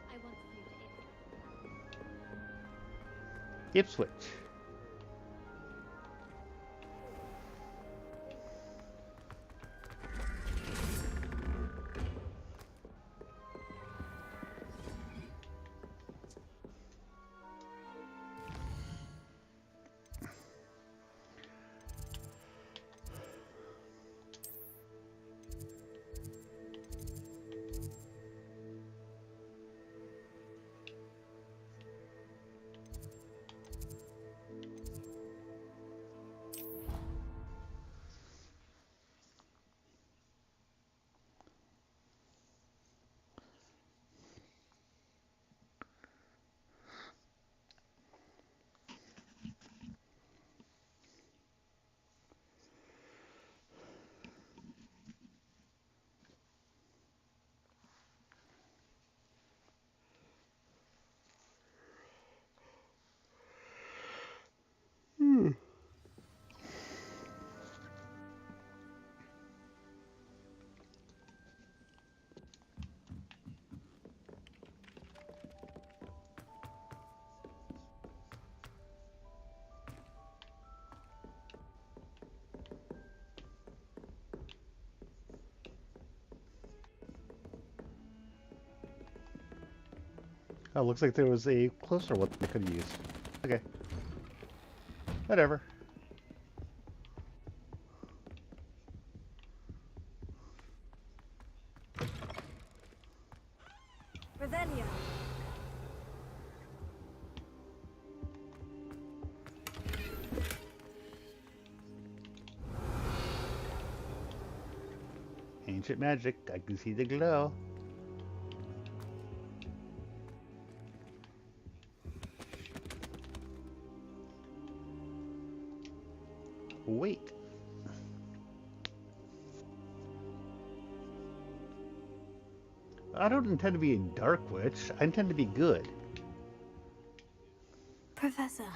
I want to move to Ipswich. Oh, looks like there was a closer one I could use. Okay. Whatever. Revelio. Ancient magic. I can see the glow. Wait. I don't intend to be a dark witch. I intend to be good. Professor,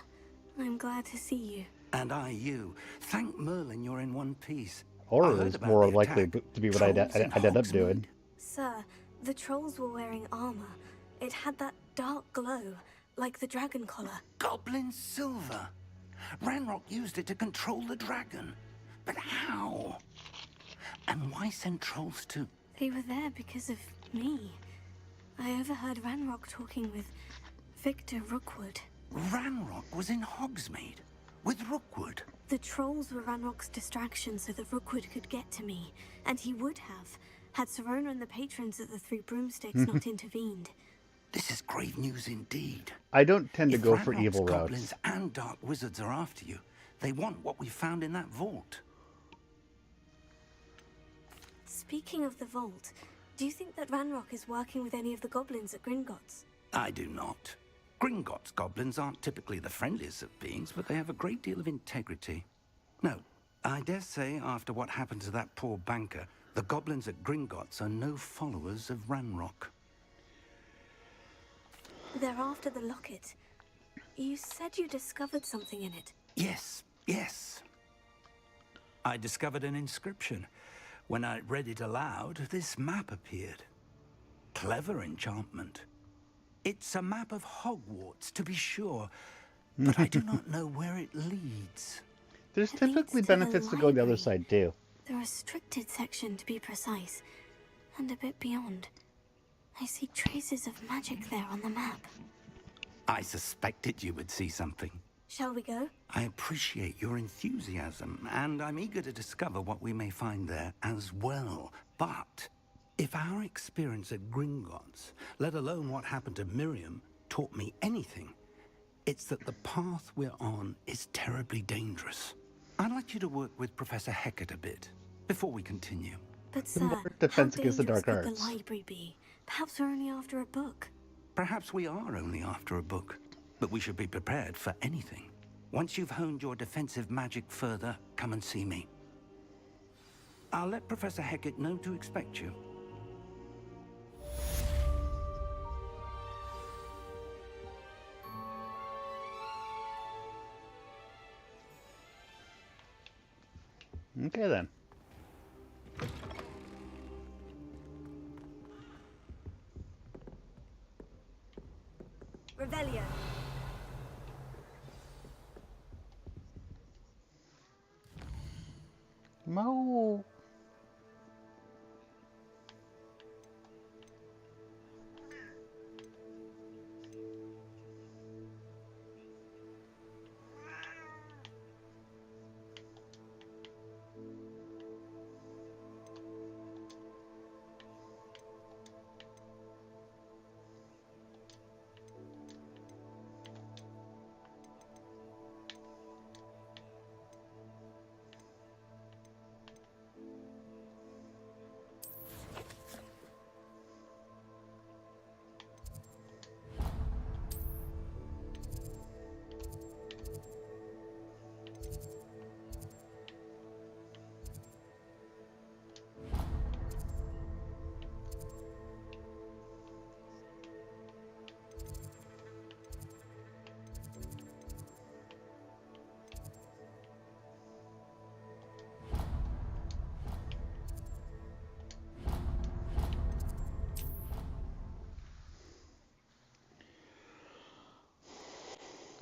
I'm glad to see you. And I you. Thank Merlin you're in one piece. Horror is more likely to be what I'd end up doing. Sir, the trolls were wearing armor. It had that dark glow, like the dragon collar. Goblin silver. Ranrock used it to control the dragon. But how? And why send trolls to... They were there because of me. I overheard Ranrock talking with Victor Rookwood. Ranrock was in Hogsmeade with Rookwood. The trolls were Ranrock's distraction so that Rookwood could get to me. And he would have, had Serona and the patrons at the Three Broomsticks not intervened. This is grave news indeed. I don't tend to If go for Ranrock's evil goblins routes. and dark wizards are after you, they want what we found in that vault. Speaking of the vault, do you think that Ranrock is working with any of the goblins at Gringotts? I do not. Gringotts goblins aren't typically the friendliest of beings, but they have a great deal of integrity. No, I dare say after what happened to that poor banker, the goblins at Gringotts are no followers of Ranrock. They're after the locket. You said you discovered something in it. Yes, yes. I discovered an inscription. When I read it aloud, this map appeared. Clever enchantment. It's a map of Hogwarts, to be sure, but I do not know where it leads. There's typically benefits to going the other side, too. The restricted section, to be precise, and a bit beyond. I see traces of magic there on the map. I suspected you would see something. Shall we go? I appreciate your enthusiasm, and I'm eager to discover what we may find there as well. But if our experience at Gringotts, let alone what happened to Miriam, taught me anything, it's that the path we're on is terribly dangerous. I'd like you to work with Professor Hecat a bit before we continue. But sir, Defense how against the dangerous dark could arts. the library be? Perhaps we're only after a book. Perhaps we are only after a book, but we should be prepared for anything. Once you've honed your defensive magic further, come and see me. I'll let Professor Hecat know to expect you. Okay, then. Revelio. Mo.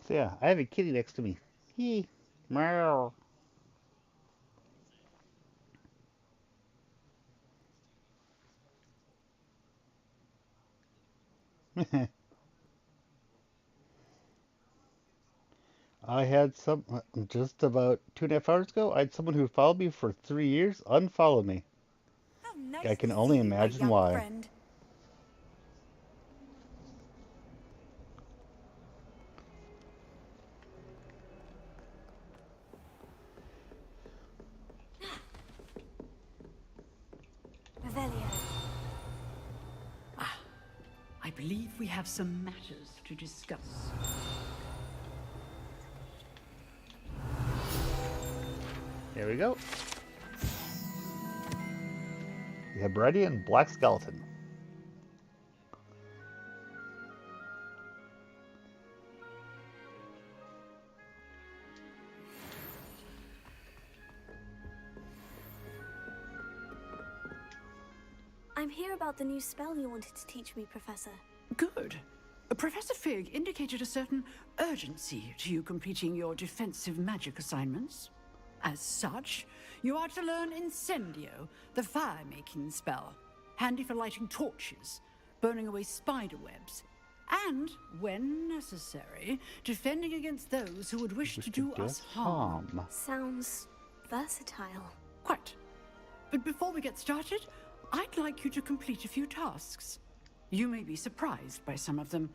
So yeah, I have a kitty next to me. He, meow. I had just about 2.5 hours ago, I had someone who followed me for 3 years unfollow me. How nice I can to only see you, my imagine young why. friend. Revelio. I believe we have some matters to discuss. There we go. We have Brady and Black Skeleton. I'm here about the new spell you wanted to teach me, Professor. Good. Professor Fig indicated a certain urgency to you completing your defensive magic assignments. As such, you are to learn Incendio, the fire-making spell, handy for lighting torches, burning away spider webs, and, when necessary, defending against those who would wish to do us harm. Sounds versatile. Quite. But before we get started, I'd like you to complete a few tasks. You may be surprised by some of them.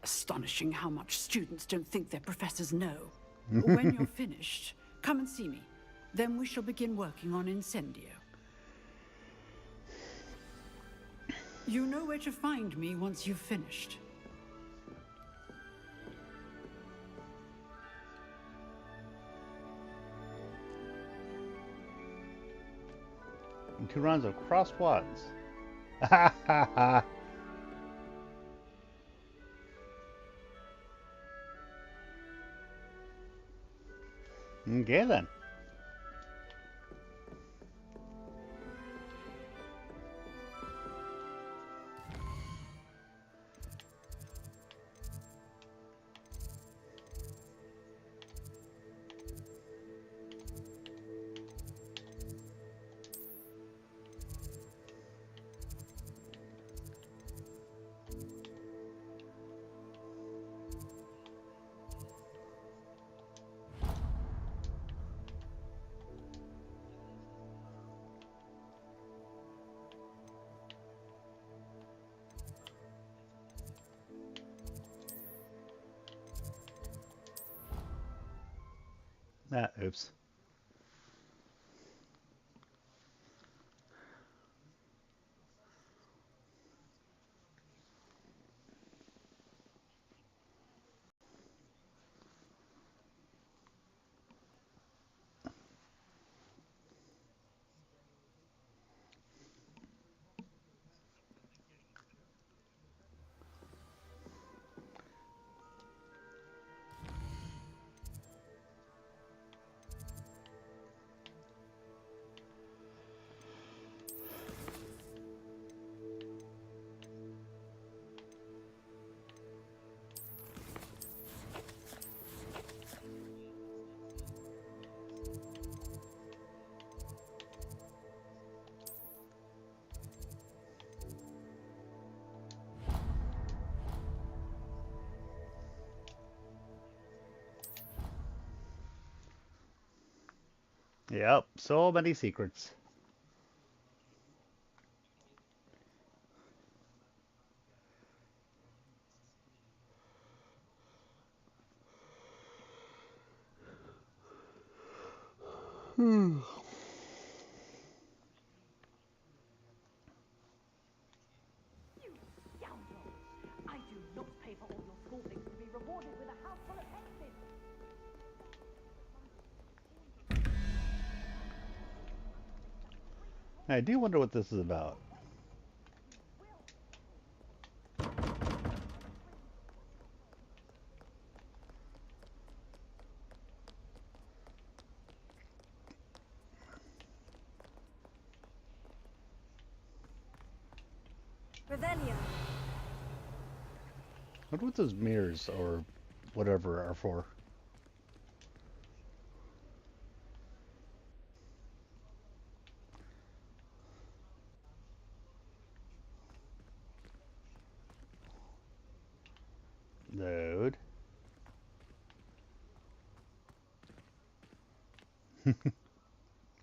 Astonishing how much students don't think their professors know. When you're finished, come and see me. Then we shall begin working on Incendio. You know where to find me once you've finished. 2 rounds of crossed wads. Ha ha ha. Okay then. Ah, oops. Yep, so many secrets. Hmm. I do not pay for all your school things to be rewarded with a house full of exes. I do wonder what this is about. Revelio. I wonder what those mirrors or whatever are for. Load.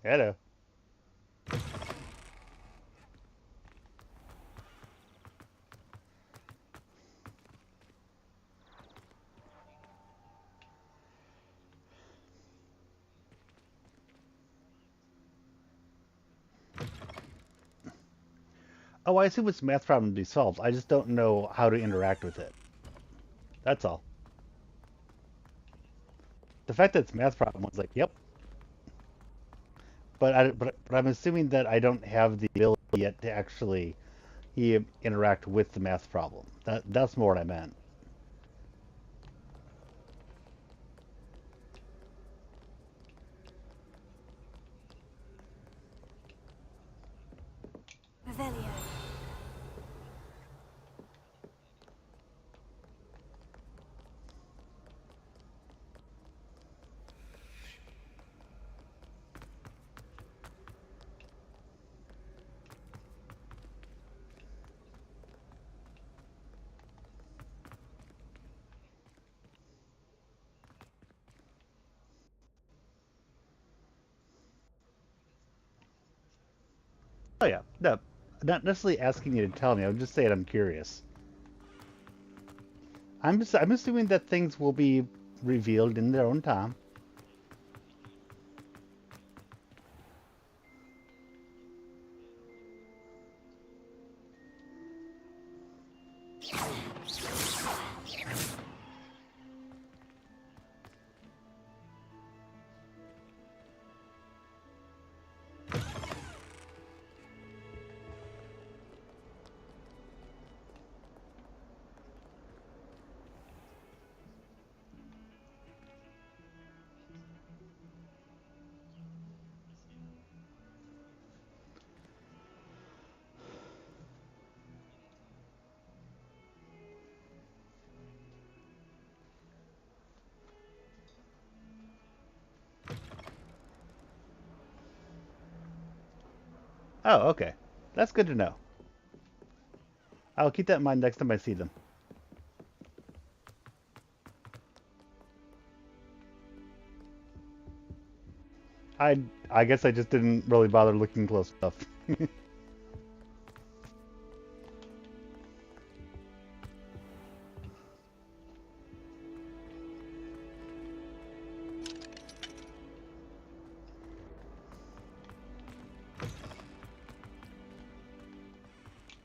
Hello. Oh, I assume it's a math problem to be solved. I just don't know how to interact with it. That's all. The fact that it's a math problem was like, yep. But I'm assuming that I don't have the ability yet to actually interact with the math problem. That's more what I meant. Revelio. Oh yeah, no, not necessarily asking you to tell me. I'm just saying I'm curious. I'm assuming that things will be revealed in their own time. Oh, okay. That's good to know. I'll keep that in mind next time I see them. I I guess I just didn't really bother looking close enough.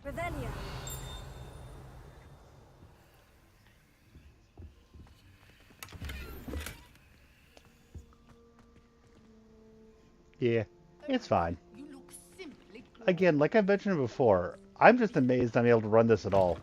Revelio. Yeah, it's fine. Again, like I mentioned before, I'm just amazed I'm able to run this at all.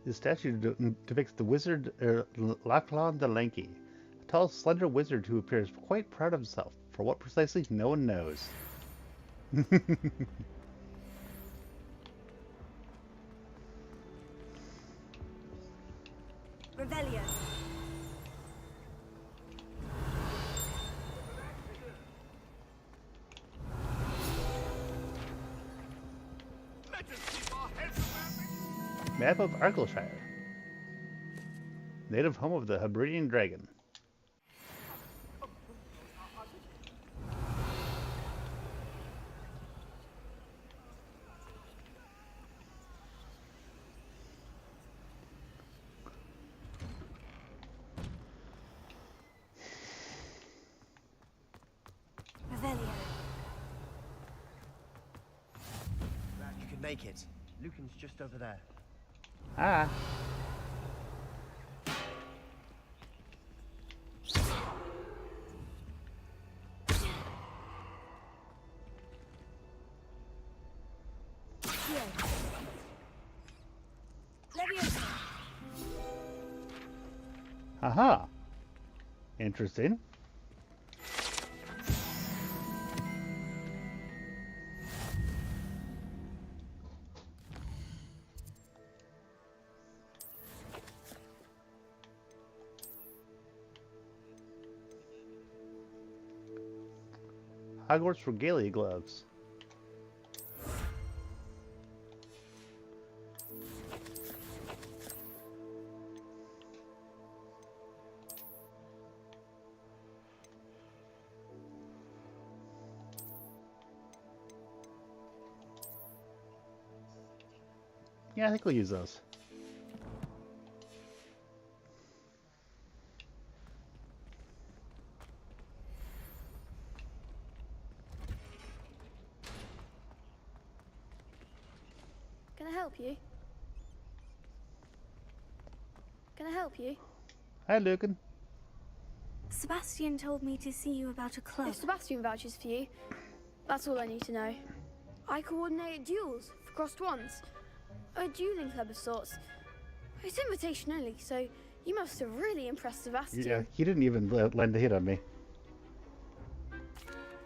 The statue depicts the wizard Lachlan the Lanky, a tall, slender wizard who appears quite proud of himself. For what precisely, no one knows. Revelio. Map of Argyllshire. Native home of the Hebridean dragon. Revelio. You can make it. Lucan's just over there. Ah. Aha. Interesting. Hogwarts regalia gloves. Yeah, I think we'll use those. Can I help you? Can I help you? Hi, Lucan. Sebastian told me to see you about a club. If Sebastian vouches for you, that's all I need to know. I coordinate duels for crossed ones. A dueling club of sorts. It's invitation only, so you must have really impressed Sebastian. Yeah, he didn't even lend a hit on me.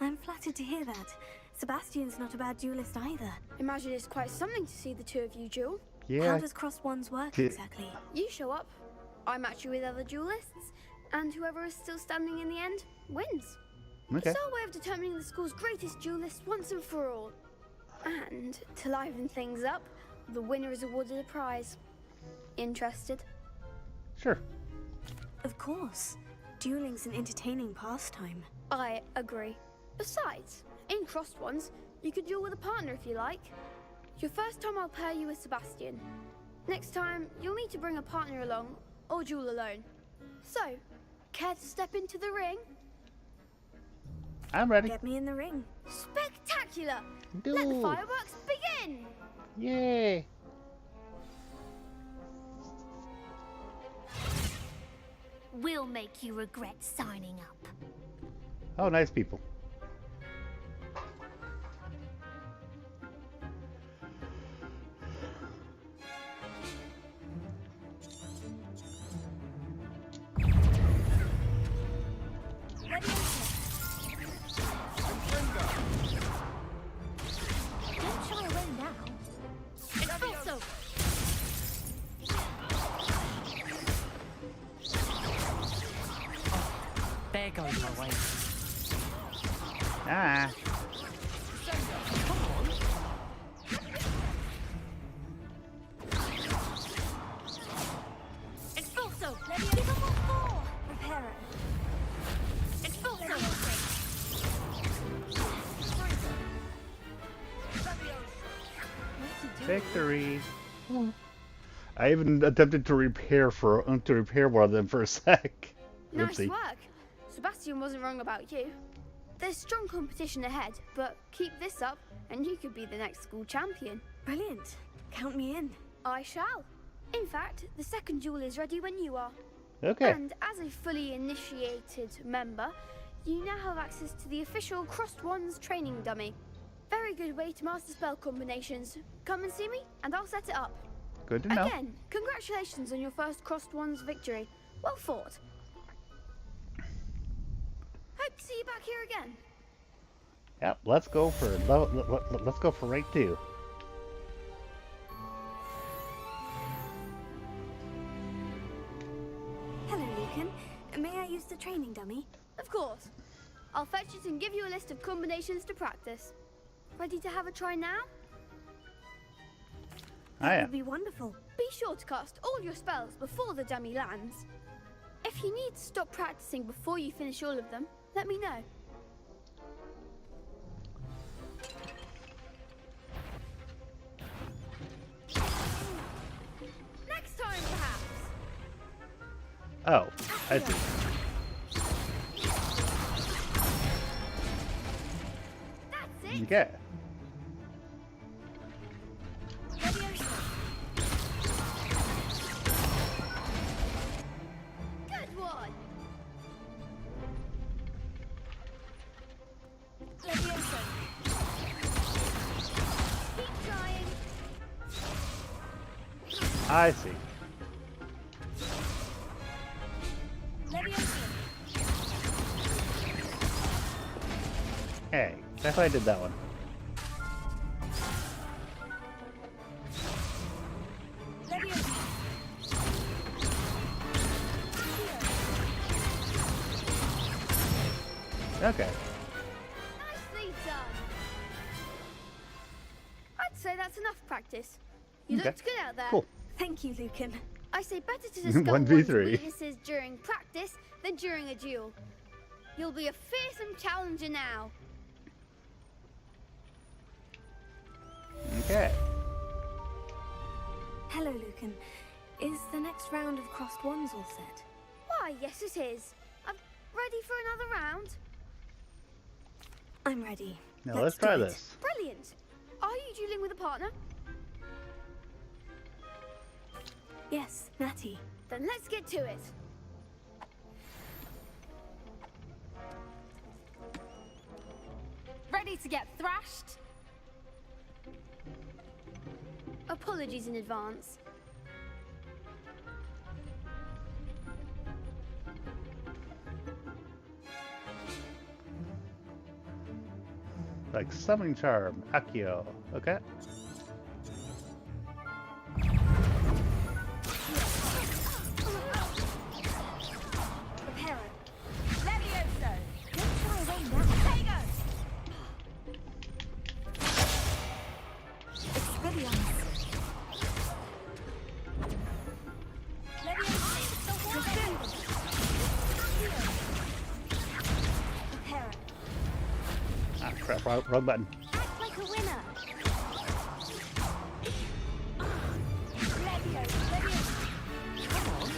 I'm flattered to hear that. Sebastian's not a bad duelist either. Imagine it's quite something to see the two of you duel. Yeah. How does crossed ones work exactly? You show up, I match you with other duelists, and whoever is still standing in the end wins. Okay. It's our way of determining the school's greatest duelist once and for all. And to liven things up, the winner is awarded a prize. Interested? Sure. Of course. Dueling's an entertaining pastime. I agree. Besides, in crossed ones, you could duel with a partner if you like. Your first time I'll pair you with Sebastian. Next time, you'll need to bring a partner along, or duel alone. So, care to step into the ring? I'm ready. Get me in the ring. Spectacular! Duel. Let the fireworks begin! Yay! We'll make you regret signing up. Oh, nice people. There goes my way. Ah. Expulso! Leviosa! Reparo! Expulso! Victory. I even attempted to repair one of them for a sec. Nice Oopsie. work. Sebastian wasn't wrong about you. There's strong competition ahead, but keep this up and you could be the next school champion. Brilliant. Count me in. I shall. In fact, the second duel is ready when you are. Okay. And as a fully initiated member, you now have access to the official Crossed Wands training dummy. Very good way to master spell combinations. Come and see me, and I'll set it up. Good to know. Again, congratulations on your first Crossed Wands victory. Well fought. Hope to see you back here again. Yep. Let's go for rank 2. Hello, Lucan. May I use the training dummy? Of course. I'll fetch it and give you a list of combinations to practice. Ready to have a try now? That would be wonderful. Be sure to cast all your spells before the dummy lands. If you need to stop practicing before you finish all of them, let me know. Next time, perhaps. Oh, I see. That's it. Okay. Good one. Leviosa! Keep trying. I see. Leviosa! Hey, I thought I did that one. Leviosa! Okay. Nicely done. I'd say that's enough practice. You Okay. looked good out there. Cool. Thank you, Lucan. I say better to discover 1v3. one's weaknesses during practice than during a duel. You'll be a fearsome challenger now. Okay. Hello, Lucan. Is the next round of Crossed Wands all set? Why, yes it is. I'm ready for another round. I'm ready. Now let's try do it. this. Brilliant. Are you dueling with a partner? Yes, Natty. Then let's get to it. Ready to get thrashed? Apologies in advance. Like summoning charm, Accio. Okay. Reparo! Leviosa! Don't shy away now. Tego! Expelliarmus! Leviosa! Reparo! Ah, crap, wrong button. Act like a winner! Leviosa! Leviosa! Come on!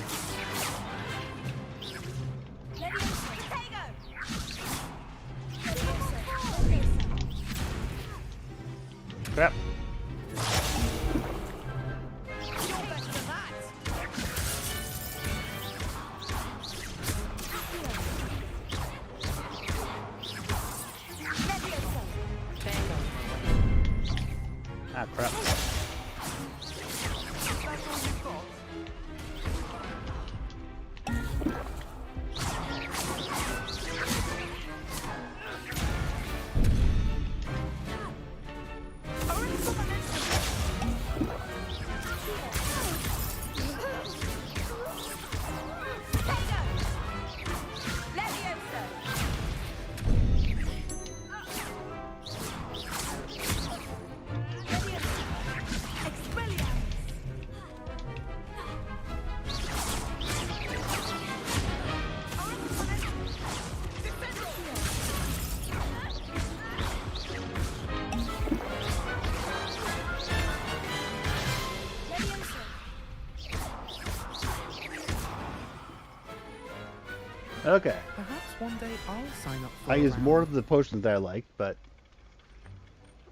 Leviosa! Tego! Leviosa! Crap. You're better than that! Leviosa! Ah, crap. That's all you've got? Okay. Perhaps one day I'll sign up for I a use more round. of the potions that I liked, but...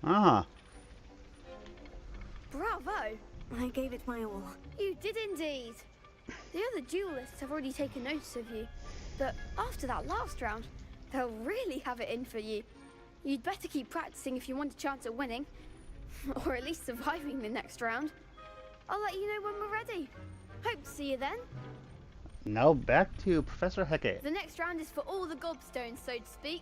Ah. Bravo! I gave it my all. You did indeed. The other duelists have already taken notice of you, but after that last round, they'll really have it in for you. You'd better keep practicing if you want a chance at winning, or at least surviving the next round. I'll let you know when we're ready. Hope to see you then. Now back to Professor Hecate. The next round is for all the gobstones, so to speak.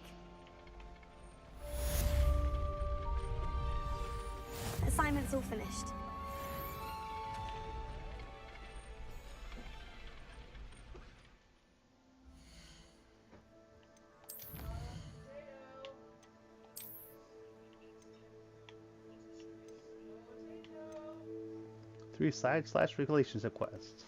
Assignment's all finished. Three side/regulations quests.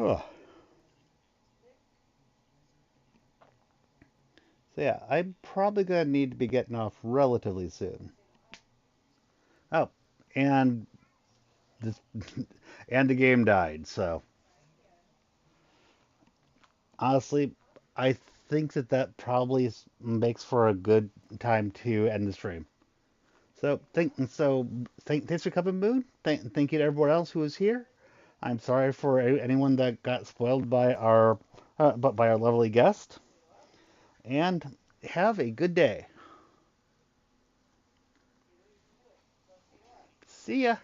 Oh. So yeah, I'm probably gonna need to be getting off relatively soon. Oh, and this and the game died, so honestly, I think that probably makes for a good time to end the stream. Thanks for coming, Moon. Thank you to everyone else who was here. I'm sorry for anyone that got spoiled by our lovely guest, and have a good day. See ya.